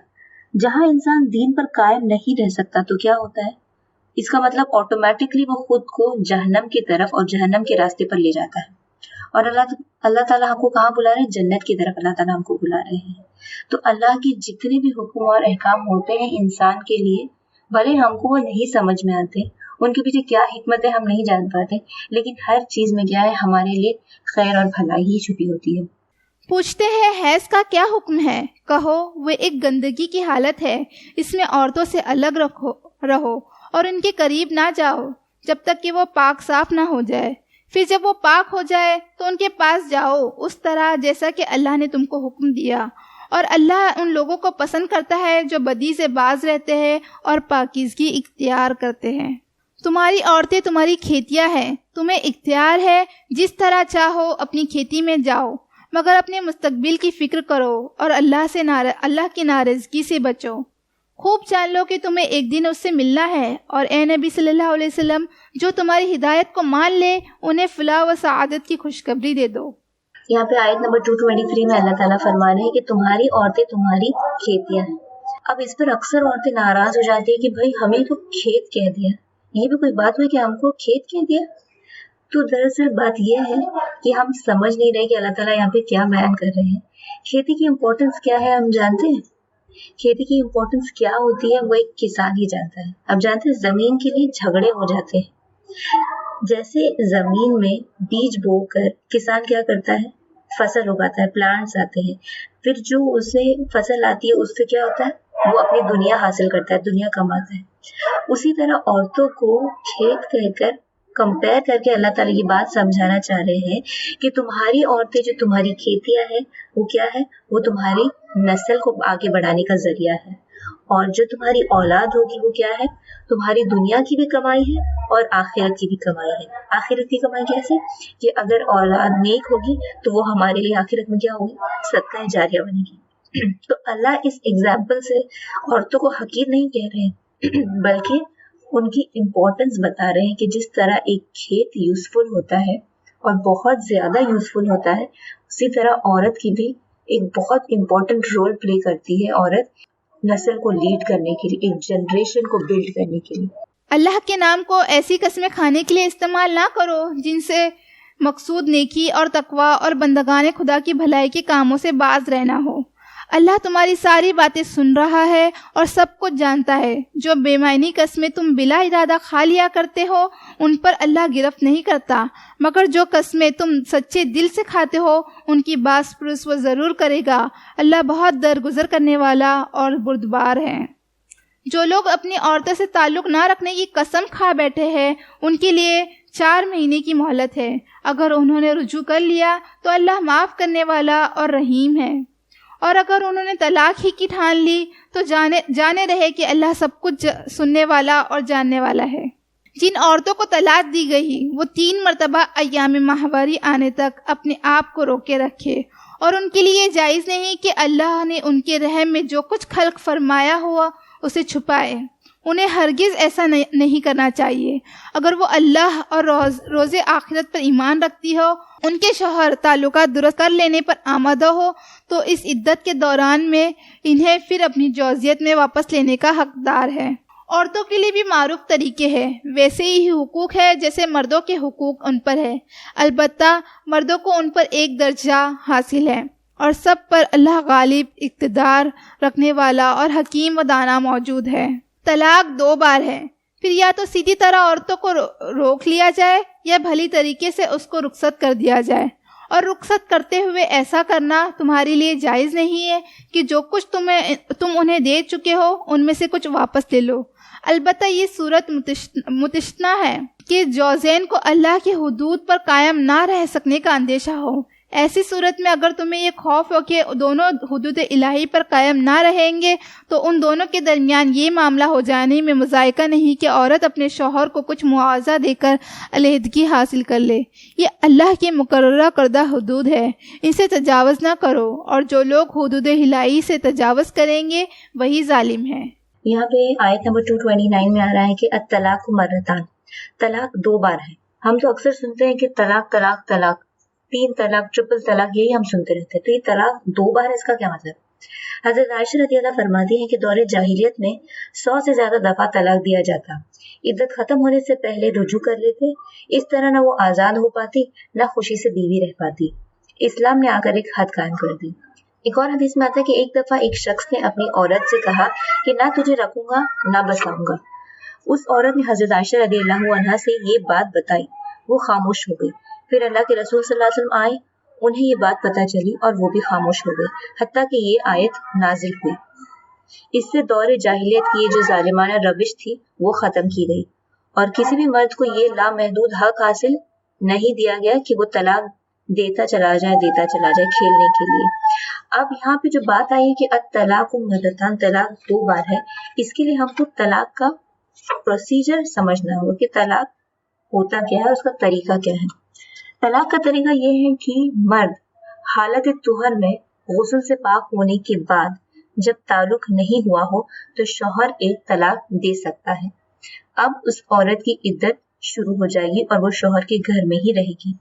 جہاں انسان دین پر قائم نہیں رہ سکتا تو کیا ہوتا ہے؟ اس کا مطلب آٹومیٹکلی وہ خود کو جہنم کی طرف اور جہنم کے راستے پر لے جاتا ہے، اور اللہ تعالیٰ ہم کو کہاں بلا رہے ہیں؟ جنت کی طرف اللہ تعالیٰ ہم کو بلا رہے ہیں۔ تو اللہ کے جتنے بھی حکم اور احکام ہوتے ہیں انسان کے لیے، بھلے ہم کو وہ نہیں سمجھ میں آتے، ان کے پیچھے کیا حکمت ہے ہم نہیں جان پاتے، لیکن ہر چیز میں کیا ہے؟ ہمارے لیے خیر اور بھلائی ہی چھپی ہوتی ہے۔ پوچھتے ہیں حیض کا کیا حکم ہے؟ کہو وہ ایک گندگی کی حالت ہے، اس میں عورتوں سے الگ رہو اور ان کے قریب نہ جاؤ جب تک کہ وہ پاک صاف نہ ہو جائے، پھر جب وہ پاک ہو جائے تو ان کے پاس جاؤ اس طرح جیسا کہ اللہ نے تم کو حکم دیا، اور اللہ ان لوگوں کو پسند کرتا ہے جو بدی سے باز رہتے ہیں اور پاکیزگی اختیار کرتے ہیں۔ تمہاری عورتیں تمہاری کھیتیاں ہیں، تمہیں اختیار ہے جس طرح چاہو اپنی کھیتی میں جاؤ، مگر اپنے مستقبل کی فکر کرو اور اللہ کی ناراضگی سے بچو۔ خوب جان لو کہ تمہیں ایک دن اس سے ملنا ہے، اور اے نبی صلی اللہ علیہ وسلم جو تمہاری ہدایت کو مان لے انہیں فلاح و سعادت کی خوشخبری دے دو۔ یہاں پہ آیت نمبر 223 میں اللہ تعالیٰ فرما رہے ہیں کہ تمہاری عورتیں تمہاری کھیتیاں ہیں۔ اب اس پر اکثر عورتیں ناراض ہو جاتی ہیں کہ بھائی ہمیں تو کھیت کہہ دیا، یہ بھی کوئی بات ہوئی کہ ہم کو کھیت کہہ دیا؟ تو دراصل بات یہ ہے کہ ہم سمجھ نہیں رہے کہ اللہ تعالیٰ یہاں پہ کیا بیان کر رہے ہیں۔ کھیتی کی امپورٹنس کیا ہے ہم جانتے ہیں؟ کھیتی کی امپورٹنس کیا ہوتی ہے وہ ایک کسان ہی جانتا ہے۔ اب جانتے ہیں زمین کے لیے جھگڑے ہو جاتے ہیں، جیسے زمین میں بیج بو کر کسان کیا کرتا ہے؟ فصل اگاتا ہے، پلانٹس آتے ہیں، پھر جو اسے فصل آتی ہے اس سے کیا ہوتا ہے؟ وہ اپنی دنیا حاصل کرتا ہے، دنیا کماتا ہے۔ اسی طرح عورتوں کو کھیت کہہ کر کمپیئر کر کے اللہ تعالیٰ یہ بات سمجھانا چاہ رہے ہیں کہ تمہاری عورتیں جو تمہاری کھیتیاں ہیں وہ کیا ہے؟ وہ تمہاری نسل کو آگے بڑھانے کا ذریعہ ہے، اور جو تمہاری اولاد ہوگی وہ کیا ہے؟ تمہاری دنیا کی بھی کمائی ہے اور آخرت کی بھی کمائی ہے۔ آخرت کی کمائی کیسے؟ کہ اگر اولاد نیک ہوگی تو وہ ہمارے لیے آخرت میں کیا ہوگی؟ صدقہ جاریہ بنے گی۔ تو اللہ اس ایگزامپل سے عورتوں کو حقیر نہیں کہہ رہے بلکہ ان کی امپورٹنس بتا رہے ہیں کہ جس طرح ایک کھیت یوزفل ہوتا ہے اور بہت زیادہ یوزفل ہوتا ہے، اسی طرح عورت کی بھی ایک بہت امپورٹنٹ رول پلے کرتی ہے، عورت نسل کو لیڈ کرنے کے لیے، ایک جنریشن کو بلڈ کرنے کے لیے۔ اللہ کے نام کو ایسی قسمیں کھانے کے لیے استعمال نہ کرو جن سے مقصود نیکی اور تقوی اور بندگان خدا کی بھلائی کے کاموں سے باز رہنا ہو۔ اللہ تمہاری ساری باتیں سن رہا ہے اور سب کچھ جانتا ہے۔ جو بے معنی قسمیں تم بلا ارادہ کھا لیا کرتے ہو ان پر اللہ گرفت نہیں کرتا، مگر جو قسمیں تم سچے دل سے کھاتے ہو ان کی باس پرس وہ ضرور کرے گا۔ اللہ بہت درگزر کرنے والا اور بردبار ہے۔ جو لوگ اپنی عورتوں سے تعلق نہ رکھنے کی قسم کھا بیٹھے ہیں ان کے لیے 4 مہینے کی مہلت ہے۔ اگر انہوں نے رجوع کر لیا تو اللہ معاف کرنے والا اور رحیم ہے، اور اگر انہوں نے طلاق ہی کی ٹھان لی تو جانے رہے کہ اللہ سب کچھ سننے والا اور جاننے والا ہے۔ جن عورتوں کو طلاق دی گئی وہ 3 مرتبہ ایام ماہواری آنے تک اپنے آپ کو روکے رکھے، اور ان کے لیے جائز نہیں کہ اللہ نے ان کے رحم میں جو کچھ خلق فرمایا ہوا اسے چھپائے۔ انہیں ہرگز ایسا نہیں کرنا چاہیے۔ اگر وہ اللہ اور روز آخرت پر ایمان رکھتی ہو، ان کے شوہر تعلقات درست کر لینے پر آمادہ ہو تو اس عدت کے دوران میں انہیں پھر اپنی جوزیت میں واپس لینے کا حقدار ہے۔ عورتوں کے لیے بھی معروف طریقے ہیں، ویسے ہی حقوق ہے جیسے مردوں کے حقوق ان پر ہے، البتہ مردوں کو ان پر ایک درجہ حاصل ہے، اور سب پر اللہ غالب، اقتدار رکھنے والا اور حکیم و دانا موجود ہے۔ طلاق 2 بار ہے، پھر یا تو سیدھی طرح عورتوں کو روک لیا جائے یا بھلی طریقے سے اس کو رخصت کر دیا جائے، اور رخصت کرتے ہوئے ایسا کرنا تمہارے لیے جائز نہیں ہے کہ جو کچھ تم انہیں دے چکے ہو ان میں سے کچھ واپس لے لو۔ البتہ یہ صورت متشنہ ہے کہ جوزین کو اللہ کی حدود پر قائم نہ رہ سکنے کا اندیشہ ہو۔ ایسی صورت میں اگر تمہیں یہ خوف ہو کہ دونوں حدود الہی پر قائم نہ رہیں گے تو ان دونوں کے درمیان یہ معاملہ ہو جانے میں مذائقہ نہیں کہ عورت اپنے شوہر کو کچھ معاوضہ دے کر علیحدگی حاصل کر لے۔ یہ اللہ کی مقررہ کردہ حدود ہے، ان سے تجاوز نہ کرو، اور جو لوگ حدود الہی سے تجاوز کریں گے وہی ظالم ہے۔ یہاں پہ آیت نمبر 229 میں آ رہا ہے کہ الطلاق مرتان، طلاق 2 بار ہے۔ ہم تو اکثر سنتے ہیں کہ طلاق طلاق طلاق، 3 طلاق، ٹرپل طلاق، یہی ہم سنتے رہتے ہیں۔ تو یہ طلاق 2 بار ہے، اس کا کیا مطلب؟ حضرت عائشہ رضی اللہ فرماتی ہیں کہ دور جاہلیت میں 100 سے زیادہ دفعہ طلاق دیا جاتا، عدت ختم ہونے سے پہلے رجوع کر لیتے، اس طرح نہ وہ آزاد ہو پاتی نہ خوشی سے بیوی رہ پاتی۔ اسلام نے آ کر ایک حد قائم کر دی۔ ایک اور حدیث میں آتا ہے کہ ایک دفعہ ایک شخص نے اپنی عورت سے کہا کہ نہ تجھے رکھوں گا نہ بساؤں گا۔ اس عورت نے حضرت عائشہ رضی اللہ عنہا سے یہ بات بتائی، وہ خاموش ہو گئی۔ پھر اللہ کے رسول صلی اللہ علیہ وسلم آئے، انہیں یہ بات پتہ چلی اور وہ بھی خاموش ہو گئے، حتیٰ کہ یہ آیت نازل ہوئی۔ اس سے دور جاہلیت کی جو ظالمانہ روش تھی وہ ختم کی گئی، اور کسی بھی مرد کو یہ لامحدود حق حاصل نہیں دیا گیا کہ وہ طلاق دیتا چلا جائے کھیلنے کے لیے۔ اب یہاں پہ جو بات آئی ہے کہ الطلاق مرتان، طلاق 2 بار ہے، اس کے لیے ہم کو طلاق کا پروسیجر سمجھنا ہوگا کہ طلاق ہوتا کیا ہے، اس کا طریقہ کیا ہے۔ طلاق کا طریقہ یہ ہے کہ مرد حالت طہر میں غسل سے پاک ہونے کے بعد جب تعلق نہیں ہوا ہو تو شوہر ایک طلاق دے سکتا ہے۔ اب اس عورت کی عدت شروع ہو جائے گی اور وہ شوہر کے گھر میں ہی رہے گی۔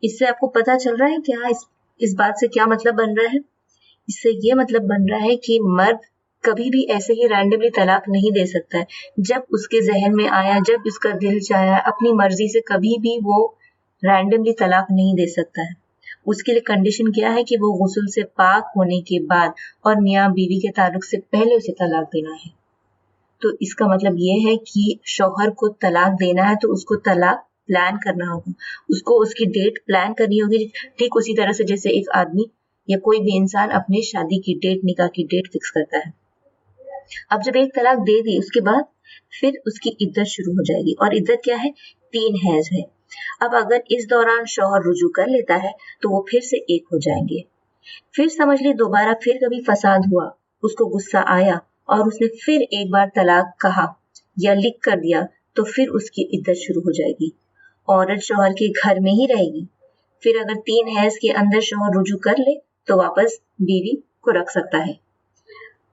اس سے آپ کو پتہ چل رہا ہے کیا اس بات سے کیا مطلب بن رہا ہے؟ اس سے یہ مطلب بن رہا ہے کہ مرد کبھی بھی ایسے ہی رینڈملی طلاق نہیں دے سکتا ہے۔ جب اس کے ذہن میں آیا، جب اس کا دل چاہا، اپنی مرضی سے کبھی بھی وہ رینڈملی طلاق نہیں دے سکتا ہے۔ اس کے لیے کنڈیشن کیا ہے کہ وہ غسل سے پاک ہونے کے بعد اور میاں بیوی کے تعلق سے پہلے اسے طلاق دینا ہے۔ تو اس کا مطلب یہ ہے کہ شوہر کو طلاق دینا ہے تو اس کو طلاق پلان کرنا ہوگا، اس کو اس کی ڈیٹ پلان کرنی ہوگی، ٹھیک اسی طرح سے جیسے ایک آدمی یا کوئی بھی انسان اپنے شادی کی ڈیٹ، نکاح کی ڈیٹ فکس کرتا ہے۔ اب جب ایک طلاق دے دی اس کے بعد پھر اس کی عدت شروع ہو جائے گی، اور عدت کیا ہے؟ 3 حیض ہے۔ اب اگر اس دوران شوہر رجوع کر لیتا ہے تو وہ پھر سے 1 ہو جائیں گے۔ پھر سمجھ لی دوبارہ پھر کبھی فساد ہوا، اس کو غصہ آیا اور اس نے پھر ایک بار طلاق کہا یا لکھ کر دیا تو پھر اس کی عدت شروع ہو جائے گی۔ عورت شوہر کے گھر میں ہی رہے گی۔ پھر اگر 3 حیض کے اندر شوہر رجوع کر لے تو واپس بیوی کو رکھ سکتا ہے۔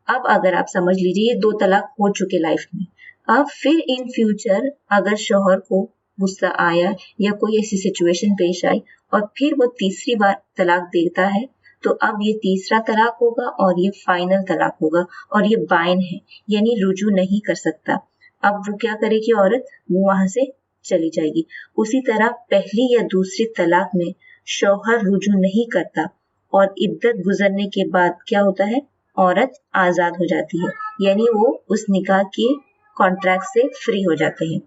اب اگر آپ سمجھ لیجیے یہ 2 طلاق ہو چکے لائف میں، اب پھر ان فیوچر اگر شوہر کو غصہ آیا یا کوئی ایسی سچویشن پیش آئی اور پھر وہ تیسری بار طلاق دیتا ہے تو اب یہ تیسرا طلاق ہوگا اور یہ فائنل طلاق ہوگا، اور یہ بائن ہے، یعنی رجوع نہیں کر سکتا۔ اب وہ کیا کرے گی عورت؟ وہ وہاں سے چلی جائے گی۔ اسی طرح پہلی یا دوسری طلاق میں شوہر رجوع نہیں کرتا اور عدت گزرنے کے بعد کیا ہوتا ہے؟ عورت آزاد ہو جاتی ہے، یعنی وہ اس نکاح کے کانٹریکٹ سے فری ہو جاتے ہیں۔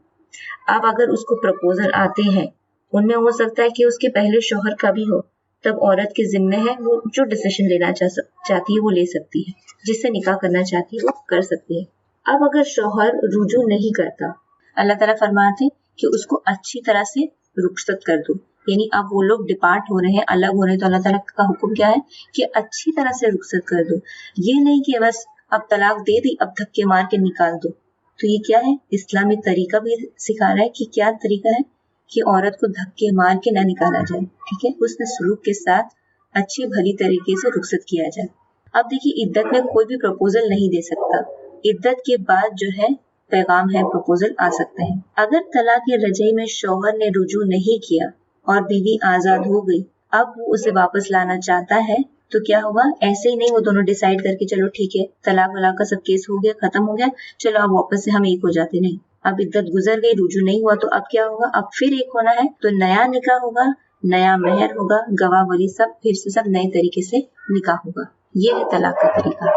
اب اگر اس کو پرپوزل آتے ہیں، ان میں ہو سکتا ہے کہ اس کے پہلے شوہر کا بھی ہو، تب عورت کے ذمہ ہے وہ جو ڈیسیشن لینا چاہتی ہے وہ لے سکتی ہے، جس سے نکاح کرنا چاہتی ہے وہ کر سکتی ہے۔ اب اگر شوہر رجوع نہیں کرتا، اللہ تعالیٰ فرماتے ہیں کہ اس کو اچھی طرح سے رخصت کر دو، یعنی اب وہ لوگ ڈپارٹ ہو رہے ہیں، الگ ہو رہے ہیں، تو اللہ تعالیٰ کا حکم کیا ہے کہ اچھی طرح سے رخصت کر دو۔ یہ نہیں کہ بس اب طلاق دے دی اب دھکے مار کے نکال دو۔ تو یہ کیا ہے؟ اسلامی طریقہ بھی سکھا رہا ہے کہ کیا طریقہ ہے کہ عورت کو دھکے مار کے نہ نکالا جائے، ٹھیک ہے، حسن سلوک کے ساتھ اچھی بھلی طریقے سے رخصت کیا جائے۔ اب دیکھیے عدت میں کوئی بھی پروپوزل نہیں دے سکتا، عدت کے بعد جو ہے پیغام ہے، پروپوزل آ سکتے ہیں۔ اگر طلاق یا رجعی میں شوہر نے رجوع نہیں کیا اور بیوی آزاد ہو گئی، اب وہ اسے واپس لانا چاہتا ہے تو کیا ہوگا؟ ایسے ہی نہیں وہ دونوں ڈیسائیڈ کر کے چلو ٹھیک ہے طلاق ولاق کا سب کیس ہو گیا، ختم ہو گیا، چلو اب واپس سے ہم 1 ہو جاتے، نہیں، اب عدت گزر گئی، رجوع نہیں ہوا تو اب کیا ہوگا؟ اب پھر 1 ہونا ہے تو نیا نکاح ہوگا، نیا مہر ہوگا، گواہ ولی سب پھر سے سب نئے طریقے سے نکاح ہوگا۔ یہ ہے طلاق کا طریقہ۔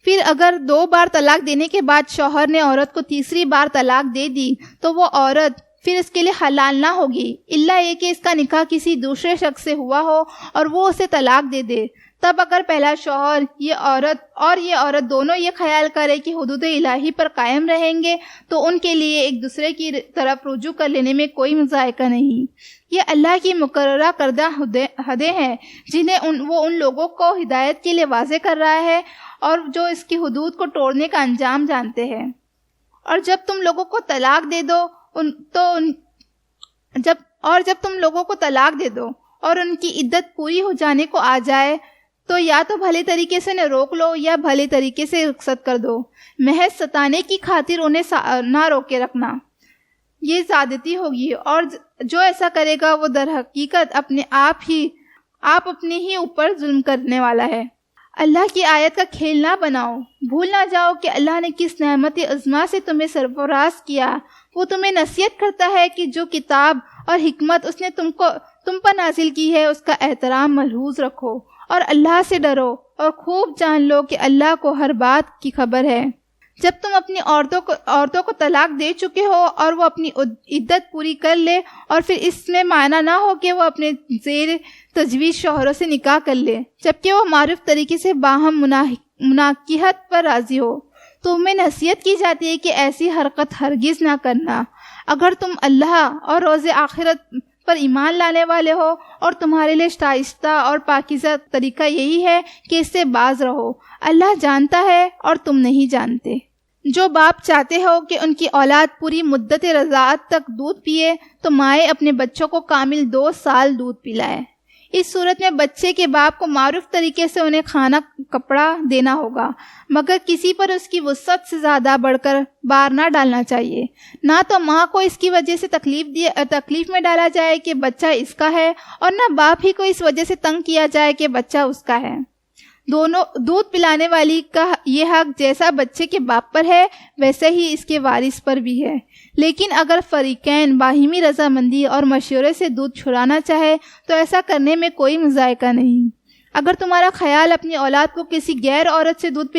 پھر اگر 2 بار طلاق دینے کے بعد شوہر نے عورت کو تیسری بار طلاق دے دی تو وہ عورت پھر اس کے لیے حلال نہ ہوگی، الا یہ کہ اس کا نکاح کسی دوسرے شخص سے ہوا ہو اور وہ اسے طلاق دے دے۔ تب اگر پہلا شوہر یہ عورت دونوں یہ خیال کرے کہ حدود الہی پر قائم رہیں گے تو ان کے لیے ایک دوسرے کی طرف رجوع کر لینے میں کوئی مذائقہ نہیں۔ یہ اللہ کی مقررہ کردہ حدیں ہیں جنہیں وہ ان لوگوں کو ہدایت کے لیے واضح کر رہا ہے اور جو اس کی حدود کو توڑنے کا انجام جانتے ہیں. اور جب تم لوگوں کو طلاق دے دو جب تم لوگوں کو طلاق دے دو اور ان کی عدت پوری ہو جانے کو آ جائے تو یا تو بھلے طریقے سے انہیں روک لو یا بھلے طریقے سے رخصت کر دو. محض ستانے کی خاطر انہیں نہ روکے رکھنا یہ زیادتی ہوگی، اور جو ایسا کرے گا وہ در حقیقت آپ اپنے ہی اوپر ظلم کرنے والا ہے. اللہ کی آیت کا کھیل نہ بناؤ. بھول نہ جاؤ کہ اللہ نے کس نعمت عظمیٰ سے تمہیں سرفراز کیا. وہ تمہیں نصیحت کرتا ہے کہ جو کتاب اور حکمت اس نے تم پر نازل کی ہے اس کا احترام ملحوظ رکھو اور اللہ سے ڈرو اور خوب جان لو کہ اللہ کو ہر بات کی خبر ہے. جب تم اپنی عورتوں کو طلاق دے چکے ہو اور وہ اپنی عدت پوری کر لے اور پھر اس میں معنی نہ ہو کہ وہ اپنے زیر تجویز شوہروں سے نکاح کر لے جبکہ وہ معروف طریقے سے باہم مناکحت پر راضی ہو، تو تمہیں نصیحت کی جاتی ہے کہ ایسی حرکت ہرگز نہ کرنا. اگر تم اللہ اور روز آخرت پر ایمان لانے والے ہو اور تمہارے لیے شائستہ اور پاکیزہ طریقہ یہی ہے کہ اس سے باز رہو. اللہ جانتا ہے اور تم نہیں جانتے. جو باپ چاہتے ہو کہ ان کی اولاد پوری مدت رضاعت تک دودھ پیے تو مائیں اپنے بچوں کو کامل 2 سال دودھ پلائے. اس صورت میں بچے کے باپ کو معروف طریقے سے انہیں کھانا کپڑا دینا ہوگا، مگر کسی پر اس کی وسعت سے زیادہ بڑھ کر بار نہ ڈالنا چاہیے. نہ تو ماں کو اس کی وجہ سے تکلیف میں ڈالا جائے کہ بچہ اس کا ہے، اور نہ باپ ہی کو اس وجہ سے تنگ کیا جائے کہ بچہ اس کا ہے. دونوں دودھ پلانے والی کا یہ حق جیسا بچے کے باپ پر ہے ویسے ہی اس کے وارث پر بھی ہے. لیکن اگر فریقین باہمی رضامندی اور مشورے سے دودھ چھڑانا چاہے تو ایسا کرنے میں کوئی مذائقہ نہیں. اگر تمہارا خیال اپنی اولاد کو کسی غیر عورت سے دودھ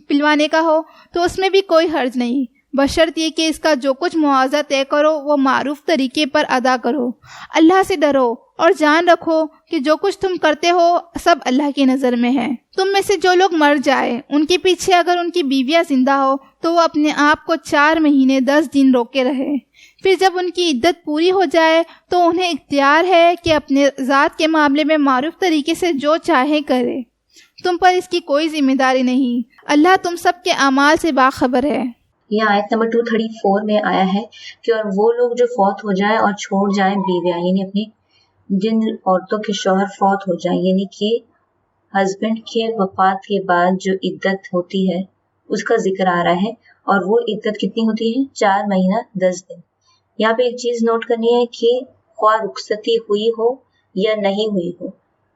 پلوانے کا ہو تو اس میں بھی کوئی حرج نہیں، بشرط یہ کہ اس کا جو کچھ معاوضہ طے کرو وہ معروف طریقے پر ادا کرو. اللہ سے ڈرو اور جان رکھو کہ جو کچھ تم کرتے ہو سب اللہ کی نظر میں ہے. تم میں سے جو لوگ مر جائے ان کے پیچھے اگر ان کی بیویاں زندہ ہو تو وہ اپنے آپ کو 4 مہینے 10 دن روکے رہے. پھر جب ان کی عدت پوری ہو جائے تو انہیں اختیار ہے کہ اپنے ذات کے معاملے میں معروف طریقے سے جو چاہے کرے. تم پر اس کی کوئی ذمہ داری نہیں. اللہ تم سب کے اعمال سے باخبر ہے. یہ آیت نمبر 234 میں آیا ہے کہ اور وہ لوگ جو فوت ہو جائیں اور چھوڑ جائیں بیویاں، یعنی اپنی جن عورتوں کے شوہر فوت ہو جائیں، یعنی کہ ہسبینڈ کے وفات کے بعد جو عدت ہوتی ہے اس کا ذکر آ رہا ہے. اور وہ عدت کتنی ہوتی ہے؟ 4 مہینہ 10 دن. یہاں پہ ایک چیز نوٹ کرنی ہے کہ خواہ رخصتی ہوئی ہو یا نہیں ہوئی ہو،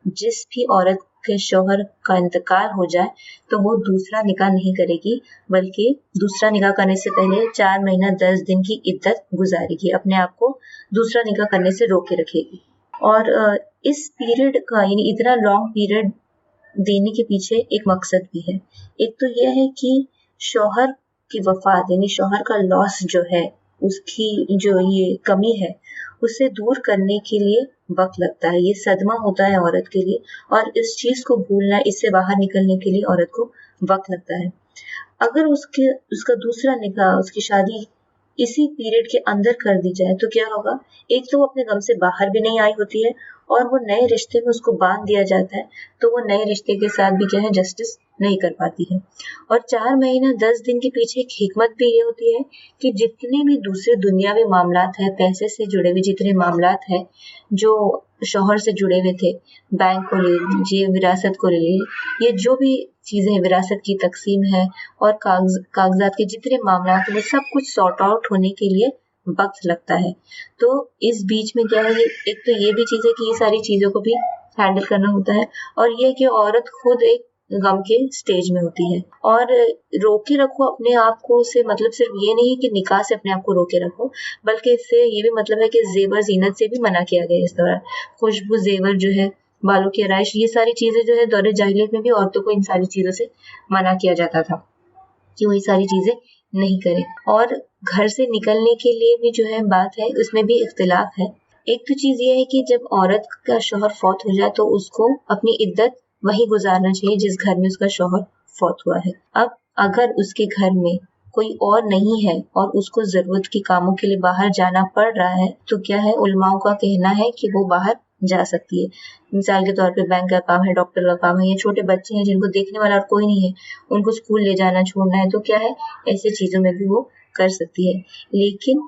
جس بھی عورت کے شوہر کا انتقال ہو جائے تو وہ دوسرا نکاح نہیں کرے گی، بلکہ دوسرا نکاح کرنے سے پہلے 4 مہینہ 10 دن کی عدت گزارے گی، اپنے آپ کو دوسرا نکاح کرنے سے روکے رکھے گی. اور اس پیریڈ کا یعنی اتنا لانگ پیریڈ دینے کے پیچھے ایک مقصد بھی ہے. ایک تو یہ ہے کہ شوہر کی وفات یعنی شوہر کا لاس جو ہے، اس کی جو یہ کمی ہے اسے دور کرنے کے لیے وقت لگتا ہے. یہ صدمہ ہوتا ہے عورت کے لیے، اور اس چیز کو بھولنا، اس سے باہر نکلنے کے لیے عورت کو وقت لگتا ہے. اگر اس کا دوسرا نکاح، اس کی شادی اسی پیریڈ کے اندر کر دی جائے تو کیا ہوگا؟ ایک تو وہ اپنے غم سے باہر بھی نہیں آئی ہوتی ہے، اور وہ نئے رشتے میں اس کو باندھ دیا جاتا ہے تو وہ نئے رشتے کے ساتھ بھی کیا ہے جسٹس نہیں کر پاتی ہے. اور 4 مہینہ 10 دن کے پیچھے ایک حکمت بھی یہ ہوتی ہے کہ جتنے بھی دوسرے دنیاوی معاملات ہیں، پیسے سے جڑے ہوئے جتنے معاملات ہیں جو شوہر سے جڑے ہوئے تھے، بینک کو لے لیجیے، وراثت کو لے لیجیے، یہ جو بھی چیزیں وراثت کی تقسیم ہے اور کاغذات کے جتنے معاملات ہیں وہ سب کچھ سارٹ آؤٹ ہونے کے لیے وقت لگتا ہے. تو اس بیچ میں کیا ہے، ایک تو یہ بھی چیز ہے کہ یہ ساری چیزوں کو بھی ہینڈل کرنا ہوتا ہے، اور یہ کہ عورت خود ایک غم کے سٹیج میں ہوتی ہے. اور روکے رکھو اپنے آپ کو سے مطلب صرف یہ نہیں کہ نکاح سے اپنے آپ کو روکے رکھو، بلکہ اس سے یہ بھی مطلب ہے کہ زیور زینت سے بھی منع کیا گیا اس دوران. خوشبو، زیور جو ہے، بالوں کی آرائش، یہ ساری چیزیں جو ہے دور جاہلیت میں بھی عورتوں کو ان ساری چیزوں سے منع کیا جاتا تھا کہ وہ یہ ساری چیزیں نہیں کریں. اور گھر سے نکلنے کے لیے بھی جو ہے بات ہے، اس میں بھی اختلاف ہے. ایک تو چیز یہ ہے کہ جب عورت کا شوہر فوت ہو جائے تو اس کو اپنی عدت وہی گزارنا چاہیے جس گھر میں اس کا شوہر فوت ہوا ہے. اب اگر اس کے گھر میں کوئی اور نہیں ہے اور اس کو ضرورت کے کاموں کے لیے باہر جانا پڑ رہا ہے تو کیا ہے، علماؤں کا کہنا ہے کہ وہ باہر جا سکتی ہے۔ مثال کے طور پہ بینک کا کام ہے، ڈاکٹر کا کام ہے، یا چھوٹے بچے ہیں جن کو دیکھنے والا اور کوئی نہیں ہے، ان کو اسکول لے جانا چھوڑنا ہے، تو کیا ہے ایسے چیزوں میں بھی وہ کر سکتی ہے۔ لیکن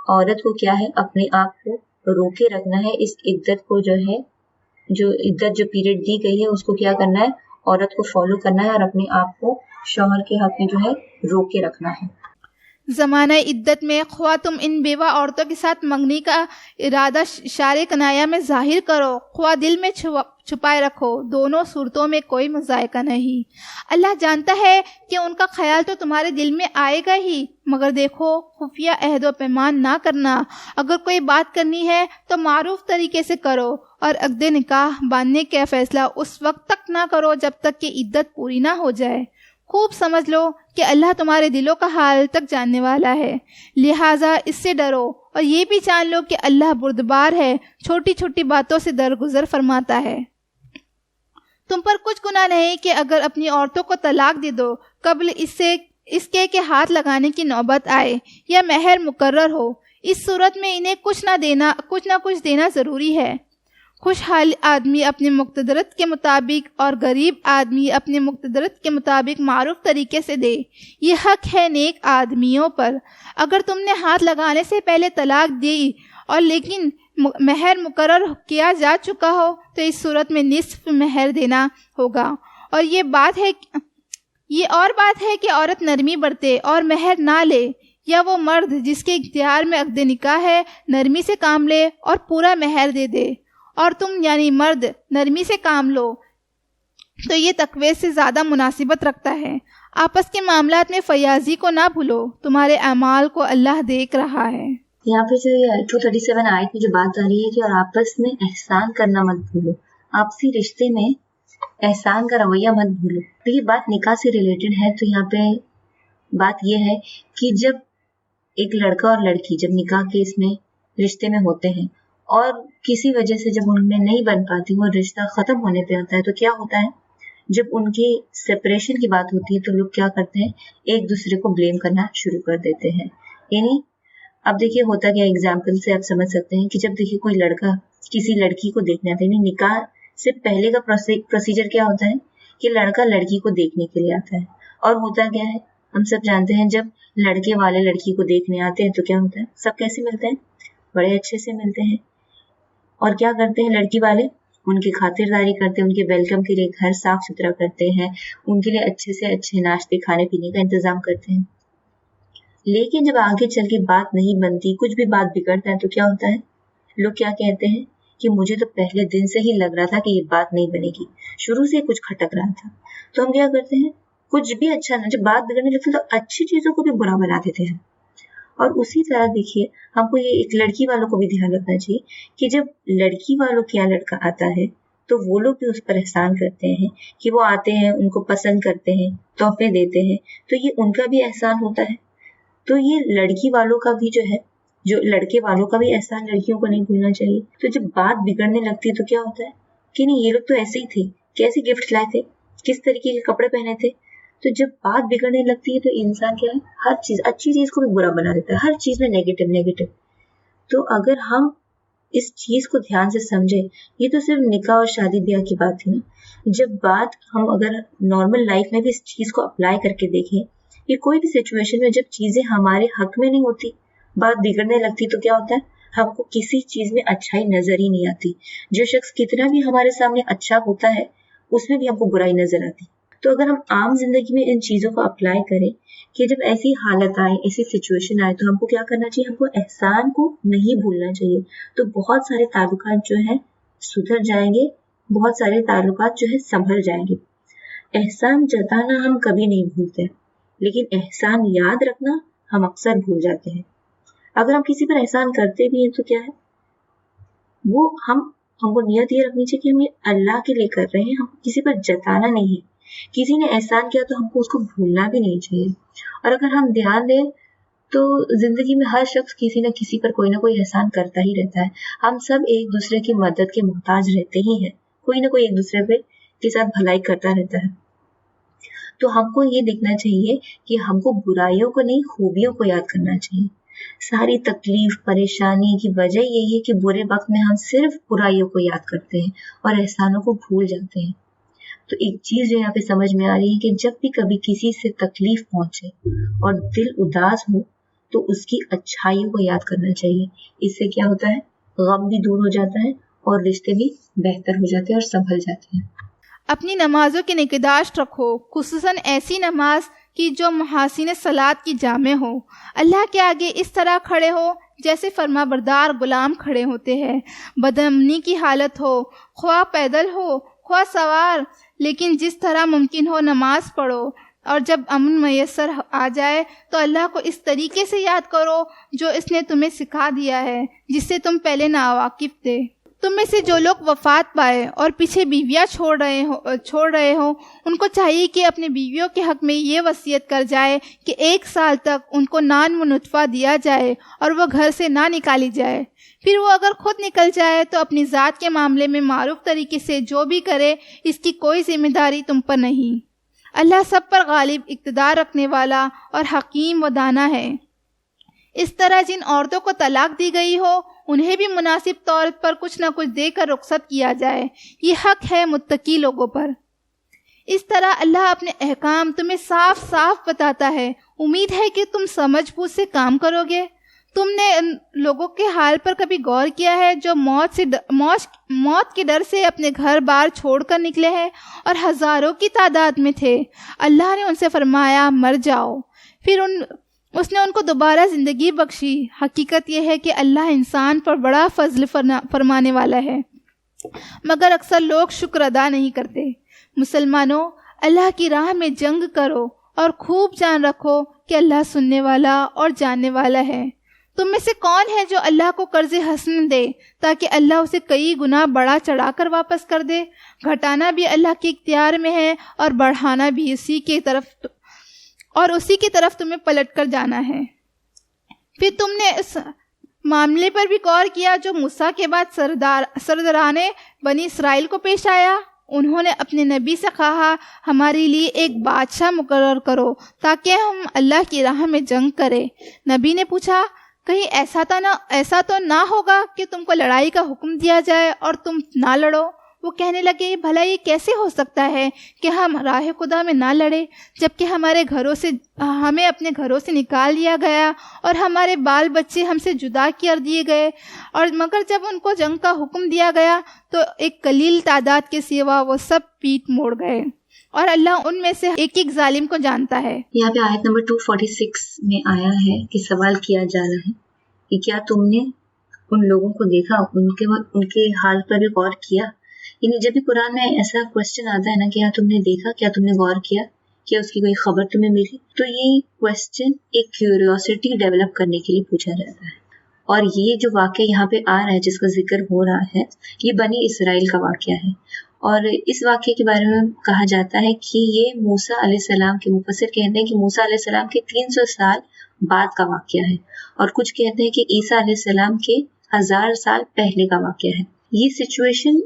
عورت کو کیا ہے، اپنے آپ کو روکے رکھنا ہے، اس عدت کو جو ہے، جو عدت جو پیریڈ دی گئی ہے اس کو کیا کرنا ہے، عورت کو فالو کرنا ہے اور اپنے آپ کو شوہر کے حق میں جو ہے روکے رکھنا ہے۔ زمانہ عدت میں خواہ تم ان بیوہ عورتوں کے ساتھ منگنی کا ارادہ شار کنایا میں ظاہر کرو، خواہ دل میں چھپائے رکھو، دونوں صورتوں میں کوئی مذائقہ نہیں۔ اللہ جانتا ہے کہ ان کا خیال تو تمہارے دل میں آئے گا ہی، مگر دیکھو خفیہ عہد و پیمان نہ کرنا۔ اگر کوئی بات کرنی ہے تو معروف طریقے سے کرو، اور عقد نکاح باندھنے کا فیصلہ اس وقت تک نہ کرو جب تک کہ عدت پوری نہ ہو جائے۔ خوب سمجھ لو کہ اللہ تمہارے دلوں کا حال تک جاننے والا ہے، لہٰذا اس سے ڈرو، اور یہ بھی جان لو کہ اللہ بردبار ہے، چھوٹی چھوٹی باتوں سے درگزر فرماتا ہے۔ تم پر کچھ گناہ نہیں کہ اگر اپنی عورتوں کو طلاق دے دو قبل اس کے کہ ہاتھ لگانے کی نوبت آئے یا مہر مقرر ہو۔ اس صورت میں انہیں کچھ نہ کچھ دینا ضروری ہے۔ خوشحال آدمی اپنے مقتدرت کے مطابق اور غریب آدمی اپنے مقتدرت کے مطابق معروف طریقے سے دے، یہ حق ہے نیک آدمیوں پر۔ اگر تم نے ہاتھ لگانے سے پہلے طلاق دی اور لیکن مہر مقرر کیا جا چکا ہو تو اس صورت میں نصف مہر دینا ہوگا۔ اور یہ بات ہے کہ عورت نرمی برتے اور مہر نہ لے، یا وہ مرد جس کے اختیار میں عقد نکاح ہے نرمی سے کام لے اور پورا مہر دے دے، اور تم یعنی مرد نرمی سے کام لو تو یہ تقوی سے زیادہ مناسبت رکھتا ہے۔ آپس کے معاملات میں فیاضی کو نہ بھولو، تمہارے اعمال کو اللہ دیکھ رہا ہے۔ یہاں پہ جو 237 آیت میں جو بات آ رہی ہے کہ اور آپس میں احسان کرنا مت بھولو، آپسی رشتے میں احسان کا رویہ مت بھولو۔ تو یہ بات نکاح سے ریلیٹڈ ہے، تو یہاں پہ بات یہ ہے کہ جب ایک لڑکا اور لڑکی جب نکاح کے اس میں رشتے میں ہوتے ہیں اور کسی وجہ سے جب ان میں نہیں بن پاتی، وہ رشتہ ختم ہونے پہ آتا ہے، تو کیا ہوتا ہے، جب ان کی سپریشن کی بات ہوتی ہے تو لوگ کیا کرتے ہیں، ایک دوسرے کو بلیم کرنا شروع کر دیتے ہیں۔ یعنی اب دیکھیے ہوتا کیا، ایگزامپل سے آپ سمجھ سکتے ہیں کہ جب دیکھیے کوئی لڑکا کسی لڑکی کو دیکھنا تھا، یعنی نکاح سے پہلے کا پروسیجر کیا ہوتا ہے کہ لڑکا لڑکی کو دیکھنے کے لیے آتا ہے، اور ہوتا کیا ہے ہم سب جانتے ہیں، جب لڑکے والے لڑکی کو دیکھنے آتے ہیں تو کیا ہوتا ہے، سب کیسے ملتے ہیں، بڑے اچھے سے ملتے ہیں، اور کیا کرتے ہیں لڑکی والے، ان کی خاطرداری کرتے ہیں، ان کے ویلکم کے لیے گھر صاف ستھرا کرتے ہیں، ان کے لیے اچھے سے اچھے ناشتے کھانے پینے کا انتظام کرتے ہیں۔ لیکن جب آگے چل کے بات نہیں بنتی، کچھ بھی بات بگڑتا ہے تو کیا ہوتا ہے، لوگ کیا کہتے ہیں کہ مجھے تو پہلے دن سے ہی لگ رہا تھا کہ یہ بات نہیں بنے گی، شروع سے کچھ کھٹک رہا تھا۔ تو ہم کیا کرتے ہیں، کچھ بھی اچھا نہ، جب بات بگڑنے لگتی تو اچھی چیزوں کو بھی برا بنا دیتے ہیں۔ اور اسی طرح دیکھیے ہم کو یہ ایک لڑکی والوں کو بھی دھیان رکھنا چاہیے کہ جب لڑکی والوں کے یہاں لڑکا آتا ہے تو وہ لوگ بھی اس پر احسان کرتے ہیں کہ وہ آتے ہیں، ان کو پسند کرتے ہیں، تحفے دیتے ہیں، تو یہ ان کا بھی احسان ہوتا ہے۔ تو یہ لڑکی والوں کا بھی جو ہے، جو لڑکے والوں کا بھی احسان لڑکیوں کو نہیں بھولنا چاہیے۔ تو جب بات بگڑنے لگتی ہے تو کیا ہوتا ہے کہ نہیں، یہ لوگ تو ایسے ہی تھے، کیسے گفٹ لائے تھے، کس طریقے کے کپڑے پہنے تھے۔ تو جب بات بگڑنے لگتی ہے تو انسان کیا ہے، ہر چیز، اچھی چیز کو بھی برا بنا دیتا ہے، ہر چیز میں نیگیٹو۔ تو اگر ہم اس چیز کو دھیان سے سمجھیں، یہ تو صرف نکاح اور شادی بیاہ کی بات تھی نا، جب بات ہم اگر نارمل لائف میں بھی اس چیز کو اپلائی کر کے دیکھیں، یہ کوئی بھی سچویشن میں جب چیزیں ہمارے حق میں نہیں ہوتی، بات بگڑنے لگتی تو کیا ہوتا ہے، ہم کو کسی چیز میں اچھائی نظر ہی نہیں آتی۔ جو شخص کتنا بھی ہمارے سامنے اچھا ہوتا ہے اس میں بھی ہم کو برائی نظر آتی۔ تو اگر ہم عام زندگی میں ان چیزوں کو اپلائی کریں کہ جب ایسی حالت آئے، ایسی سچویشن آئے، تو ہم کو کیا کرنا چاہیے، ہم کو احسان کو نہیں بھولنا چاہیے، تو بہت سارے تعلقات جو ہیں سدھر جائیں گے، بہت سارے تعلقات جو ہے سنبھل جائیں گے۔ احسان جتانا ہم کبھی نہیں بھولتے، لیکن احسان یاد رکھنا ہم اکثر بھول جاتے ہیں۔ اگر ہم کسی پر احسان کرتے بھی ہیں تو کیا ہے، وہ ہم کو نیت یہ رکھنی چاہیے کہ ہم یہ اللہ کے لیے کر رہے ہیں، ہم کسی پر جتانا نہیں ہے۔ کسی نے احسان کیا تو ہم کو اس کو بھولنا بھی نہیں چاہیے۔ اور اگر ہم دھیان دیں تو زندگی میں ہر شخص کسی نہ کسی پر کوئی نہ کوئی احسان کرتا ہی رہتا ہے۔ ہم سب ایک دوسرے کی مدد کے محتاج رہتے ہی ہیں، کوئی نہ کوئی ایک دوسرے کے ساتھ بھلائی کرتا رہتا ہے۔ تو ہم کو یہ دیکھنا چاہیے کہ ہم کو برائیوں کو نہیں خوبیوں کو یاد کرنا چاہیے. ساری تکلیف پریشانی کی وجہ یہی ہے کہ برے وقت میں ہم صرف برائیوں کو یاد کرتے ہیں اور احسانوں کو بھول جاتے ہیں. تو ایک چیز جو یہاں پہ سمجھ میں آ رہی ہے کہ جب بھی کبھی کسی سے تکلیف پہنچے اور دل اداس ہو تو اس کی اچھائیوں کو یاد کرنا چاہیے. اس سے کیا ہوتا ہے؟ غم بھی دور ہو جاتا ہے اور رشتے بھی بہتر ہو جاتے ہیں اور سنبھل جاتے ہیں. اپنی نمازوں کی نگہداشت رکھو، خصوصاً ایسی نماز کی جو محاسن صلاۃ کی جامع ہو. اللہ کے آگے اس طرح کھڑے ہو جیسے فرما بردار غلام کھڑے ہوتے ہیں. بدامنی کی حالت ہو، خواہ پیدل ہو خواہ سوار، لیکن جس طرح ممکن ہو نماز پڑھو. اور جب امن میسر آ جائے تو اللہ کو اس طریقے سے یاد کرو جو اس نے تمہیں سکھا دیا ہے، جس سے تم پہلے ناواقف تھے. تم میں سے جو لوگ وفات پائے اور پیچھے بیویاں چھوڑ رہے ہوں ان کو چاہیے کہ اپنے بیویوں کے حق میں یہ وصیت کر جائے کہ 1 سال تک ان کو نان و نطفہ دیا جائے اور وہ گھر سے نہ نکالی جائے. پھر وہ اگر خود نکل جائے تو اپنی ذات کے معاملے میں معروف طریقے سے جو بھی کرے اس کی کوئی ذمہ داری تم پر نہیں. اللہ سب پر غالب اقتدار رکھنے والا اور حکیم و دانا ہے. اس طرح جن عورتوں کو طلاق دی گئی ہو انہیں بھی مناسب طور پر کچھ نہ کچھ دے کر رخصت کیا جائے. یہ حق ہے متقی لوگوں پر. اس طرح اللہ اپنے احکام تمہیں صاف صاف بتاتا ہے. امید ہے کہ تم سمجھ بوجھ سے کام کرو گے. تم نے ان لوگوں کے حال پر کبھی غور کیا ہے جو موت کے ڈر سے اپنے گھر بار چھوڑ کر نکلے ہیں اور ہزاروں کی تعداد میں تھے. اللہ نے ان سے فرمایا مر جاؤ، پھر اس نے ان کو دوبارہ زندگی بخشی. حقیقت یہ ہے کہ اللہ انسان پر بڑا فضل فرمانے والا ہے، مگر اکثر لوگ شکر ادا نہیں کرتے. مسلمانوں، اللہ کی راہ میں جنگ کرو اور خوب جان رکھو کہ اللہ سننے والا اور جاننے والا ہے. تم میں سے کون ہے جو اللہ کو قرض حسن دے تاکہ اللہ اسے کئی گنا بڑا چڑھا کر واپس کر دے؟ گھٹانا بھی اللہ کے اختیار میں ہے اور بڑھانا بھی اسی کی طرف تمہیں پلٹ کر جانا ہے. پھر تم نے اس معاملے پر بھی غور کیا جو موسیٰ کے بعد سرداران بنی اسرائیل کو پیش آیا. انہوں نے اپنے نبی سے کہا ہمارے لیے ایک بادشاہ مقرر کرو تاکہ ہم اللہ کی راہ میں جنگ کریں. نبی نے پوچھا کہیں ایسا تو نہ ہوگا کہ تم کو لڑائی کا حکم دیا جائے اور تم نہ لڑو؟ وہ کہنے لگے بھلا یہ کیسے ہو سکتا ہے کہ ہم راہ خدا میں نہ لڑے جبکہ ہمیں اپنے گھروں سے نکال دیا گیا اور ہمارے بال بچے ہم سے جدا کر دیے گئے. اور مگر جب ان کو جنگ کا حکم دیا گیا تو ایک قلیل تعداد کے سوا وہ سب پیٹ موڑ گئے، اور اللہ ان میں سے ایک ایک ظالم کو جانتا ہے. یہاں پہ آیت نمبر 246 میں آیا ہے کہ سوال کیا جا رہا ہے کہ کیا تم نے ان لوگوں کو دیکھا، ان کے حال پر بھی غور کیا؟ یعنی جب بھی قرآن میں ایسا کوشچن آتا ہے نا کہ تم نے دیکھا، کیا تم نے غور کیا، کیا اس کی کوئی خبر تمہیں ملی، تو یہ کوشچن ایک کیوریوسٹی ڈیولپ کرنے کے لیے پوچھا جاتا ہے. اور یہ جو واقعہ یہاں پہ آ رہا ہے جس کا ذکر ہو رہا ہے یہ بنی اسرائیل کا واقعہ ہے. اور اس واقعے کے بارے میں کہا جاتا ہے کہ یہ موسیٰ علیہ السلام کے مفسر کہتے ہیں کہ موسیٰ علیہ السلام کے 300 سال بعد کا واقعہ ہے، اور کچھ کہتے ہیں کہ عیسیٰ علیہ السلام کے 1000 سال پہلے کا واقعہ ہے. یہ سچویشن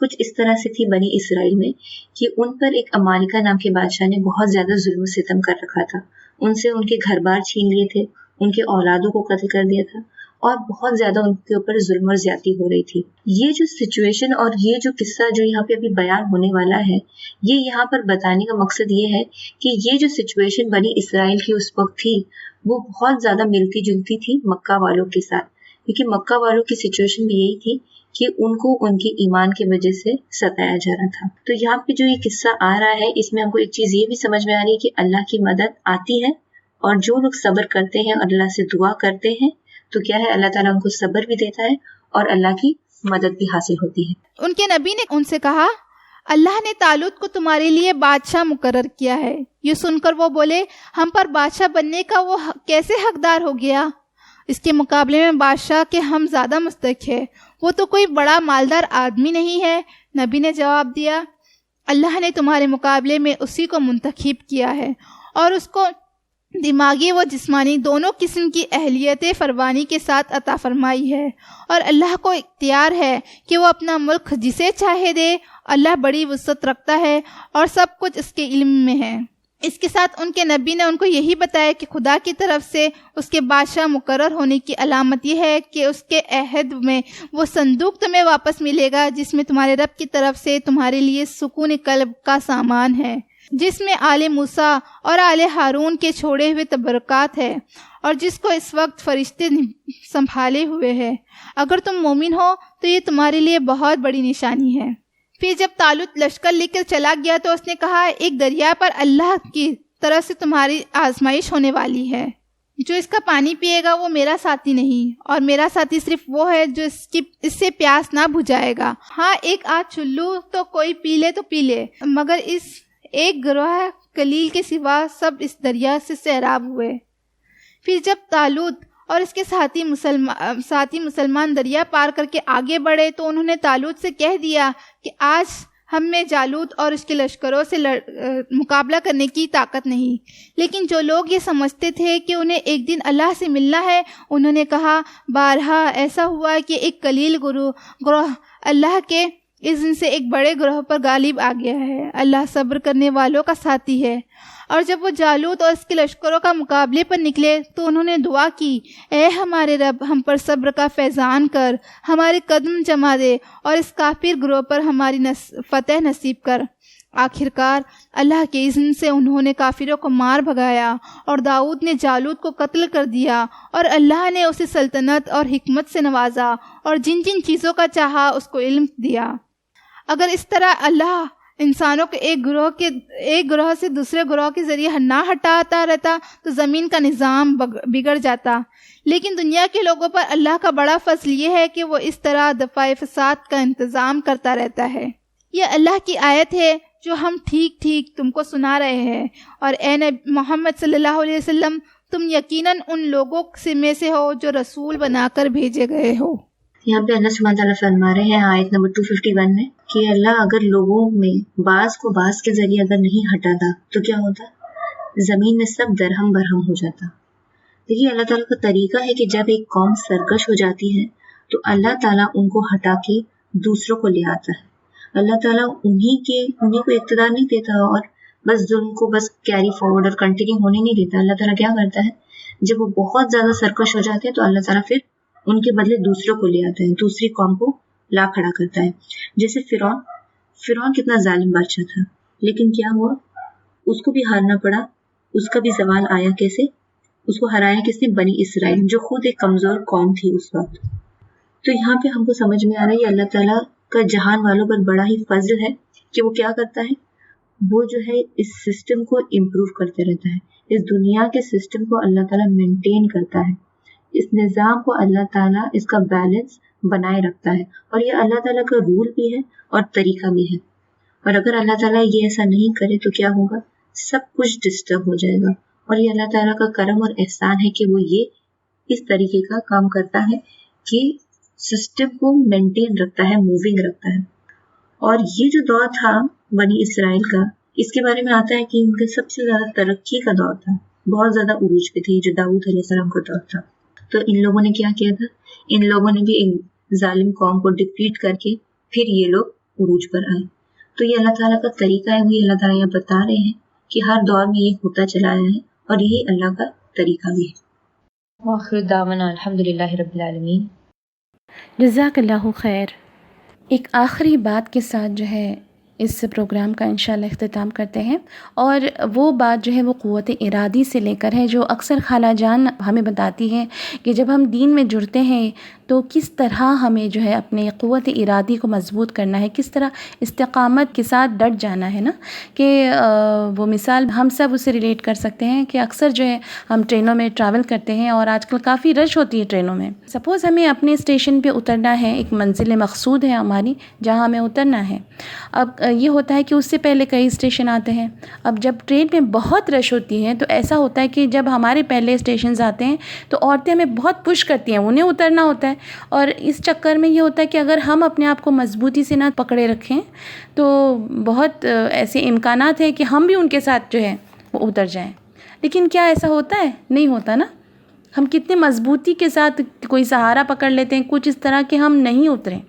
کچھ اس طرح سے تھی بنی اسرائیل میں کہ ان پر ایک امالیکہ نام کے بادشاہ نے بہت زیادہ ظلم و ستم کر رکھا تھا. ان سے ان کے گھر بار چھین لیے تھے، ان کے اولادوں کو قتل کر دیا تھا، اور بہت زیادہ ان کے اوپر ظلم اور زیادتی ہو رہی تھی. یہ جو سچویشن اور یہ جو قصہ جو یہاں پہ ابھی بیان ہونے والا ہے، یہ یہاں پر بتانے کا مقصد یہ ہے کہ یہ جو سچویشن بنی اسرائیل کی اس وقت تھی وہ بہت زیادہ ملتی جلتی تھی مکہ والوں کے ساتھ، کیونکہ مکہ والوں کی سچویشن بھی یہی تھی کہ ان کو ان کے ایمان کی وجہ سے ستایا جا رہا تھا. تو یہاں پہ جو یہ قصہ آ رہا ہے اس میں ہم کو ایک چیز یہ بھی سمجھ میں آ رہی ہے کہ اللہ کی مدد آتی ہے، اور جو لوگ صبر کرتے ہیں اور اللہ سے دعا کرتے ہیں تو کیا ہے اللہ تعالیٰ ان کو صبر بھی دیتا ہے اور اللہ کی مدد بھی حاصل ہوتی ہے. ان کے نبی نے ان سے کہا اللہ نے طالوت کو تمہارے لیے بادشاہ مقرر کیا ہے. یہ سن کر وہ بولے ہم پر بادشاہ بننے کا وہ کیسے حقدار ہو گیا؟ اس کے مقابلے میں بادشاہ کے ہم زیادہ مستحق ہے، وہ تو کوئی بڑا مالدار آدمی نہیں ہے. نبی نے جواب دیا اللہ نے تمہارے مقابلے میں اسی کو منتخب کیا ہے اور اس کو دماغی و جسمانی دونوں قسم کی اہلیت فروانی کے ساتھ عطا فرمائی ہے، اور اللہ کو اختیار ہے کہ وہ اپنا ملک جسے چاہے دے اللہ بڑی وسعت رکھتا ہے اور سب کچھ اس کے علم میں ہے۔ اس کے ساتھ ان کے نبی نے ان کو یہی بتایا کہ خدا کی طرف سے اس کے بادشاہ مقرر ہونے کی علامت یہ ہے کہ اس کے عہد میں وہ صندوق تمہیں واپس ملے گا جس میں تمہارے رب کی طرف سے تمہارے لیے سکون قلب کا سامان ہے، جس میں آل موسیٰ اور آل ہارون کے چھوڑے ہوئے تبرکات ہے، اور جس کو اس وقت فرشتے سنبھالے ہوئے ہیں۔ اگر تم مومن ہو تو یہ تمہارے لیے بہت بڑی نشانی ہے۔ پھر جب طالوت لشکر لے کر چلا گیا تو اس نے کہا، ایک دریا پر اللہ کی طرف سے تمہاری آزمائش ہونے والی ہے، جو اس کا پانی پیے گا وہ میرا ساتھی نہیں، اور میرا ساتھی صرف وہ ہے جو اس سے پیاس نہ بجھائے گا۔ ہاں ایک آدھ چلو تو کوئی پی لے تو پی لے، مگر اس ایک گروہ قلیل کے سوا سب اس دریا سے سیراب ہوئے۔ پھر جب طالوت اور اس کے ساتھی مسلمان دریا پار کر کے آگے بڑھے تو انہوں نے طالوت سے کہہ دیا کہ آج ہم میں جالوت اور اس کے لشکروں سے مقابلہ کرنے کی طاقت نہیں۔ لیکن جو لوگ یہ سمجھتے تھے کہ انہیں ایک دن اللہ سے ملنا ہے، انہوں نے کہا، بارہا ایسا ہوا کہ ایک قلیل گروہ اللہ کے اذن سے ایک بڑے گروہ پر غالب آ گیا ہے۔ اللہ صبر کرنے والوں کا ساتھی ہے۔ اور جب وہ جالوت اور اس کے لشکروں کا مقابلے پر نکلے تو انہوں نے دعا کی، اے ہمارے رب، ہم پر صبر کا فیضان کر، ہمارے قدم جما دے اور اس کافر گروہ پر ہماری فتح نصیب کر۔ آخرکار اللہ کے اذن سے انہوں نے کافروں کو مار بھگایا اور داؤد نے جالوت کو قتل کر دیا، اور اللہ نے اسے سلطنت اور حکمت سے نوازا اور جن جن چیزوں کا چاہا اس کو علم دیا۔ اگر اس طرح اللہ انسانوں کو ایک گروہ سے دوسرے گروہ کے ذریعے نہ ہٹاتا رہتا تو زمین کا نظام بگڑ جاتا، لیکن دنیا کے لوگوں پر اللہ کا بڑا فضل یہ ہے کہ وہ اس طرح دفاع فساد کا انتظام کرتا رہتا ہے۔ یہ اللہ کی آیت ہے جو ہم ٹھیک ٹھیک تم کو سنا رہے ہیں، اور اے نبی محمد صلی اللہ علیہ وسلم، تم یقیناً ان لوگوں میں سے ہو جو رسول بنا کر بھیجے گئے ہو۔ یہاں پہ اللہ سبحانہ تعالیٰ فرما رہے ہیں آیت نمبر 251 میں کہ اللہ اگر لوگوں میں بعض کو بعض کے ذریعے اگر نہیں ہٹاتا تو کیا ہوتا؟ زمین میں سب درہم برہم ہو جاتا۔ دیکھیے اللہ تعالیٰ کا طریقہ ہے کہ جب ایک قوم سرکش ہو جاتی ہے تو اللہ تعالیٰ ان کو ہٹا کے دوسروں کو لے آتا ہے۔ اللہ تعالیٰ انہیں کو اقتدار نہیں دیتا اور بس ظلم کو بس کیری فارورڈ اور کنٹینیو ہونے نہیں دیتا۔ اللہ تعالیٰ کیا کرتا ہے، جب وہ بہت زیادہ سرکش ہو جاتے ہیں تو اللہ تعالیٰ پھر ان کے بدلے دوسروں کو لے آتا ہے، دوسری قوم کو لا کھڑا کرتا ہے۔ جیسے فرعون کتنا ظالم بادشاہ تھا، لیکن کیا ہوا، اس کو بھی ہارنا پڑا، اس کا بھی زوال آیا۔ کیسے؟ اس کو ہرایا کس نے؟ بنی اسرائیل، جو خود ایک کمزور قوم تھی اس وقت۔ تو یہاں پہ ہم کو سمجھ میں آ رہا ہے یہ اللہ تعالیٰ کا جہان والوں پر بڑا ہی فضل ہے کہ وہ کیا کرتا ہے، وہ جو ہے اس سسٹم کو امپروو کرتے رہتا ہے۔ اس دنیا کے سسٹم کو اللہ تعالیٰ مینٹین کرتا ہے، اس نظام کو اللہ تعالیٰ اس کا بیلنس بنائے رکھتا ہے، اور یہ اللہ تعالیٰ کا رول بھی ہے اور طریقہ بھی ہے۔ اور اگر اللہ تعالیٰ یہ ایسا نہیں کرے تو کیا ہوگا، سب کچھ ڈسٹرب ہو جائے گا۔ اور یہ اللہ تعالیٰ کا کرم اور احسان ہے کہ وہ یہ اس طریقے کا کام کرتا ہے کہ سسٹم کو مینٹین رکھتا ہے، موونگ رکھتا ہے۔ اور یہ جو دور تھا بنی اسرائیل کا، اس کے بارے میں آتا ہے کہ ان کا سب سے زیادہ ترقی کا دور تھا، بہت زیادہ عروج پہ تھی، جو داؤد علیہ السلام کا دور تھا۔ تو ان لوگوں نے کیا کیا تھا، ان لوگوں نے بھی ایک ظالم قوم کو ڈیفیٹ کر کے پھر یہ لوگ عروج پر آئے۔ تو یہ اللہ تعالیٰ کا طریقہ ہے، وہی اللہ تعالیٰ یہ بتا رہے ہیں کہ ہر دور میں یہ ہوتا چلا آیا ہے اور یہی اللہ کا طریقہ بھی ہے۔ وآخر دعوانا الحمدللہ رب العالمین۔ جزاک اللہ خیر۔ ایک آخری بات کے ساتھ جو ہے اس پروگرام کا انشاءاللہ اختتام کرتے ہیں، اور وہ بات جو ہے وہ قوت ارادی سے لے کر ہے، جو اکثر خالہ جان ہمیں بتاتی ہیں کہ جب ہم دین میں جڑتے ہیں تو کس طرح ہمیں جو ہے اپنے قوت ارادی کو مضبوط کرنا ہے، کس طرح استقامت کے ساتھ ڈٹ جانا ہے نا، کہ وہ مثال ہم سب اسے ریلیٹ کر سکتے ہیں کہ اکثر جو ہے ہم ٹرینوں میں ٹریول کرتے ہیں اور آج کل کافی رش ہوتی ہے ٹرینوں میں۔ سپوز ہمیں اپنے اسٹیشن پہ اترنا ہے، ایک منزل مقصود ہے ہماری جہاں ہمیں اترنا ہے۔ اب یہ ہوتا ہے کہ اس سے پہلے کئی اسٹیشن آتے ہیں۔ اب جب ٹرین میں بہت رش ہوتی ہے تو ایسا ہوتا ہے کہ جب ہمارے پہلے اسٹیشنز آتے ہیں تو عورتیں ہمیں بہت پش کرتی ہیں، انہیں اترنا ہوتا ہے، اور اس چکر میں یہ ہوتا ہے کہ اگر ہم اپنے آپ کو مضبوطی سے نہ پکڑے رکھیں تو بہت ایسے امکانات ہیں کہ ہم بھی ان کے ساتھ جو ہے وہ اتر جائیں۔ لیکن کیا ایسا ہوتا ہے؟ نہیں ہوتا نا۔ ہم کتنے مضبوطی کے ساتھ کوئی سہارا پکڑ لیتے ہیں، کچھ اس طرح کہ ہم نہیں اتریں۔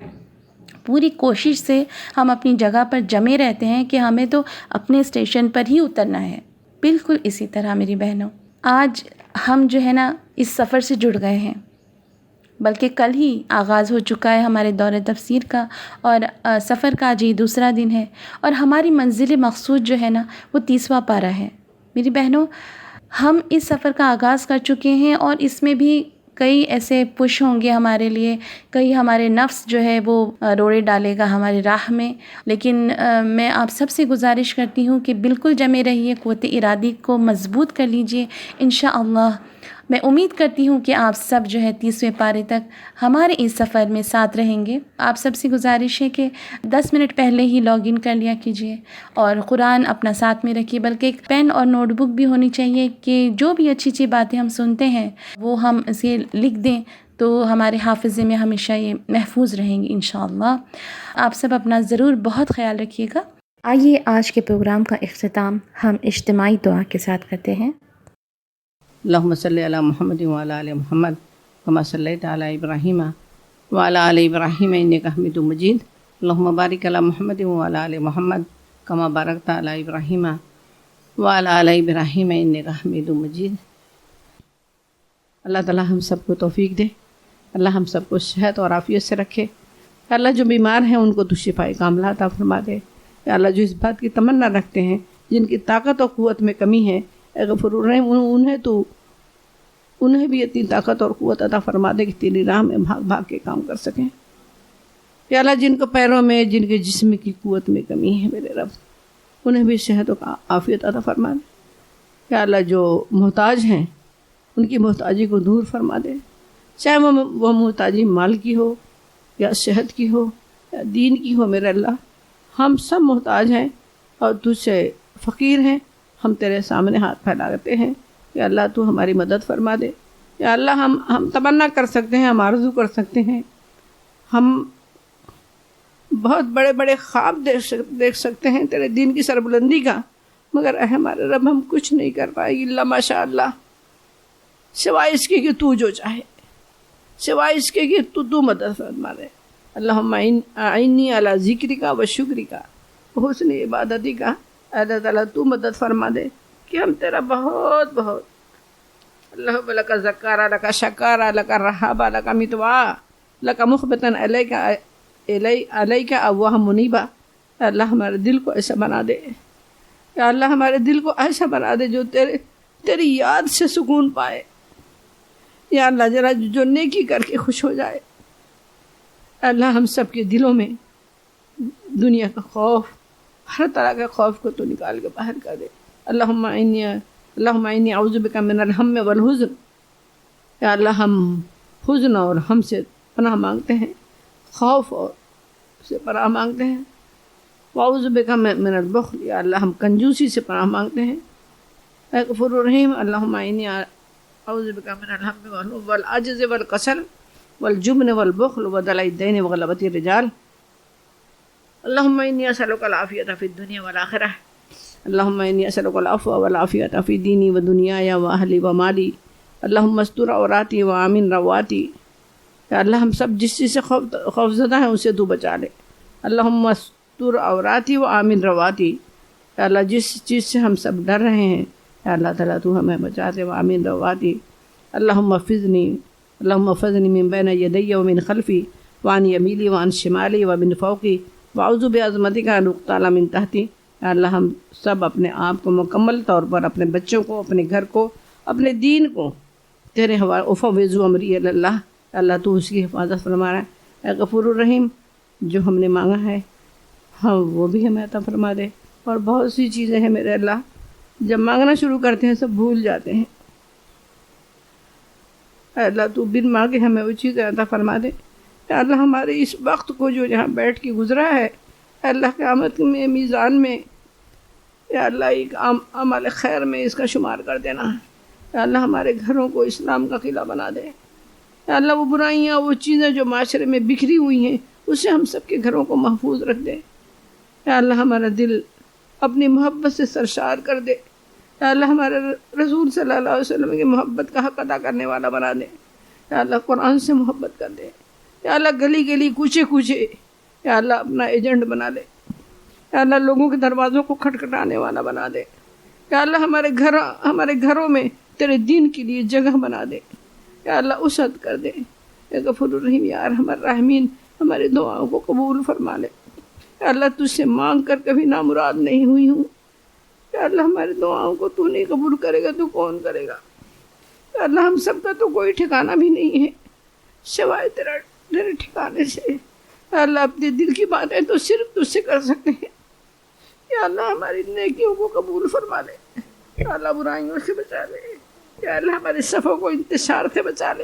پوری کوشش سے ہم اپنی جگہ پر جمے رہتے ہیں کہ ہمیں تو اپنے اسٹیشن پر ہی اترنا ہے۔ بالکل اسی طرح میری بہنوں، آج ہم جو ہے نا اس سفر سے جڑ گئے ہیں، بلکہ کل ہی آغاز ہو چکا ہے ہمارے دور تفسیر کا، اور سفر کا آج ہی دوسرا دن ہے، اور ہماری منزل مقصود جو ہے نا وہ 30واں پارہ ہے۔ میری بہنوں، ہم اس سفر کا آغاز کر چکے ہیں، اور اس میں بھی کئی ایسے پش ہوں گے ہمارے لیے، کئی ہمارے نفس جو ہے وہ روڑے ڈالے گا ہماری راہ میں، لیکن میں آپ سب سے گزارش کرتی ہوں کہ بالکل جمے رہیے، قوت ارادی کو مضبوط کر لیجئے۔ انشاءاللہ میں امید کرتی ہوں کہ آپ سب جو ہے 30ویں پارے تک ہمارے اس سفر میں ساتھ رہیں گے۔ آپ سب سے گزارش ہے کہ 10 منٹ پہلے ہی لاگ ان کر لیا کیجیے، اور قرآن اپنا ساتھ میں رکھیے، بلکہ ایک پین اور نوٹ بک بھی ہونی چاہیے کہ جو بھی اچھی اچھی باتیں ہم سنتے ہیں وہ ہم اسے لکھ دیں تو ہمارے حافظے میں ہمیشہ یہ محفوظ رہیں گی انشاءاللہ۔ آپ سب اپنا ضرور بہت خیال رکھیے گا۔ آئیے آج کے پروگرام کا اختتام ہم اجتماعی دعا کے ساتھ کرتے ہیں۔ اللہم صلی علی محمد وعلی آل محمد کما صلیت علی ابراہیم وعلی آل ابراہیم انک حمید مجید۔ اللہم بارک علی محمد وعلی آل محمد کما بارکت علی ابراہیم وعلی آل ابراہیم انک حمید مجید۔ اللہ تعالی ہم سب کو توفیق دے، اللہ ہم سب کو صحت اور عافیت سے رکھے۔ اللہ جو بیمار ہیں ان کو تو شفائے کاملہ عطا فرما دے۔ اللہ جو اس بات کی تمنا رکھتے ہیں، جن کی طاقت اور قوت میں کمی ہے، اے غفور الرحیم انہیں بھی اتنی طاقت اور قوت عطا فرما دے کہ تیری راہ میں بھاگ بھاگ کے کام کر سکیں۔ یا اللہ جن کو پیروں میں، جن کے جسم کی قوت میں کمی ہے میرے رب، انہیں بھی صحت و عافیت عطا فرما دے۔ یا اللہ جو محتاج ہیں ان کی محتاجی کو دور فرما دے، چاہے وہ محتاجی مال کی ہو یا صحت کی ہو یا دین کی ہو۔ میرے اللہ ہم سب محتاج ہیں اور تجھ سے فقیر ہیں، ہم تیرے سامنے ہاتھ پھیلاتے ہیں۔ یا اللہ تو ہماری مدد فرما دے۔ یا اللہ ہم تمنا کر سکتے ہیں، ہم آرزو کر سکتے ہیں، ہم بہت بڑے بڑے خواب دیکھ سکتے ہیں تیرے دین کی سربلندی کا، مگر اے ہمارے رب ہم کچھ نہیں کر پائے گی اللہ ماشاء اللہ، سوائے اس کے کہ تو جو چاہے، سوائے اس کے کہ تو مدد فرما دے۔ اللہم اعنی علی ذکرک و شکرک و حسن عبادتی کا، اللہ تعالیٰ تو مدد فرما دے کہ ہم تیرا بہت بہت اللہم لک ذکارا، لک شکارا، لک رہابا، لک متوا، لک مخبتاً علیک اوہ منیبا۔ اللہ ہمارے دل کو ایسا بنا دے، یا اللہ ہمارے دل کو ایسا بنا دے جو تیری یاد سے سکون پائے۔ یا اللہ ذرا جو نیکی کر کے خوش ہو جائے۔ اللہ ہم سب کے دلوں میں دنیا کا خوف، ہر طرح کے خوف کو تو نکال کے باہر کر دے۔ اللہم انی اعوذ بک من الہم والحزن۔ یا اللہ ہم حزن اور ہم سے پناہ مانگتے ہیں، خوف اور سے پناہ مانگتے ہیں۔ واعوذ بک من البخل۔ یا اللہ ہم کنجوسی سے پناہ مانگتے ہیں۔ اے غفور الرحیم، اللہم انی اعوذ بک من الہم والعجز والکسل والجبن والبخل ودلع الدین وغلبۃ الرجال۔ اللہم انی اسألک العافیۃ فی الدنیا والآخرہ۔ اللہم انی اسألک العفو والعافیۃ فی دینی و دنیای و اہلی و مالی۔ اللہم استر عوراتی و آمن رواتی۔ یا اللہ ہم سب جس چیز سے خوف زدہ ہیں اسے تو بچا لے۔ اللہم استر عوراتی و آمن رواتی۔ یا اللہ جس چیز سے ہم سب ڈر رہے ہیں، یا اللہ تعالیٰ تو ہمیں بچا دے، و آمن رواتی۔ اللہم احفظنی من بین یدی و من خلفی وعن یمیلی وعن شمالی و من فوقی واعوذ بعظمتک ان اغتال من تحتی۔ یا اللہ ہم سب اپنے آپ کو مکمل طور پر، اپنے بچوں کو، اپنے گھر کو، اپنے دین کو تیرے حوالے افوض امری اللہ۔ اللہ تو اس کی حفاظت فرما رہا ہے۔ اے غفور الرحیم، جو ہم نے مانگا ہے وہ بھی ہمیں عطا فرما دے۔ اور بہت سی چیزیں ہیں میرے اللہ، جب مانگنا شروع کرتے ہیں سب بھول جاتے ہیں۔ اے اللہ تو بن مانگے ہمیں وہ چیزیں عطا فرما دے۔ اے اللہ ہمارے اس وقت کو جو جہاں بیٹھ کے گزرا ہے، اے اللہ قیامت میں میزان میں یا اللہ ایک عمل خیر میں اس کا شمار کر دینا۔ یا اللہ ہمارے گھروں کو اسلام کا قلعہ بنا دے۔ یا اللہ وہ برائیاں، وہ چیزیں جو معاشرے میں بکھری ہوئی ہیں، اس سے ہم سب کے گھروں کو محفوظ رکھ دے۔ یا اللہ ہمارا دل اپنی محبت سے سرشار کر دے۔ یا اللہ ہمارے رسول صلی اللہ علیہ وسلم کی محبت کا حق ادا کرنے والا بنا دے۔ یا اللہ قرآن سے محبت کر دے۔ یا اللہ گلی گلی کوچے کوچے یا اللہ اپنا ایجنٹ بنا لے، یا اللہ لوگوں کے دروازوں کو کھٹکھٹانے والا بنا دے، یا اللہ ہمارے گھروں میں تیرے دین کے لیے جگہ بنا دے، یا اللہ وسعت کر دے، یا غفور الرحیم یا ارحم الراحمین ہماری دعاؤں کو قبول فرما لے، یا اللہ تجھ سے مانگ کر کبھی نامراد نہیں ہوئی ہوں، یا اللہ ہماری دعاؤں کو تو نہیں قبول کرے گا تو کون کرے گا؟ یا اللہ ہم سب کا تو کوئی ٹھکانہ بھی نہیں ہے سوائے تیرے ٹھکانے سے، یا اللہ اپنے دل کی باتیں تو صرف تجھ سے کر سکتے ہیں، یا اللہ ہماری نیکیوں کو قبول فرما لے، یا اللہ برائیوں سے بچا لے، یا اللہ ہمارے صفوں کو انتشار سے بچا لے۔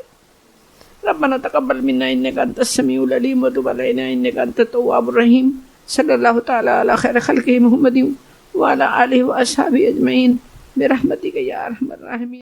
ربنا تقبل منا انك انت السميع العليم وتب علينا انك انت التواب الرحيم صلی اللہ تعالی علی خیر خلقہ محمد وعلی آلہ واصحابہ اجمعین برحمتک یا ارحم الراحمین۔